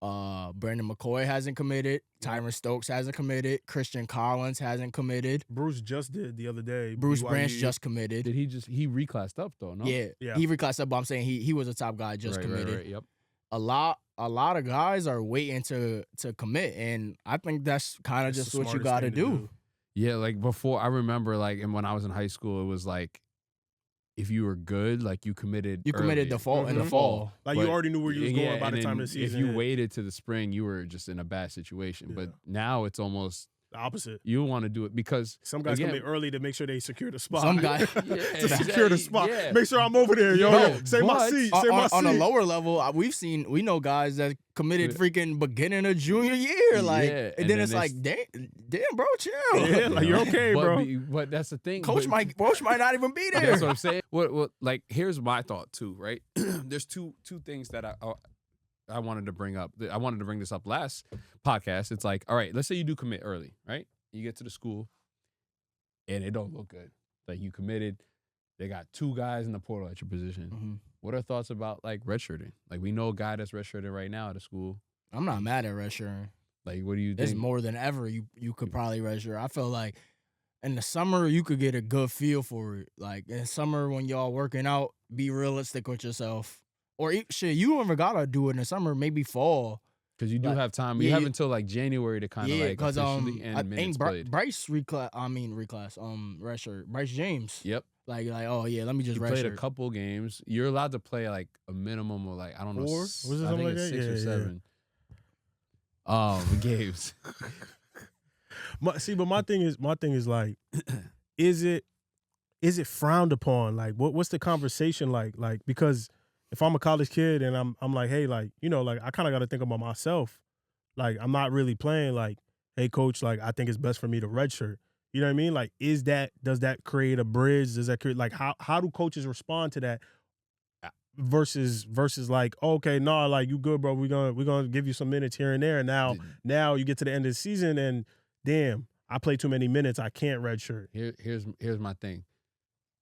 [SPEAKER 2] Brandon McCoy hasn't committed. Tyron Stokes hasn't committed. Christian Collins hasn't committed.
[SPEAKER 3] Bruce just did the other day.
[SPEAKER 2] Bruce
[SPEAKER 3] BYU.
[SPEAKER 2] Branch just committed.
[SPEAKER 1] Did he reclassed up though? No.
[SPEAKER 2] Yeah,
[SPEAKER 3] Yeah.
[SPEAKER 2] he reclassed up, but I'm saying he was a top guy, just
[SPEAKER 1] Right,
[SPEAKER 2] committed.
[SPEAKER 1] Right, yep.
[SPEAKER 2] A lot of guys are waiting to commit, and I think that's kind of
[SPEAKER 3] It's
[SPEAKER 2] just
[SPEAKER 3] the
[SPEAKER 2] what you
[SPEAKER 3] smartest
[SPEAKER 2] got to
[SPEAKER 3] thing
[SPEAKER 2] do.
[SPEAKER 1] Yeah, like before, I remember like, and when I was in high school, it was like, if you were good, like you committed.
[SPEAKER 2] You committed
[SPEAKER 1] early.
[SPEAKER 2] the fall in the
[SPEAKER 3] Mhm.
[SPEAKER 2] fall.
[SPEAKER 3] Like
[SPEAKER 1] But-
[SPEAKER 3] you already knew where you was going by
[SPEAKER 1] and
[SPEAKER 3] the time
[SPEAKER 1] then
[SPEAKER 3] the season.
[SPEAKER 1] If you
[SPEAKER 3] hit.
[SPEAKER 1] waited to the spring, you were just in a bad situation.
[SPEAKER 3] Yeah.
[SPEAKER 1] But now it's almost
[SPEAKER 3] The opposite.
[SPEAKER 1] you want to do it because
[SPEAKER 3] Some guys
[SPEAKER 1] again,
[SPEAKER 3] come in early to make sure they secure the spot.
[SPEAKER 2] Some guy-
[SPEAKER 3] to secure the spot.
[SPEAKER 1] Yeah.
[SPEAKER 3] Make sure I'm over there. Yo,
[SPEAKER 1] Yeah,
[SPEAKER 3] yo, say my
[SPEAKER 1] but-
[SPEAKER 3] seat. Say my seat.
[SPEAKER 2] On a lower level, we know guys that committed freaking beginning of junior year, like,
[SPEAKER 1] Yeah,
[SPEAKER 2] and
[SPEAKER 1] and
[SPEAKER 2] then
[SPEAKER 1] then
[SPEAKER 2] it's
[SPEAKER 1] they
[SPEAKER 2] like, damn, bro, chill.
[SPEAKER 3] Yeah, like, you're okay,
[SPEAKER 1] but,
[SPEAKER 3] bro.
[SPEAKER 1] But that's the thing.
[SPEAKER 2] Coach
[SPEAKER 1] but-
[SPEAKER 2] might not even be there.
[SPEAKER 1] That's what I'm saying. What like here's my thought too, right? There's two things that I wanted to bring up. I wanted to bring this up last podcast. It's like, all right, let's say you do commit early, right? You get to the school and it don't look good. Like you committed, they got 2 guys in the portal at your position.
[SPEAKER 2] Mhm.
[SPEAKER 1] What are thoughts about like redshirting? Like we know a guy that's redshirting right now at a school.
[SPEAKER 2] I'm not mad at redshirting.
[SPEAKER 1] Like what do you
[SPEAKER 2] It's
[SPEAKER 1] think?
[SPEAKER 2] more than ever you could probably redshirt. I feel like in the summer you could get a good feel for it. Like in summer when y'all working out, be realistic with yourself. Or shit, you don't even gotta do it in the summer. Maybe fall.
[SPEAKER 1] Because you do
[SPEAKER 2] like,
[SPEAKER 1] have time.
[SPEAKER 2] yeah,
[SPEAKER 1] You have
[SPEAKER 2] you-
[SPEAKER 1] until like January to kind of
[SPEAKER 2] Yeah,
[SPEAKER 1] like
[SPEAKER 2] because
[SPEAKER 1] officially
[SPEAKER 2] I
[SPEAKER 1] end minutes
[SPEAKER 2] think
[SPEAKER 1] played.
[SPEAKER 2] Bryce redshirt. Bryce James.
[SPEAKER 1] Yep.
[SPEAKER 2] Like oh yeah, let me just
[SPEAKER 1] You played a
[SPEAKER 2] redshirt.
[SPEAKER 1] couple games. You're allowed to play like a minimum of like I don't know.
[SPEAKER 3] 4? Was it
[SPEAKER 1] I
[SPEAKER 3] something
[SPEAKER 1] think
[SPEAKER 3] like
[SPEAKER 1] it's
[SPEAKER 3] that?
[SPEAKER 1] 6 or
[SPEAKER 3] Yeah, yeah.
[SPEAKER 1] 7. Games.
[SPEAKER 3] But my thing is like, is it frowned upon? Like, what's the conversation like? Like, because if I'm a college kid and I'm like, hey, like, you know, like I kind of got to think about myself. Like, I'm not really playing. Like, hey, coach, like I think it's best for me to redshirt. You know what I mean? Like, does that create a bridge? Does that create like how do coaches respond to that? Versus like, okay, no, like you good, bro. We're gonna give you some minutes here and there. And now you get to the end of the season and damn, I play too many minutes. I can't redshirt.
[SPEAKER 1] Here's my thing.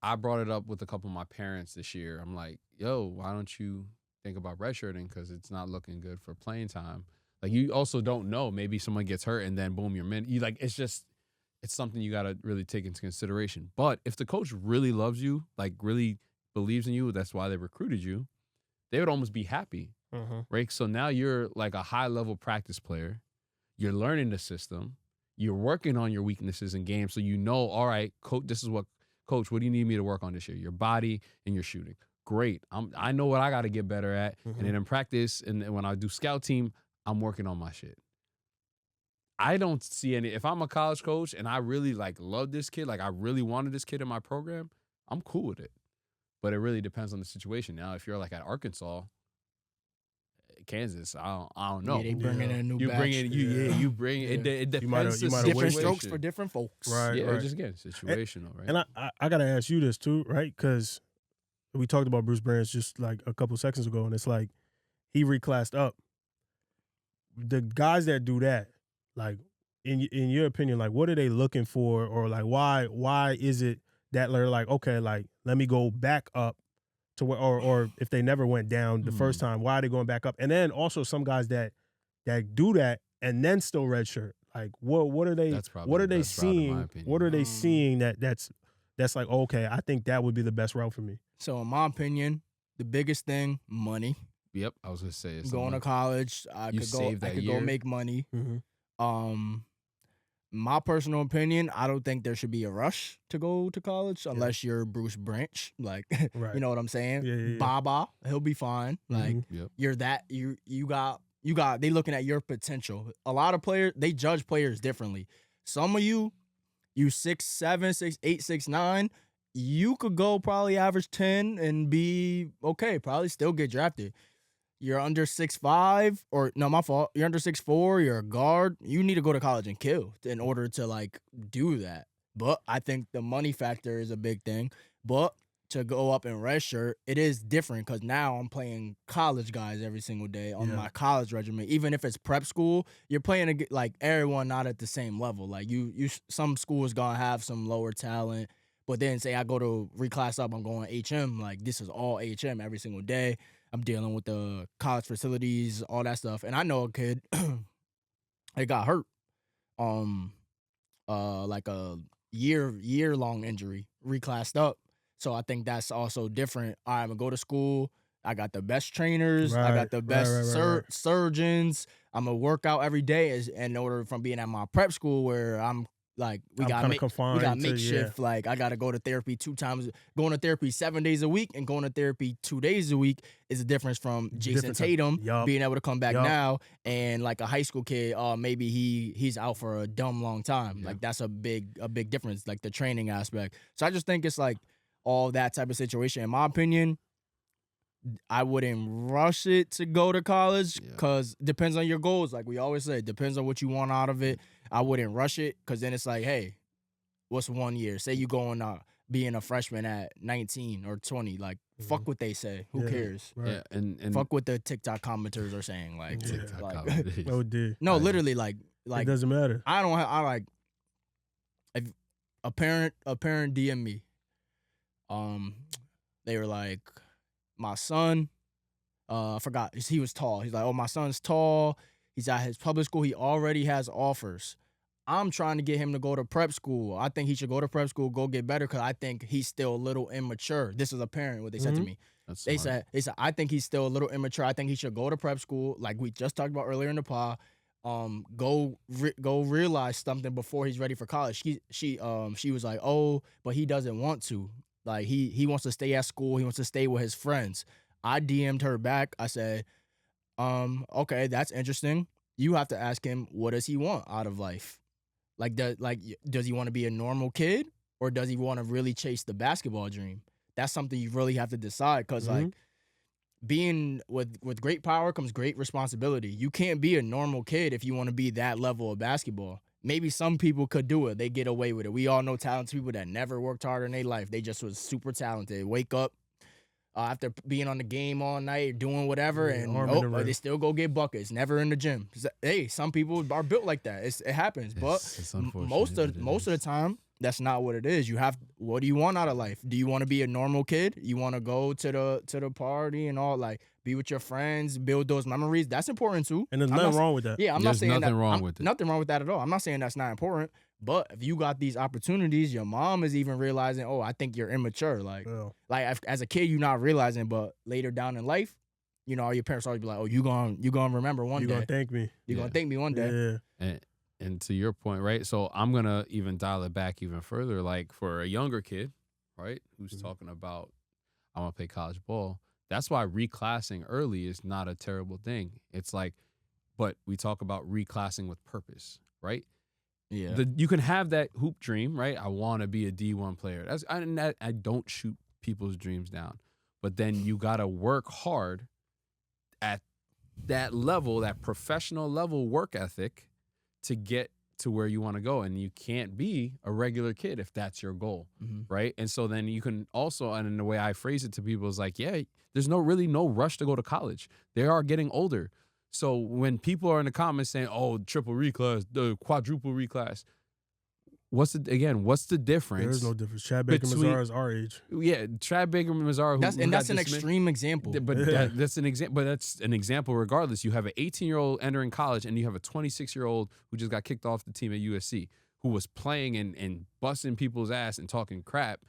[SPEAKER 1] I brought it up with a couple of my parents this year. I'm like, yo, why don't you think about redshirting? Because it's not looking good for playing time. Like you also don't know. Maybe someone gets hurt and then boom, you're you like it's something you gotta really take into consideration. But if the coach really loves you, like really believes in you, that's why they recruited you, they would almost be happy. Right? So now you're like a high level practice player. You're learning the system. You're working on your weaknesses in games. So you know, all right, coach, coach, what do you need me to work on this year? Your body and your shooting. Great. I know what I got to get better at. And then in practice and when I do scout team, I'm working on my shit. I don't see if I'm a college coach and I really like love this kid, like I really wanted this kid in my program, I'm cool with it. But it really depends on the situation. Now, if you're like at Arkansas, Kansas, I don't know.
[SPEAKER 2] Yeah, they bringing in a new
[SPEAKER 1] You
[SPEAKER 2] batch.
[SPEAKER 1] bring it. You bring it.
[SPEAKER 2] Yeah.
[SPEAKER 1] It
[SPEAKER 3] You mighta-
[SPEAKER 1] depends.
[SPEAKER 3] you
[SPEAKER 1] the
[SPEAKER 3] mighta
[SPEAKER 2] different
[SPEAKER 3] wait.
[SPEAKER 2] strokes for different folks.
[SPEAKER 3] Right.
[SPEAKER 1] Yeah, just again situational, right?
[SPEAKER 3] And I gotta ask you this too, right? Because we talked about Bruce Branch just like a couple seconds ago, and it's like he reclassed up. The guys that do that, like in your opinion, like what are they looking for, or like why is it that they're like, okay, like let me go back up to where, or if they never went down the first time, why are they going back up? And then also some guys that do that and then still redshirt. Like what are they?
[SPEAKER 1] That's probably
[SPEAKER 3] What are
[SPEAKER 1] the
[SPEAKER 3] they
[SPEAKER 1] best route, in my
[SPEAKER 3] seeing?
[SPEAKER 1] opinion.
[SPEAKER 3] What are they seeing that's like, okay, I think that would be the best route for me.
[SPEAKER 2] So in my opinion, the biggest thing, money.
[SPEAKER 1] Yep, I was gonna say it's
[SPEAKER 2] Going to college, I
[SPEAKER 1] You
[SPEAKER 2] could
[SPEAKER 1] save
[SPEAKER 2] go. I
[SPEAKER 1] that
[SPEAKER 2] could
[SPEAKER 1] year.
[SPEAKER 2] go make money.
[SPEAKER 3] Mm-hmm.
[SPEAKER 2] My personal opinion, I don't think there should be a rush to go to college unless you're Bruce Branch. Like,
[SPEAKER 3] Right.
[SPEAKER 2] you know what I'm saying?
[SPEAKER 3] Yeah.
[SPEAKER 2] Baba, he'll be fine. Like,
[SPEAKER 3] Mhm.
[SPEAKER 1] Yep.
[SPEAKER 2] you're that you got they looking at your potential. A lot of players, they judge players differently. Some of you 6'7", 6'8", 6'9", you could go probably average 10 and be okay, probably still get drafted. You're under 6'5", or no, my fault. You're under 6'4", you're a guard. You need to go to college and kill in order to like do that. But I think the money factor is a big thing. But to go up in redshirt, it is different because now I'm playing college guys every single day on my college regimen. Even if it's prep school, you're playing like everyone not at the same level. Like you some schools gonna have some lower talent, but then say I go to reclass up, I'm going HM. Like this is all HM every single day. I'm dealing with the college facilities, all that stuff. And I know a kid that got hurt, like a year long injury, reclassed up. So I think that's also different. I'm gonna go to school. I got the best trainers. I got the best surgeons. I'm gonna work out every day in order from being at my prep school where I'm like we got makeshift. Like I gotta go to therapy 2 times. Going to therapy 7 days a week and going to therapy 2 days a week is a difference from Jason Tatum being able to come back now and like a high school kid. Maybe he's out for a dumb long time. Like that's a big difference. Like the training aspect. So I just think it's like all that type of situation. In my opinion, I wouldn't rush it to go to college because depends on your goals. Like we always say, it depends on what you want out of it. I wouldn't rush it because then it's like, hey, what's 1 year? Say you going being a freshman at 19 or 20. Like, fuck what they say. Who cares?
[SPEAKER 3] Right.
[SPEAKER 1] Yeah, and
[SPEAKER 2] fuck what the TikTok commenters are saying. Like,
[SPEAKER 3] oh, dear.
[SPEAKER 2] No, literally, like
[SPEAKER 3] it doesn't matter.
[SPEAKER 2] I like if a parent DM me. They were like, my son, I forgot, he was tall. He's like, oh, my son's tall. He's at his public school. He already has offers. I'm trying to get him to go to prep school. I think he should go to prep school, go get better, because I think he's still a little immature. This is a parent, what they said to me. They said, I think he's still a little immature. I think he should go to prep school, like we just talked about earlier in the pod. Go realize something before he's ready for college. She was like, oh, but he doesn't want to. Like he wants to stay at school. He wants to stay with his friends. I DM'd her back. I said, okay, that's interesting. You have to ask him, what does he want out of life? Like, does he want to be a normal kid, or does he want to really chase the basketball dream? That's something you really have to decide, because like being with great power comes great responsibility. You can't be a normal kid if you want to be that level of basketball. Maybe some people could do it. They get away with it. We all know talented people that never worked hard in their life. They just was super talented. Wake up after being on the game all night, doing whatever, and they still go get buckets. Never in the gym. Hey, some people are built like that. It happens. But
[SPEAKER 1] it's
[SPEAKER 2] most of the time, that's not what it is. What do you want out of life? Do you want to be a normal kid? You want to go to the party and all, like be with your friends, build those memories? That's important too.
[SPEAKER 3] And there's nothing wrong with that.
[SPEAKER 2] Yeah, I'm not saying
[SPEAKER 1] nothing wrong with it.
[SPEAKER 2] Nothing wrong with that at all. I'm not saying that's not important. But if you got these opportunities, your mom is even realizing, oh, I think you're immature. Like as a kid, you're not realizing, but later down in life, you know, your parents always be like, oh, you gonna remember one day.
[SPEAKER 3] You're gonna thank me.
[SPEAKER 2] You're gonna thank me one day.
[SPEAKER 3] Yeah.
[SPEAKER 1] And to your point, right? So I'm going to even dial it back even further. Like for a younger kid, right, who's talking about, I want to play college ball. That's why reclassing early is not a terrible thing. It's like, but we talk about reclassing with purpose, right?
[SPEAKER 2] Yeah.
[SPEAKER 1] You can have that hoop dream, right? I want to be a D1 player. I don't shoot people's dreams down. But then you got to work hard at that level, that professional level work ethic, to get to where you want to go. And you can't be a regular kid if that's your goal, right? And so then you can also, and in the way I phrase it to people is like, yeah, there's really no rush to go to college. They are getting older. So when people are in the comments saying, oh, triple reclass, the quadruple reclass, what's the difference?
[SPEAKER 3] There's no difference. Chad Baker-Mazara is our age.
[SPEAKER 1] Yeah, Chad Baker-Mazara.
[SPEAKER 2] That's an extreme example.
[SPEAKER 1] But that's an example. But that's an example. Regardless, you have an 18-year-old entering college, and you have a 26-year-old who just got kicked off the team at USC, who was playing and busting people's ass and talking crap.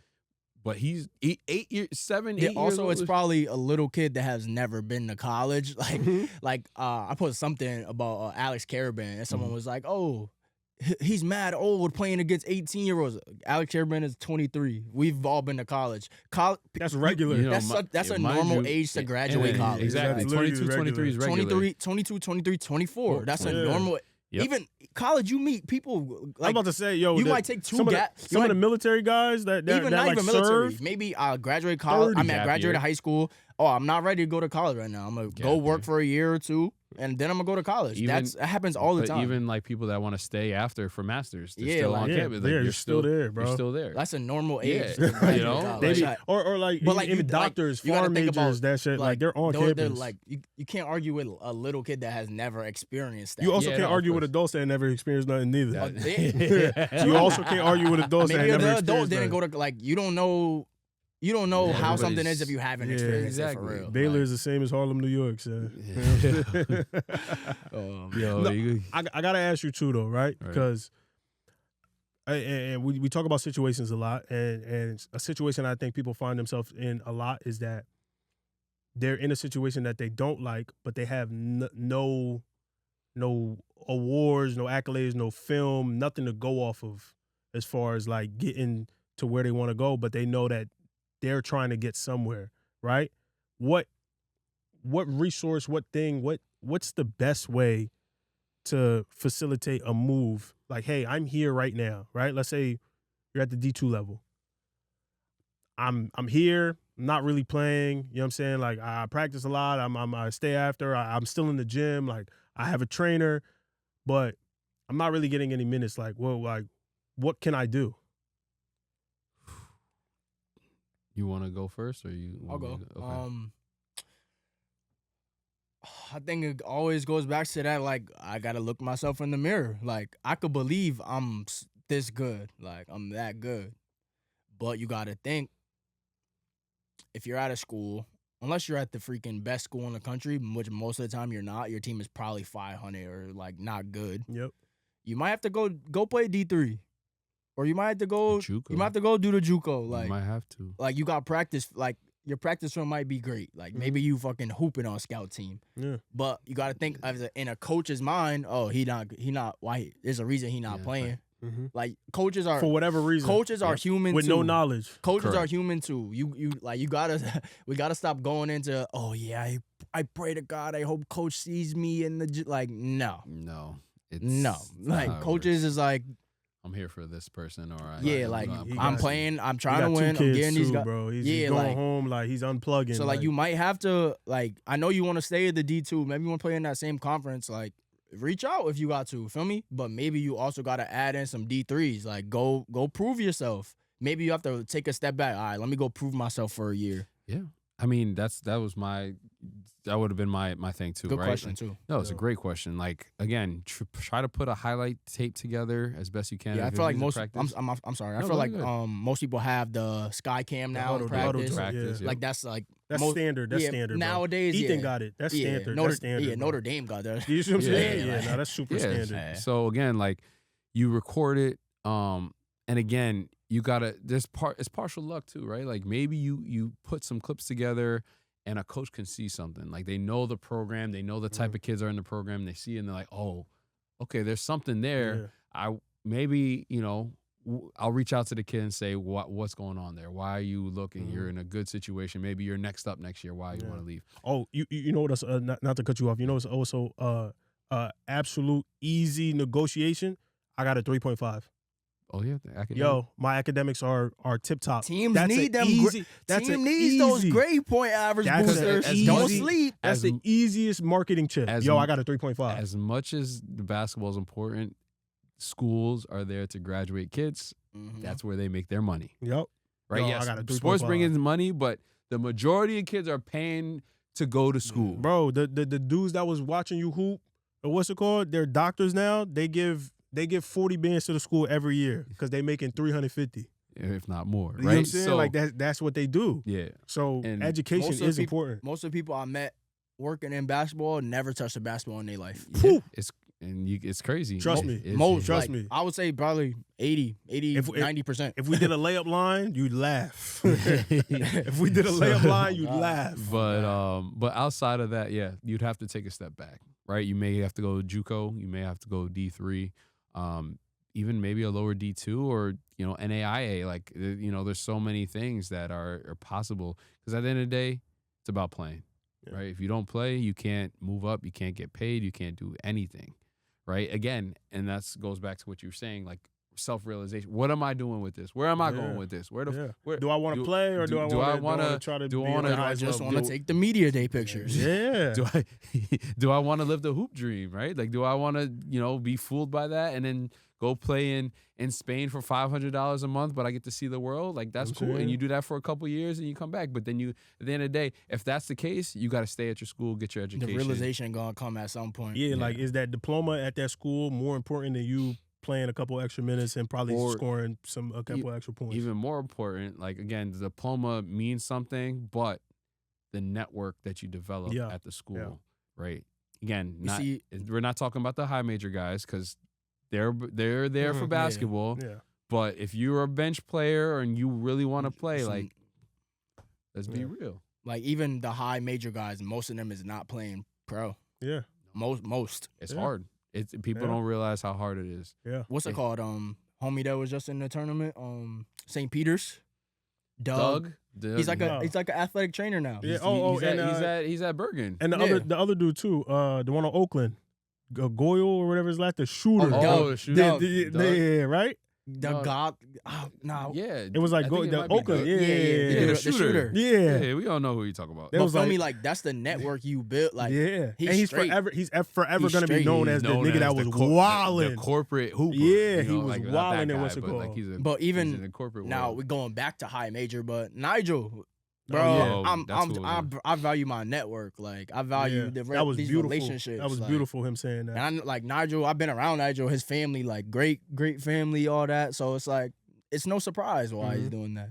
[SPEAKER 1] But he's 8 years, 7, 8 years
[SPEAKER 2] also,
[SPEAKER 1] old.
[SPEAKER 2] it's probably a little kid that has never been to college. Like, I put something about Alex Carabin, and someone was like, "Oh, he's mad old playing against 18-year-olds." Alex Carabin is 23. We've all been to college.
[SPEAKER 3] That's regular.
[SPEAKER 2] That's a normal age to graduate college.
[SPEAKER 1] Exactly. 22, 23 is regular.
[SPEAKER 2] 22, 23, 24. That's a normal.
[SPEAKER 1] Yep.
[SPEAKER 2] Even college, you meet people. Like,
[SPEAKER 3] I'm about to say, yo,
[SPEAKER 2] you might take
[SPEAKER 3] some of the military guys that
[SPEAKER 2] even not
[SPEAKER 3] like
[SPEAKER 2] even military.
[SPEAKER 3] serve.
[SPEAKER 2] Maybe I graduate college. I graduated high school. Oh, I'm not ready to go to college right now. I'm gonna go work for a year or two, and then I'm gonna go to college. That happens all the time.
[SPEAKER 1] Even like people that want to stay after for masters, they're still on campus. Like,
[SPEAKER 3] you're still there, bro.
[SPEAKER 1] You're still there.
[SPEAKER 2] That's a normal age.
[SPEAKER 1] Yeah. You know,
[SPEAKER 3] maybe, or like, but like even doctors, farm majors, that shit, like they're on campus.
[SPEAKER 2] They're like you can't argue with a little kid that has never experienced that.
[SPEAKER 3] You also can't argue with adults that never experienced nothing neither. You also can't argue with adults that never experienced.
[SPEAKER 2] Maybe the adult didn't go to, like, you don't know you don't know
[SPEAKER 1] Yeah,
[SPEAKER 2] how something
[SPEAKER 1] everybody's-
[SPEAKER 2] is if you haven't
[SPEAKER 3] Yeah,
[SPEAKER 2] experienced it
[SPEAKER 1] exactly.
[SPEAKER 2] for real.
[SPEAKER 3] Baylor
[SPEAKER 2] Like,
[SPEAKER 3] is the same as Harlem, New York. So.
[SPEAKER 1] Yeah. Yo,
[SPEAKER 3] No,
[SPEAKER 1] you,
[SPEAKER 3] I gotta ask you too, though, right?
[SPEAKER 1] Right.
[SPEAKER 3] Because and we talk about situations a lot, and a situation I think people find themselves in a lot is that they're in a situation that they don't like, but they have no awards, no accolades, no film, nothing to go off of as far as like getting to where they want to go, but they know that they're trying to get somewhere, right? What resource, what's the best way to facilitate a move? Like, hey, I'm here right now, right? Let's say you're at the D2 level. I'm here, I'm not really playing, you know what I'm saying? Like, I practice a lot, I stay after, I'm still in the gym, like I have a trainer, but I'm not really getting any minutes. Like, well, like, what can I do?
[SPEAKER 1] you want to go first, or you?
[SPEAKER 2] I'll
[SPEAKER 1] Want me
[SPEAKER 2] go.
[SPEAKER 1] to Okay.
[SPEAKER 2] I think it always goes back to that. Like, I gotta look myself in the mirror. Like, I could believe I'm this good. Like, I'm that good. But you gotta think, if you're out of school, unless you're at the freaking best school in the country, which most of the time you're not, your team is probably 500 or like not good.
[SPEAKER 3] Yep.
[SPEAKER 2] You might have to go play D3, or you might have to go.
[SPEAKER 1] JUCO.
[SPEAKER 2] You might have to go do the JUCO.
[SPEAKER 1] You
[SPEAKER 2] Like,
[SPEAKER 1] might have to.
[SPEAKER 2] like you got practice. Like, your practice room might be great. Like, maybe you fucking hooping on scout team.
[SPEAKER 3] Yeah.
[SPEAKER 2] But you got to think in a coach's mind. Oh, he not. Why? There's a reason he not
[SPEAKER 1] Yeah,
[SPEAKER 2] playing.
[SPEAKER 1] right.
[SPEAKER 3] Mm-hmm.
[SPEAKER 2] Like, coaches are
[SPEAKER 3] For whatever reason.
[SPEAKER 2] coaches are human
[SPEAKER 3] with
[SPEAKER 2] too.
[SPEAKER 3] no knowledge.
[SPEAKER 2] Coaches are
[SPEAKER 1] Correct.
[SPEAKER 2] human too. You gotta we gotta stop going into, oh yeah, I pray to God I hope coach sees me in the like, no.
[SPEAKER 1] No. It's
[SPEAKER 2] No.
[SPEAKER 1] not
[SPEAKER 2] Like,
[SPEAKER 1] how it
[SPEAKER 2] coaches
[SPEAKER 1] works.
[SPEAKER 2] is like,
[SPEAKER 1] I'm here for this person, or
[SPEAKER 2] yeah, like,
[SPEAKER 3] he
[SPEAKER 2] I'm
[SPEAKER 3] got-
[SPEAKER 2] playing, I'm
[SPEAKER 3] He
[SPEAKER 2] trying
[SPEAKER 3] got
[SPEAKER 2] to
[SPEAKER 3] 2
[SPEAKER 2] win, I'm
[SPEAKER 3] kids
[SPEAKER 2] getting these
[SPEAKER 3] too,
[SPEAKER 2] guys.
[SPEAKER 3] bro. He's
[SPEAKER 2] Yeah,
[SPEAKER 3] going
[SPEAKER 2] like-
[SPEAKER 3] home, like he's unplugging.
[SPEAKER 2] So like you might have to, like, I know you want to stay at the D2, maybe you want to play in that same conference, like, reach out if you got to, feel me? But maybe you also got to add in some D3s, like go prove yourself. Maybe you have to take a step back. All right, let me go prove myself for a year.
[SPEAKER 1] Yeah. I mean, that would have been my thing too.
[SPEAKER 2] Good
[SPEAKER 1] right?
[SPEAKER 2] question
[SPEAKER 1] Like,
[SPEAKER 2] too.
[SPEAKER 1] No, it's a
[SPEAKER 3] Yeah.
[SPEAKER 1] great question. Like, again, try to put a highlight tape together as best you can.
[SPEAKER 2] Yeah, I
[SPEAKER 1] if
[SPEAKER 2] feel
[SPEAKER 1] it
[SPEAKER 2] like
[SPEAKER 1] is a
[SPEAKER 2] most.
[SPEAKER 1] practice.
[SPEAKER 2] I'm sorry. I
[SPEAKER 1] No,
[SPEAKER 2] feel
[SPEAKER 1] go
[SPEAKER 2] like
[SPEAKER 1] ahead.
[SPEAKER 2] most people have the sky cam now in
[SPEAKER 3] huddle
[SPEAKER 2] practice.
[SPEAKER 3] joint, yeah.
[SPEAKER 1] Practice,
[SPEAKER 2] Like, that's like
[SPEAKER 3] That's
[SPEAKER 2] most,
[SPEAKER 3] standard. That's
[SPEAKER 2] yeah,
[SPEAKER 3] standard. Bro.
[SPEAKER 2] nowadays.
[SPEAKER 3] Ethan
[SPEAKER 2] yeah.
[SPEAKER 3] got it. That's
[SPEAKER 2] Yeah,
[SPEAKER 3] standard.
[SPEAKER 2] Notre,
[SPEAKER 3] That's standard.
[SPEAKER 2] yeah,
[SPEAKER 3] bro.
[SPEAKER 2] Notre Dame got that.
[SPEAKER 3] You see what I'm
[SPEAKER 1] Yeah,
[SPEAKER 3] saying?
[SPEAKER 2] like-
[SPEAKER 3] Yeah, no, that's super
[SPEAKER 1] Yeah.
[SPEAKER 3] standard.
[SPEAKER 2] Yeah.
[SPEAKER 1] So again, like, you record it, and again, you gotta. It's partial luck too, right? Like, maybe you put some clips together, and a coach can see something. Like, they know the program, they know the type of kids are in the program. They see it and they're like, oh, okay, there's something there.
[SPEAKER 3] Yeah.
[SPEAKER 1] Maybe I'll reach out to the kid and say, what's going on there? Why are you looking?
[SPEAKER 3] Mhm.
[SPEAKER 1] You're in a good situation. Maybe you're next up next year. Why you want to leave?
[SPEAKER 3] Oh, you know what? Else, not to cut you off. You know what's also absolute easy negotiation. I got a 3.5.
[SPEAKER 1] Oh yeah,
[SPEAKER 3] Yo, my academics are tip top.
[SPEAKER 2] Teams
[SPEAKER 3] That's
[SPEAKER 2] need
[SPEAKER 3] a
[SPEAKER 2] them.
[SPEAKER 3] Easy, that's
[SPEAKER 2] Team
[SPEAKER 3] an
[SPEAKER 2] needs those
[SPEAKER 3] easy-
[SPEAKER 2] grade point average
[SPEAKER 3] That's
[SPEAKER 2] boosters.
[SPEAKER 1] as
[SPEAKER 2] Don't
[SPEAKER 1] easy-
[SPEAKER 2] sleep.
[SPEAKER 3] That's
[SPEAKER 1] as-
[SPEAKER 3] the easiest marketing chip.
[SPEAKER 1] as
[SPEAKER 3] Yo,
[SPEAKER 1] m-
[SPEAKER 3] I got a 3.5.
[SPEAKER 1] As much as the basketball is important, schools are there to graduate kids.
[SPEAKER 2] Mhm.
[SPEAKER 1] That's where they make their money,
[SPEAKER 3] Yep.
[SPEAKER 1] right?
[SPEAKER 3] Yo, I
[SPEAKER 1] Yes,
[SPEAKER 3] got a
[SPEAKER 1] sports
[SPEAKER 3] 3.5.
[SPEAKER 1] bring in money, but the majority of kids are paying to go to school.
[SPEAKER 3] Bro, the dudes that was watching you hoop, or what's it called? They're doctors now. They give 40 bands to the school every year because they making 350.
[SPEAKER 1] If not more,
[SPEAKER 3] You
[SPEAKER 1] right?
[SPEAKER 3] know what I'm saying?
[SPEAKER 1] So,
[SPEAKER 3] Like that's what they do.
[SPEAKER 1] yeah,
[SPEAKER 3] So
[SPEAKER 1] And
[SPEAKER 3] education
[SPEAKER 2] most of
[SPEAKER 3] is
[SPEAKER 2] the peop-
[SPEAKER 3] important.
[SPEAKER 2] Most of the people I met working in basketball never touched a basketball in their life.
[SPEAKER 1] yeah, it's crazy.
[SPEAKER 3] Trust
[SPEAKER 1] It-
[SPEAKER 3] me.
[SPEAKER 1] it's-
[SPEAKER 2] Most,
[SPEAKER 3] Trust
[SPEAKER 2] like,
[SPEAKER 3] me.
[SPEAKER 2] I would say probably 80,
[SPEAKER 3] If-
[SPEAKER 2] 90%.
[SPEAKER 3] If we did a layup line, you'd laugh. If we did a layup line, you'd
[SPEAKER 2] God.
[SPEAKER 3] laugh.
[SPEAKER 1] But outside of that, yeah, you'd have to take a step back, right? You may have to go JUCO, you may have to go D3, even maybe a lower D2 or NAIA. Like, there's so many things that are possible because at the end of the day, it's about playing,
[SPEAKER 3] Yeah.
[SPEAKER 1] right? If you don't play, you can't move up, you can't get paid, you can't do anything, right? Again, and that goes back to what you were saying, like self-realization. What am I doing with this? Where am I going
[SPEAKER 3] Yeah.
[SPEAKER 1] with this? Where
[SPEAKER 3] Yeah.
[SPEAKER 1] where
[SPEAKER 3] Do I want to play or do I want to try to
[SPEAKER 1] do
[SPEAKER 3] be
[SPEAKER 1] I
[SPEAKER 3] on
[SPEAKER 1] wanna-
[SPEAKER 3] the
[SPEAKER 1] do
[SPEAKER 2] I
[SPEAKER 3] highest
[SPEAKER 2] just
[SPEAKER 3] level?
[SPEAKER 2] want to take the media day pictures.
[SPEAKER 3] Yeah.
[SPEAKER 1] do I want to live the hoop dream, right? Like, do I want to, be fooled by that and then go play in Spain for $500 a month, but I get to see the world? Like, that's
[SPEAKER 3] I'm
[SPEAKER 1] cool.
[SPEAKER 3] saying.
[SPEAKER 1] And you do that for a couple years and you come back. But then at the end of the day, if that's the case, you got to stay at your school, get your
[SPEAKER 2] The
[SPEAKER 1] education.
[SPEAKER 2] realization gonna come at some point.
[SPEAKER 3] Yeah,
[SPEAKER 1] Yeah.
[SPEAKER 3] like is that diploma at that school more important than you playing a couple extra minutes and probably
[SPEAKER 1] Or
[SPEAKER 3] scoring a couple extra points.
[SPEAKER 1] Even more important, like again, the diploma means something, but the network that you develop at the school, right? Again, we're not talking about the high major guys because they're there for basketball.
[SPEAKER 3] Yeah.
[SPEAKER 1] But if you're a bench player and you really want to play, like, let's be real.
[SPEAKER 2] Like even the high major guys, most of them is not playing pro.
[SPEAKER 3] Yeah.
[SPEAKER 2] Most.
[SPEAKER 1] It's hard. People don't realize how hard it is.
[SPEAKER 3] Yeah.
[SPEAKER 2] What's it called? Homie that was just in the tournament. St. Peter's. Doug. He's like an athletic trainer now.
[SPEAKER 3] Yeah.
[SPEAKER 1] He's at Bergen.
[SPEAKER 3] And the other dude too, the one on Oakland, Goyle or whatever his last, the shooter.
[SPEAKER 1] The shooter.
[SPEAKER 3] Yeah, right.
[SPEAKER 1] Yeah,
[SPEAKER 3] it was like Oakland.
[SPEAKER 1] The shooter.
[SPEAKER 3] Yeah,
[SPEAKER 1] we all know who you talking about.
[SPEAKER 2] But feel me, like that's the network you built. Like
[SPEAKER 3] he's forever gonna be known as the nigga that was wilding,
[SPEAKER 1] the corporate hooper.
[SPEAKER 3] Yeah, he was wilding in what's it called.
[SPEAKER 1] But
[SPEAKER 2] even
[SPEAKER 1] in the corporate world.
[SPEAKER 2] now we're going back to high major, but Nigel. Bro, I value my network. Like I value these relationships.
[SPEAKER 3] That was beautiful. Him saying that.
[SPEAKER 2] And like Nigel, I've been around Nigel, his family, like great family, all that. So it's like it's no surprise why he's doing that.